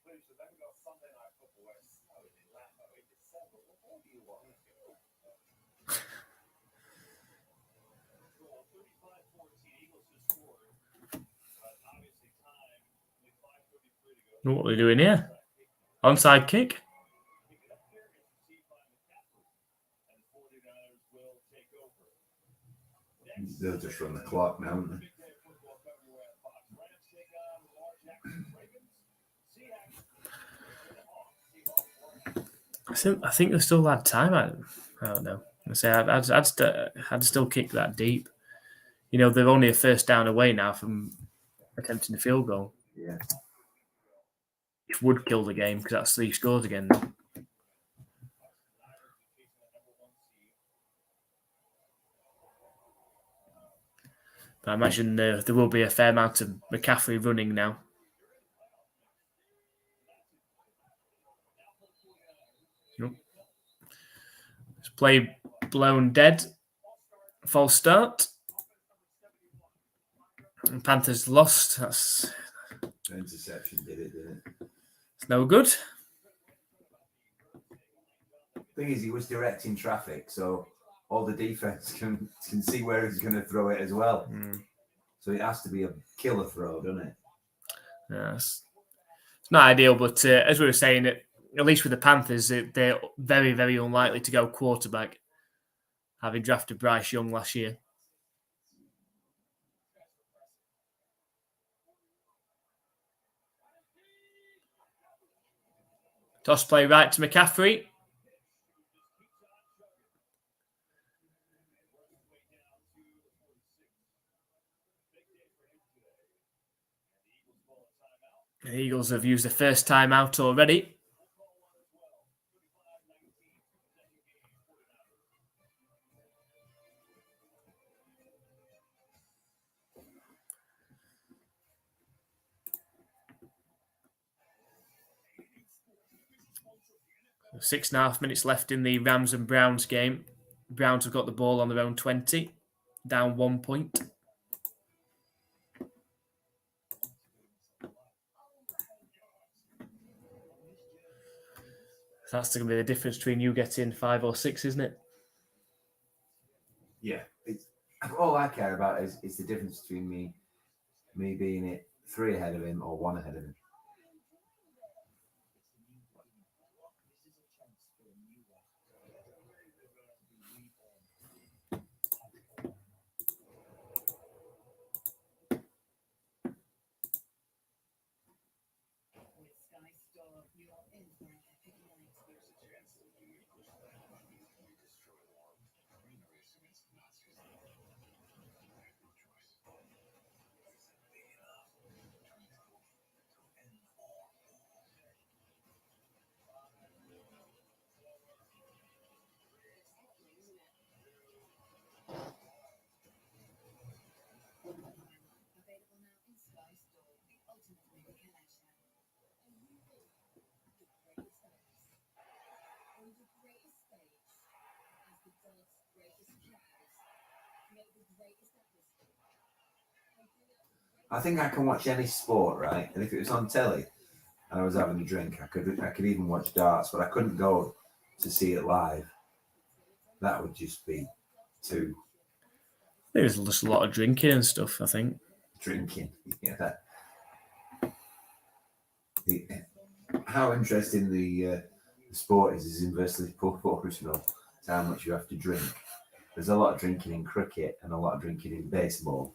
conclusion. Then we've got Sunday night football where it's snowing in Lambo in December. What more do you want? 35-14, Eagles just scored. But obviously time with 5:33 to go. What are we doing here? Onside kick. Pick it up there. It's received by McCaffrey. And the 49ers will take over. Next, They'll just run the clock now, won't they? big day of football coming your way on Fox. Rams take on Lamar Jackson Ravens. Seahawks and the Hawks. I think they still had time. I don't know. I say I'd still kick that deep. You know, they're only a first down away now from attempting the field goal. Yeah. It would kill the game because that's 3 scores again. But I imagine there will be a fair amount of McCaffrey running now. Nope. Let's play blown dead. False start. And Panthers lost. That's Interception did it, didn't it? it's no good. Thing is, he was directing traffic, so all the defense can see where he's going to throw it as well. So it has to be a killer throw, doesn't it? Yes. It's not ideal, but as we were saying, at least with the Panthers, they're very, very unlikely to go quarterback, having drafted Bryce Young last year. Toss play right to McCaffrey. The Eagles have used the first time out already. So 6.5 minutes left in the Rams and Browns game. Browns have got the ball on their own 20, down 1 point. That's going to be the difference between you getting 5 or 6, isn't it? Yeah. All I care about is the difference between me being it 3 ahead of him or 1 ahead of him. I think I can watch any sport, right? And if it was on telly and I was having a drink, I could even watch darts, but I couldn't go to see it live. That would just be too There's just a lot of drinking and stuff, I think. drinking. Yeah. How interesting the sport is inversely proportional to how much you have to drink. There's a lot of drinking in cricket and a lot of drinking in baseball.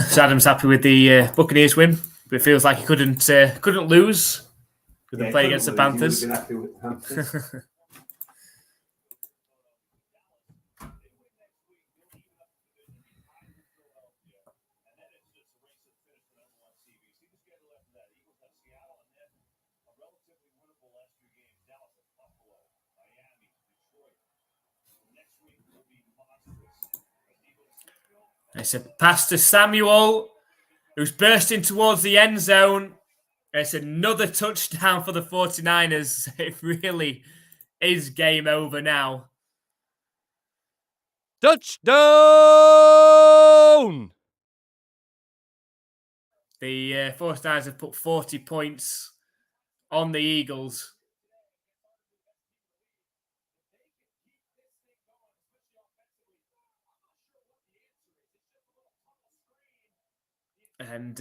So Adam's happy with the Buccaneers win, but it feels like he couldn't lose with the play against the Panthers. It's a pass to Samuel, who's bursting towards the end zone. It's another touchdown for the 49ers. It really is game over now. Touchdown! The 49ers have put 40 points on the Eagles. And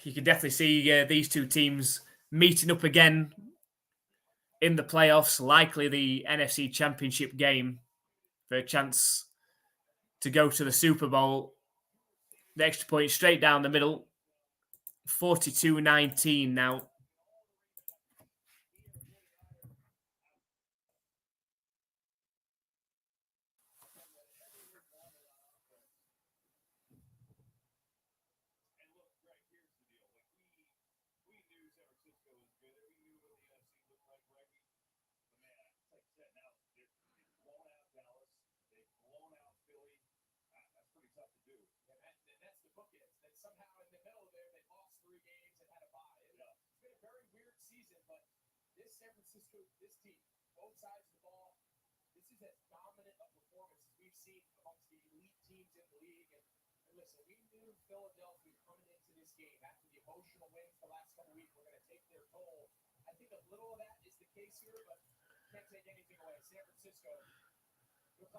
you can definitely see these two teams meeting up again in the playoffs, likely the NFC Championship game, for a chance to go to the Super Bowl. The extra point straight down the middle. 42-19 now.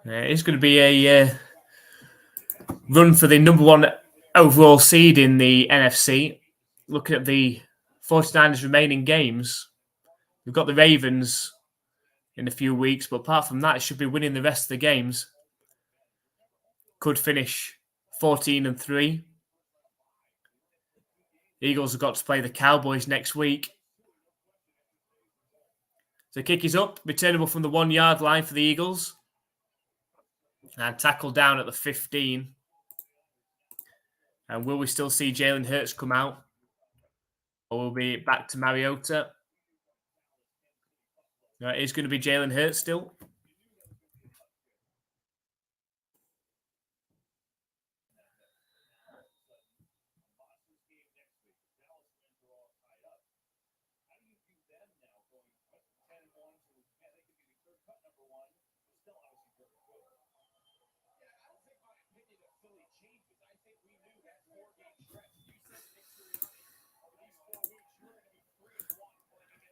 It's going to be a run for the number one overall seed in the NFC. Looking at the 49ers' remaining games, we've got the Ravens in a few weeks, but apart from that, it should be winning the rest of the games. Could finish 14-3. The Eagles have got to play the Cowboys next week. So kick is up, returnable from the 1 yard line for the Eagles. And tackle down at the 15. And will we still see Jalen Hurts come out? Or will we be back to Mariota? No, it is going to be Jalen Hurts still.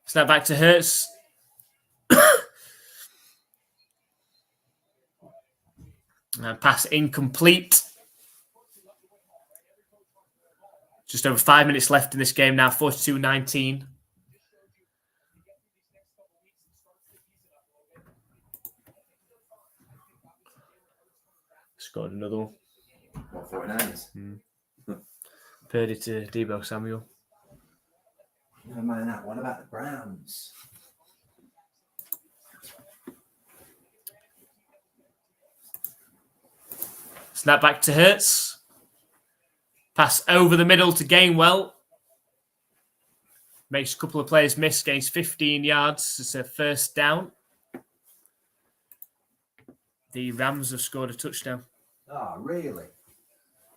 Snap back to Hurts. And pass incomplete. Just over 5 minutes left in this game now, 42-19. Scored another one. What, 49ers? Purdy to Deebo Samuel. Never mind that. What about the Browns? Snap back to Hurts. Pass over the middle to Gainwell. Makes a couple of players miss, gains 15 yards. It's a first down. The Rams have scored a touchdown. Oh, really?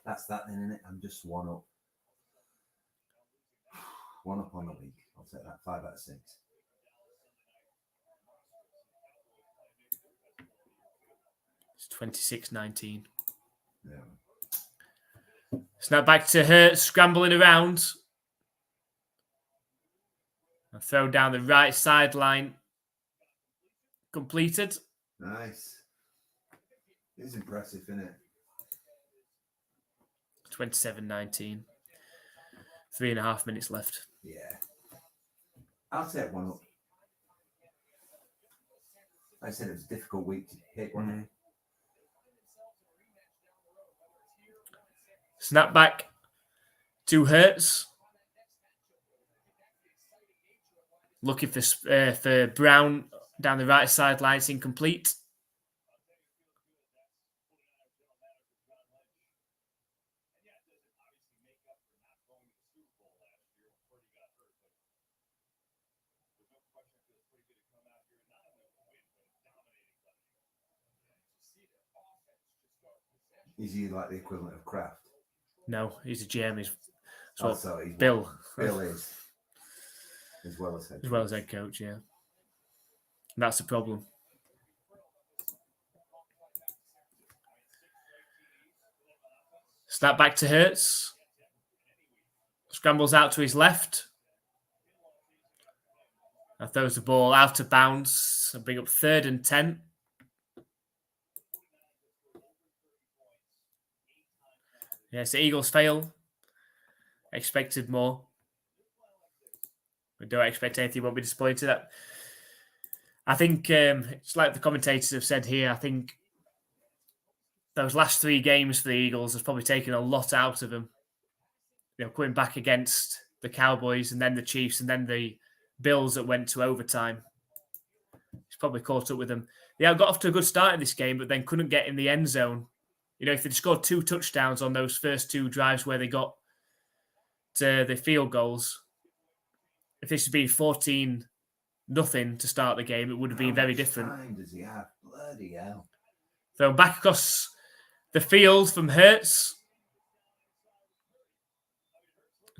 That's that then, isn't it? I'm just one up. One up on the week. I'll take that. 5 out of 6. It's 26-19. Yeah. Snap back to Hurts, scrambling around. And throw down the right sideline. Completed. Nice. It's impressive, isn't it? 27-19. 3.5 minutes left. Yeah. I'll take one up. Like I said, it was a difficult week to hit, wasn't it? Snap back to Hurts. Looking for Brown down the right sideline. It's incomplete. Is he like the equivalent of Kraft? No, he's a GM. He's So he's Bill. Bill is. As well as head coach. Head coach, yeah. And that's the problem. Snap back to Hurts. Scrambles out to his left. And throws the ball out of bounds and bring up 3rd and 10. Yes, the Eagles fail. Expected more. We don't expect anything, won't be disappointed. I think it's like the commentators have said here. I think those last 3 games for the Eagles has probably taken a lot out of them. You know, coming back against the Cowboys and then the Chiefs and then the Bills that went to overtime. It's probably caught up with them. Yeah, got off to a good start in this game, but then couldn't get in the end zone. You know, if they'd scored 2 touchdowns on those first 2 drives where they got to the field goals, if this had been 14-0 to start the game, it would have been very different. Time does he have? Bloody hell. Thrown back across the field from Hurts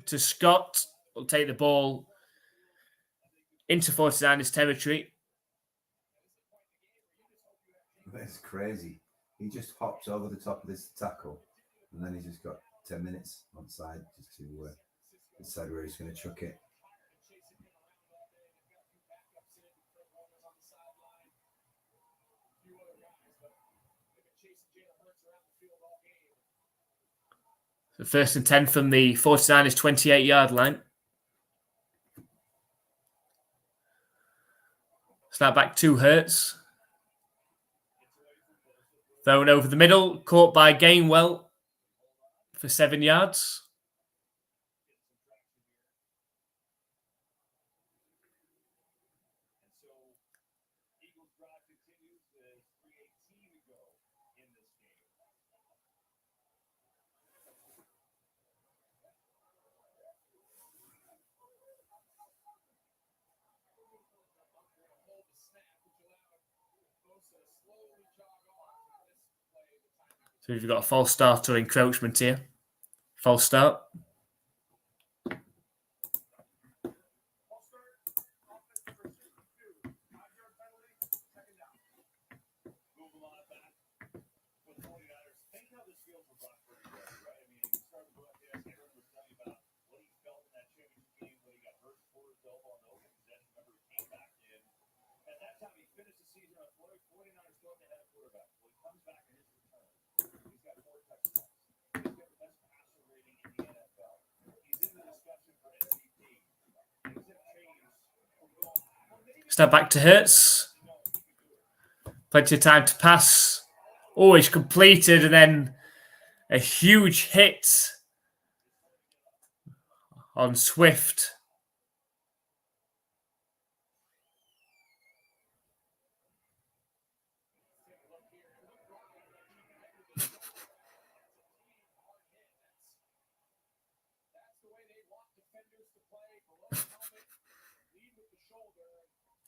to Scott. Will take the ball into 49ers territory. That's crazy. He just hopped over the top of this tackle, and then he just got 10 minutes on side just to decide where he's going to chuck it. The 1st and 10 from the 49ers 28-yard line. Snap back to Hurts. Thrown over the middle, caught by Gainwell for 7 yards. So we've got a false start or encroachment here. False start. Step back to Hurts. Plenty of time to pass. Always completed, and then a huge hit on Swift.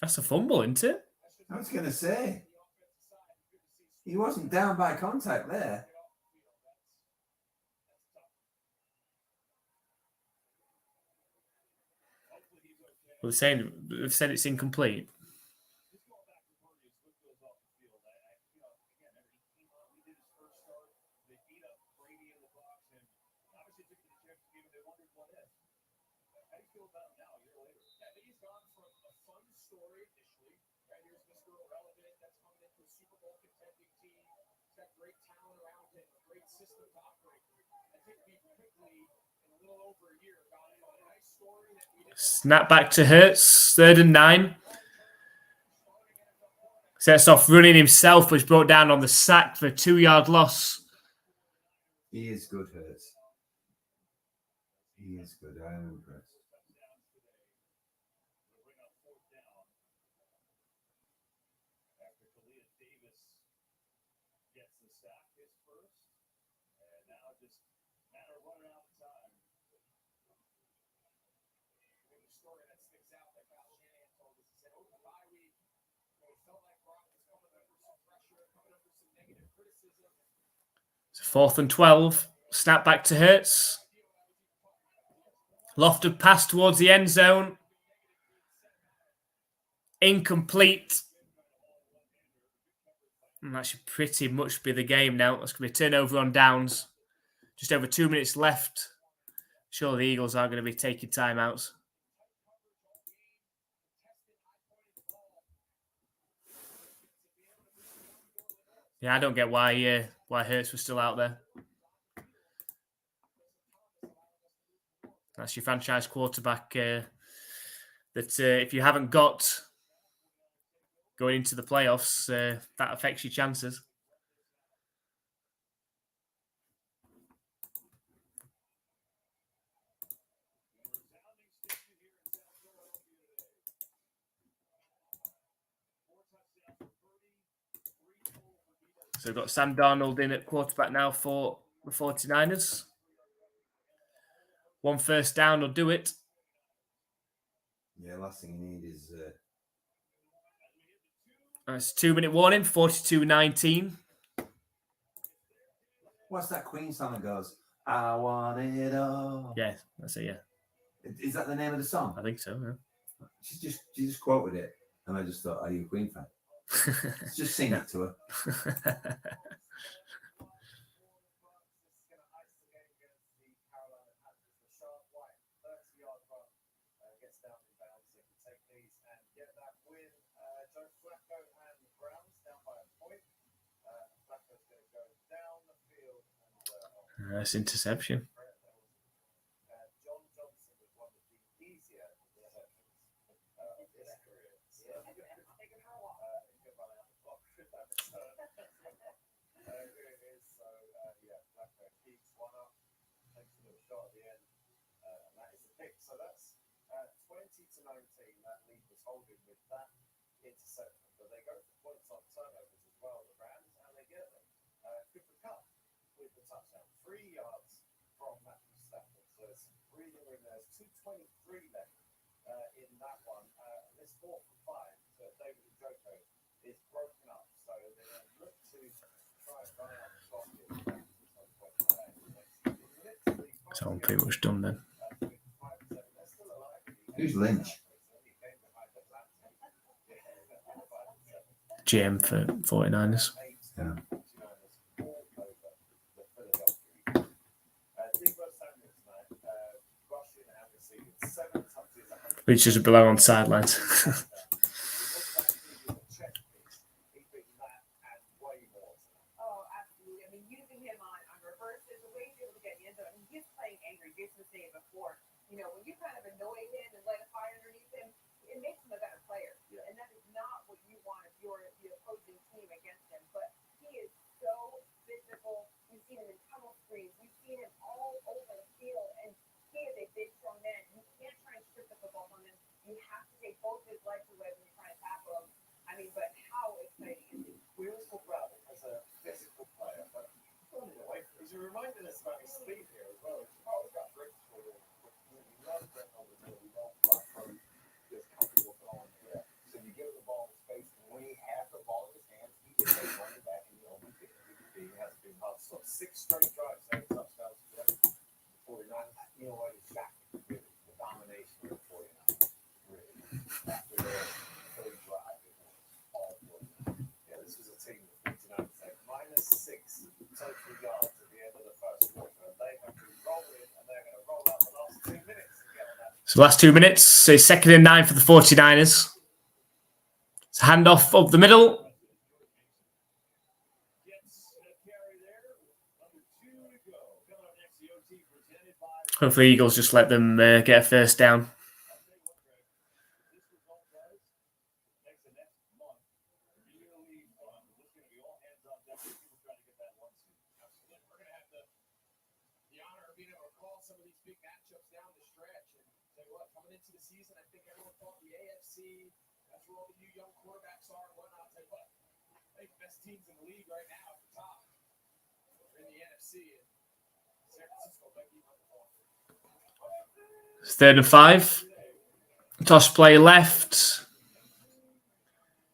That's a fumble, isn't it? I was going to say, he wasn't down by contact there. Well, they've said it's incomplete. Snap back to Hurts, 3rd and 9. Sets off running himself, was brought down on the sack for a 2-yard loss. He is good, Hurts. He is good. I am impressed. So 4th and 12. Snap back to Hurts. Lofted pass towards the end zone. Incomplete. And that should pretty much be the game now. That's going to be a turnover on downs. Just over 2 minutes left. Sure, the Eagles are going to be taking timeouts. Yeah, I don't get why Hurts was still out there. That's your franchise quarterback that if you haven't got going into the playoffs, that affects your chances. So we've got Sam Darnold in at quarterback now for the 49ers. 1 first down will do it. Yeah, last thing you need is... It's a 2-minute warning, 42-19. What's that Queen song that goes, I want it all? Yeah, that's it, yeah. Is that the name of the song? I think so, yeah. She just quoted it, and I just thought, are you a Queen fan? Just sing that to her. Nice interception. So that's 20-19. That lead was holding with that interception, but they go for points on turnovers as well, the Rams, and they get them. Cooper Kupp with the touchdown, 3 yards from Matthew Stafford. So there's some breathing room there. There's 2:23 left in that one. This 4 for 5 to David Njoku is broken up, so they look to try and run out the clock. So I'm pretty much done then. Who's Lynch? GM for 49ers. Yeah. Which doesn't belong on sidelines. Six straight drives, 7 touchdowns for them. 49. You know what? It's shocking. Really. The domination of the 49. Really. After their third drive, it was all 49. Yeah, this was a team with 49 -6 total yards at the end of the first quarter. And they have been rolling, and they're going to roll out the last 2 minutes to get on that. So last 2 minutes, so 2nd and 9 for the 49ers. It's a handoff up the middle. Hopefully Eagles just let them get a first down. Teams in the league right now at the top. We're in the NFC. San Francisco might be It's 3rd and 5. Toss play left.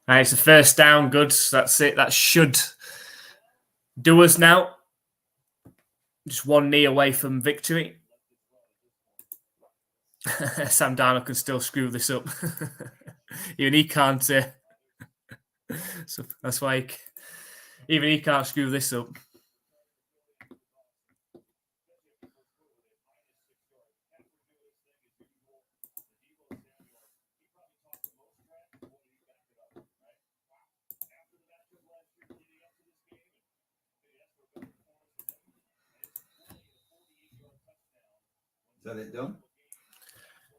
Right, it's a first down. Good. That's it. That should do us now. Just 1 knee away from victory. Sam Darnold can still screw this up. Even he can't. So that's why Even he can't screw this up. Is that it done?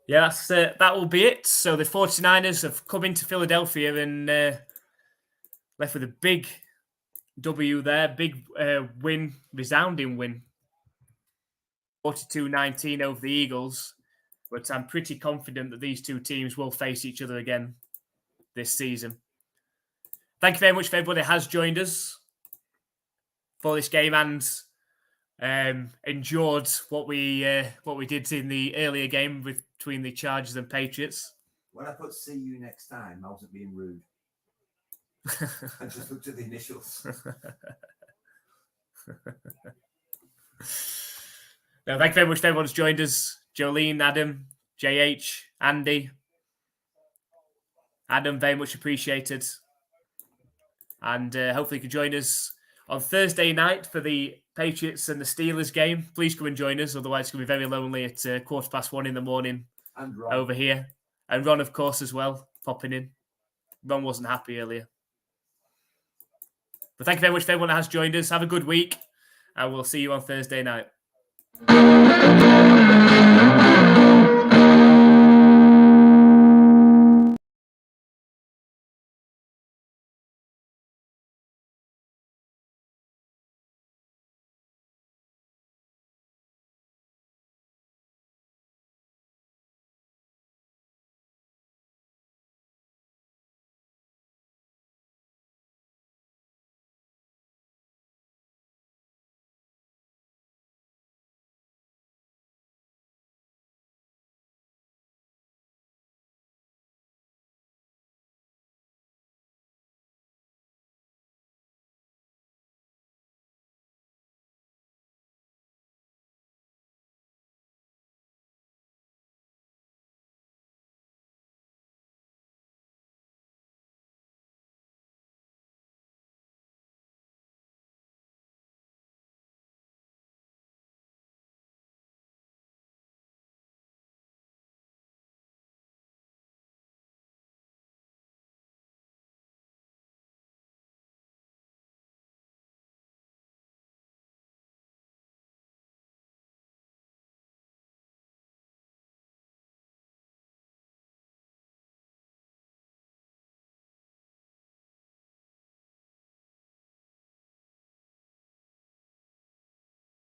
Yeah, that will be it. So the 49ers have come into Philadelphia and left with a big W there. Big win, resounding win. 42-19 over the Eagles. But I'm pretty confident that these two teams will face each other again this season. Thank you very much for everybody that has joined us for this game and endured what we did in the earlier game between the Chargers and Patriots. When I put "see you next time," I wasn't being rude. I just looked at the initials. No, thank you very much for everyone who's joined us. Jolene, Adam, JH, Andy. Adam, very much appreciated. And hopefully you can join us on Thursday night for the Patriots and the Steelers game. Please come and join us. Otherwise, it's going to be very lonely at 1:15 in the morning And Ron. over here. And Ron, of course, as well, popping in. Ron wasn't happy earlier. But thank you very much for everyone that has joined us. Have a good week. And we'll see you on Thursday night.